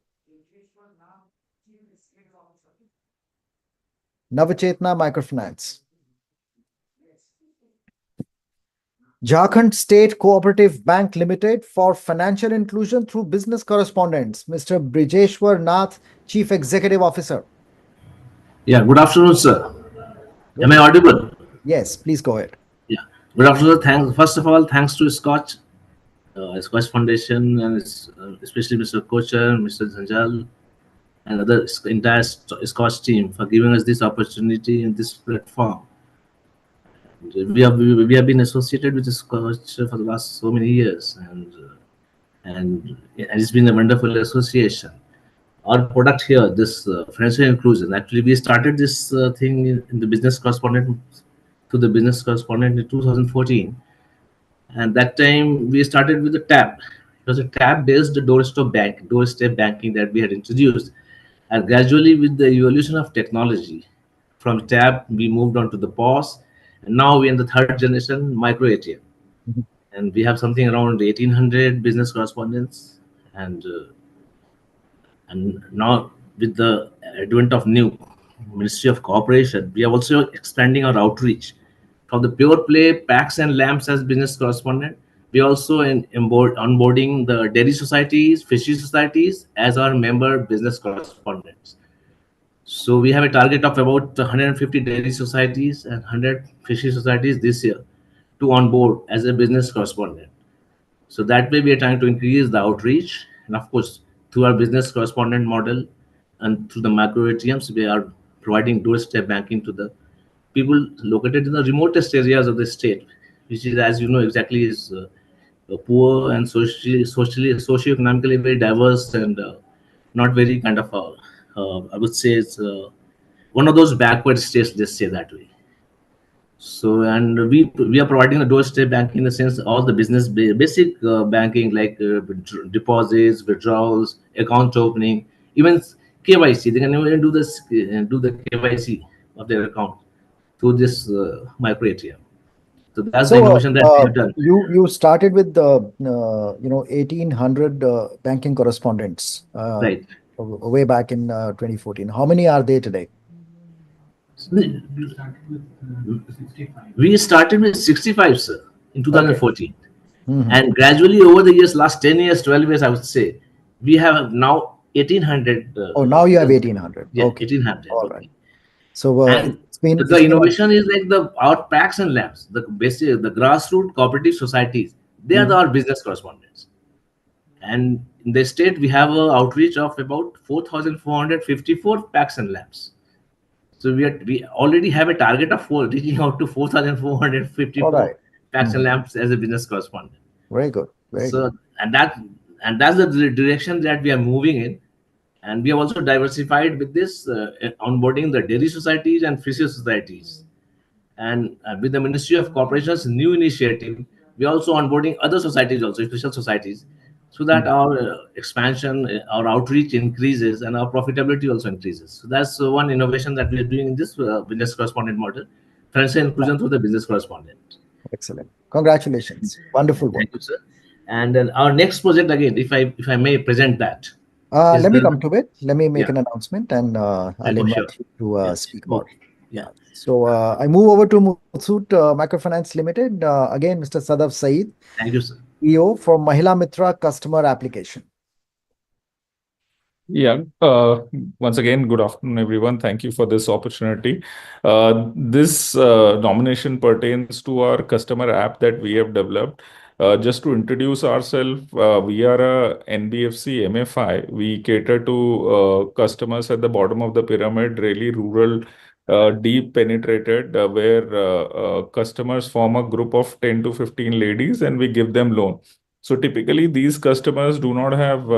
Navachetna Microfinance. Jharkhand State Cooperative Bank Limited for financial inclusion through business correspondence. Mr. Brijeshwar Nath, Chief Executive Officer. Yeah, good afternoon, sir. Am I audible? Yes, please go ahead. Yeah, good afternoon. Thanks. First of all, thanks to SKOCH Foundation, and especially Mr. Kocher, Mr. Zanjal, and other entire SKOCH team for giving us this opportunity in this platform. We have been associated with SKOCH for the last so many years, and it's been a wonderful association. Our product here, this financial inclusion, actually we started this thing in the business correspondent to the business correspondent in 2014. And that time we started with the tab. It was a tab-based doorstep banking that we had introduced. And gradually, with the evolution of technology, from tab we moved on to the POS, and now we're in the third generation micro ATM. And we have something around 1,800 business correspondents, and now with the advent of new Ministry of Cooperation, we are also expanding our outreach from the pure play packs and lamps as business correspondent. We also onboarding the dairy societies, fishery societies as our member business correspondents. So we have a target of about 150 dairy societies and 100 fishery societies this year to onboard as a business correspondent. So that way we are trying to increase the outreach, and of course through our business correspondent model and through the micro ATMs, we are providing doorstep banking to the people located in the remotest areas of the state, which is, as you know, exactly is poor and socioeconomically very diverse and not very kind of I would say it's one of those backward states, let's say that way. So, and we are providing a doorstep banking in the sense all the business basic banking like deposits, withdrawals, account opening, even KYC. They can even do this, do the KYC of their account through this micro ATM. So that's the innovation that we have done. You started with the 1,800 banking correspondents right way back in 2014. How many are there today? We started with 65, sir, in 2014. Okay. And gradually over the years, last 10 years, 12 years, I would say, we have now 1,800. Now you have 1,800. Yeah, okay. 1,800. All right. So And the innovation is like our packs and labs, the basic, the grassroots cooperative societies, they are our business correspondents. And in the state, we have an outreach of about 4,454 packs and labs. So we already have a target of reaching out to 4,454 packs and lamps as a business correspondent. Very good. Very good. And that's the direction that we are moving in. And we have also diversified with this onboarding the dairy societies and fishery societies. And with the Ministry of Corporation's new initiative, we are also onboarding other societies, also special societies, so that our expansion, our outreach increases and our profitability also increases. So that's one innovation that we are doing in this business correspondent model, financial inclusion through the business correspondent. Excellent. Congratulations. Wonderful work. Thank you, sir. And then our next project, again, if I may present that. Let me come to it. Let me make an announcement, and I'll invite you to speak about it. Yeah. So I move over to Muthoot Microfinance Limited. Again, Mr. Sadaf Saeed. Thank you, sir. CEO for Mahila Mitra Customer Application. Yeah. Once again, good afternoon, everyone. Thank you for this opportunity. This nomination pertains to our customer app that we have developed. Just to introduce ourselves, we are a NBFC MFI. We cater to customers at the bottom of the pyramid, really rural, deep penetrated, where customers form a group of 10 to 15 ladies and we give them loan. So typically, these customers do not have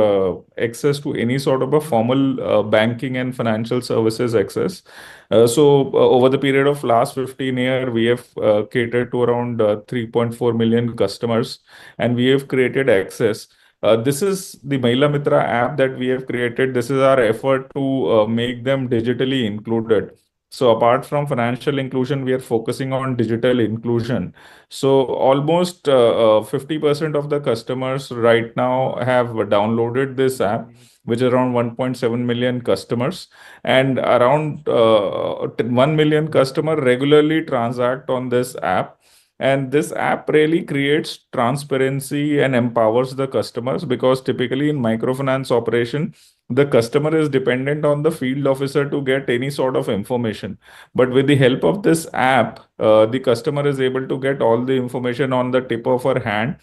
access to any sort of a formal banking and financial services access. So over the period of last 15 years, we have catered to around 3.4 million customers, and we have created access. This is the Mahila Mitra app that we have created. This is our effort to make them digitally included. So apart from financial inclusion, we are focusing on digital inclusion. So almost 50% of the customers right now have downloaded this app, which is around 1.7 million customers, and around 1 million customers regularly transact on this app. And this app really creates transparency and empowers the customers, because typically in microfinance operation, the customer is dependent on the field officer to get any sort of information. But with the help of this app, the customer is able to get all the information on the tip of her hand.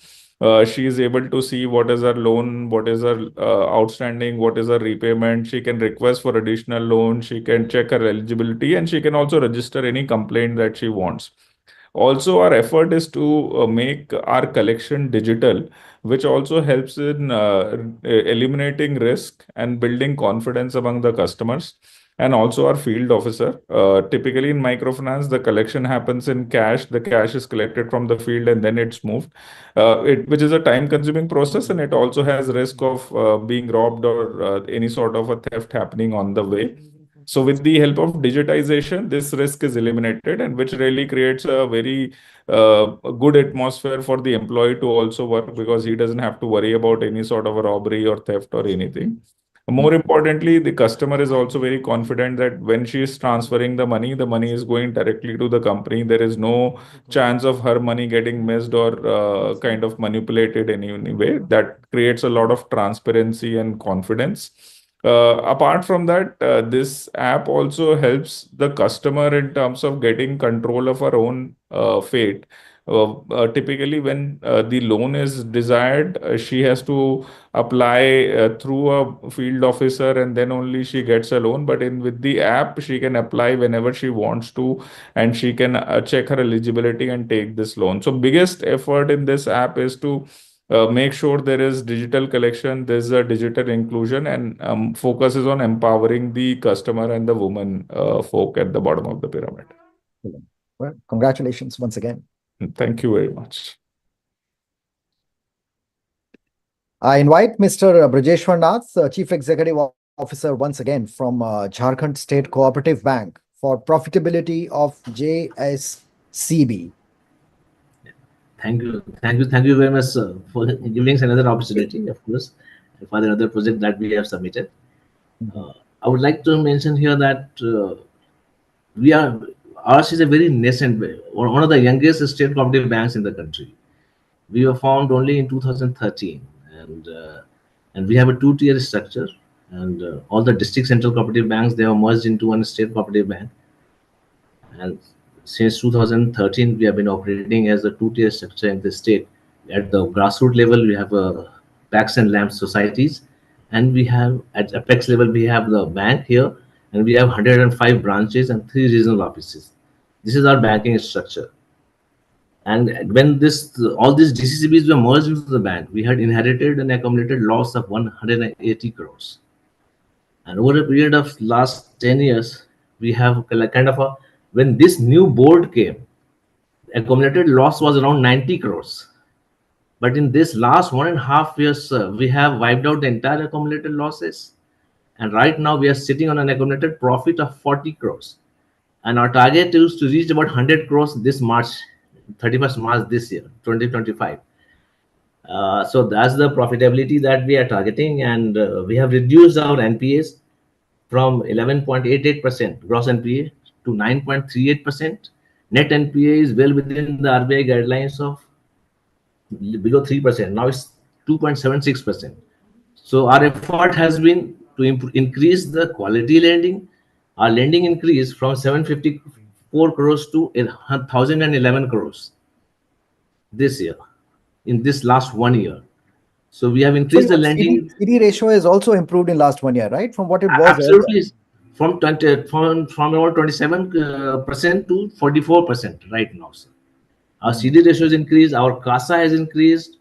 She is able to see what is her loan, what is her outstanding, what is her repayment. She can request for additional loan. She can check her eligibility, and she can also register any complaint that she wants. Also, our effort is to make our collection digital, which also helps in eliminating risk and building confidence among the customers. and also our field officer. Typically in microfinance, the collection happens in cash. The cash is collected from the field and then it's moved, which is a time-consuming process, and it also has risk of being robbed or any sort of a theft happening on the way. So with the help of digitization, this risk is eliminated, and which really creates a very a good atmosphere for the employee to also work, because he doesn't have to worry about any sort of a robbery or theft or anything. More importantly, the customer is also very confident that when she is transferring the money is going directly to the company. There is no chance of her money getting missed or kind of manipulated in any way. That creates a lot of transparency and confidence. Apart from that, this app also helps the customer in terms of getting control of her own fate. Typically, when the loan is desired, she has to apply through a field officer, and then only she gets a loan. But in with the app, she can apply whenever she wants to, and she can check her eligibility and take this loan. So biggest effort in this app is to make sure there is digital collection, there's a digital inclusion, and focuses on empowering the customer and the woman folk at the bottom of the pyramid. Well, congratulations once again. Thank you very much. I invite Mr. Brajeshwar Nath, Chief Executive Officer once again from Jharkhand State Cooperative Bank for profitability of JSCB. Thank you very much, sir, for giving us another opportunity, of course, for another project that we have submitted. I would like to mention here that ours is a very nascent, one of the youngest state cooperative banks in the country. We were formed only in 2013, and we have a two-tier structure, and all the district central cooperative banks, they are merged into one state cooperative bank. And since 2013, we have been operating as a two-tier structure in the state. At the grassroots level, we have packs and lamps societies, and we have at apex level, we have the bank here, and we have 105 branches and 3 regional offices. This is our banking structure. And when all these DCCBs were merged into the bank, we had inherited an accumulated loss of 180 crores. And over a period of last 10 years, we have kind of when this new board came, accumulated loss was around 90 crores. But in this last 1.5 years, we have wiped out the entire accumulated losses. And right now we are sitting on an accumulated profit of 40 crores. And our target is to reach about 100 crores this March, 31st March this year, 2025. So that's the profitability that we are targeting. And we have reduced our NPAs from 11.88% gross NPA to 9.38%. Net NPA is well within the RBI guidelines of below 3%. Now it's 2.76%. So our effort has been to increase the quality lending. Our lending increased from 754 crores to 1,011 crores this year, in this last 1 year. So we have increased the lending. CD ratio has also improved in last 1 year, right? From what it was. Absolutely. From around 27% to 44% right now, sir. Our CD ratio has increased, our CASA has increased,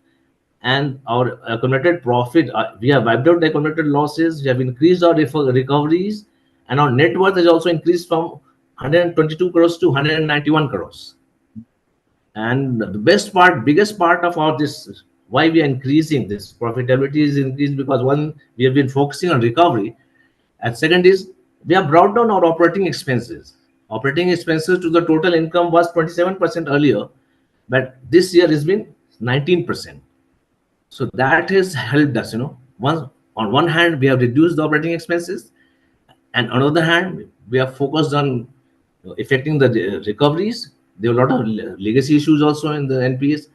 and our accumulated profit, we have wiped out the accumulated losses, we have increased our recoveries, and our net worth has also increased from 122 crores to 191 crores. And the biggest part of all this, why we are increasing this profitability is increased because one, we have been focusing on recovery, and second is we have brought down our operating expenses. Operating expenses to the total income was 27% earlier, but this year has been 19%. So that has helped us, on one hand, we have reduced the operating expenses, and on the other hand, we are focused on affecting the recoveries. There are a lot of legacy issues also in the NPS.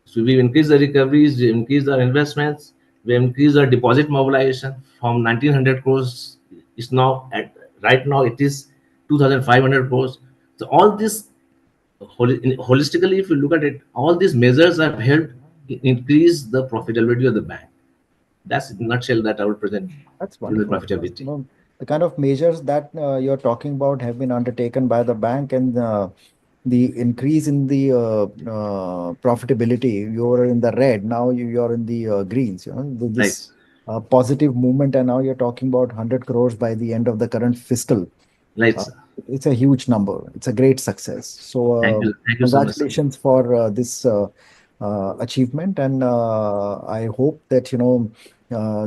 So we've increased the recoveries, we increased our investments, we increased our deposit mobilization from 1,900 crores. Is now right now it is 2,500 crores. So all this holistically, if you look at it, all these measures have helped increase the profitability of the bank. That's in a nutshell that I will present. That's wonderful. Profitability. The kind of measures that you're talking about have been undertaken by the bank, and the increase in the profitability, you're in the red, now you're in the greens. This positive movement, and now you're talking about 100 crores by the end of the current fiscal. Right. It's a huge number. It's a great success. So Thank you so much. congratulations for this achievement, and I hope that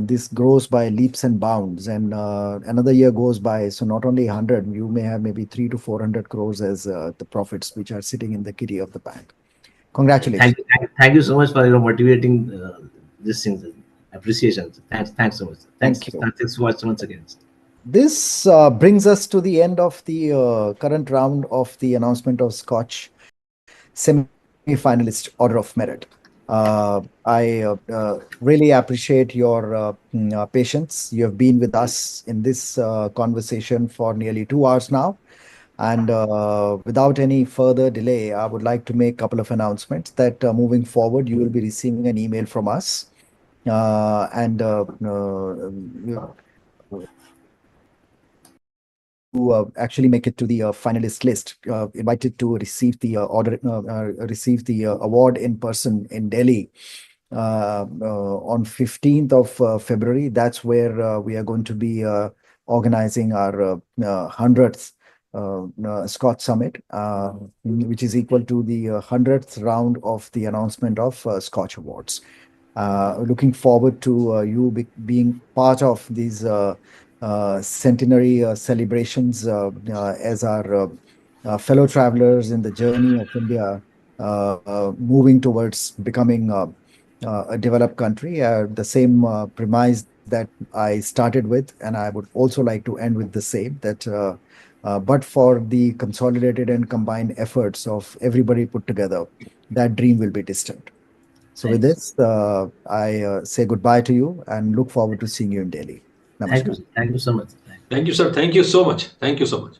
this grows by leaps and bounds, and another year goes by. So not only 100, you may have maybe 300 to 400 crores as the profits which are sitting in the kitty of the bank. Congratulations. Thank you so much for your motivating these things. Appreciation. Thanks so much. Thanks so much once again. This brings us to the end of the current round of the announcement of SKOCH semi-finalist order of merit. I really appreciate your patience. You have been with us in this conversation for nearly 2 hours now. And without any further delay, I would like to make a couple of announcements that moving forward, you will be receiving an email from us. To actually make it to the finalist list, invited to receive the award in person in Delhi on 15th of February. That's where we are going to be organizing our 100th SKOCH Summit, which is equal to the 100th round of the announcement of SKOCH Awards. Looking forward to you being part of these centenary celebrations as our fellow travelers in the journey of India moving towards becoming a developed country. The same premise that I started with, and I would also like to end with the same, that but for the consolidated and combined efforts of everybody put together, that dream will be distant. So with this, I say goodbye to you and look forward to seeing you in Delhi. Namaskar. Thank you so much. Thank you, sir. Thank you so much. Thank you so much.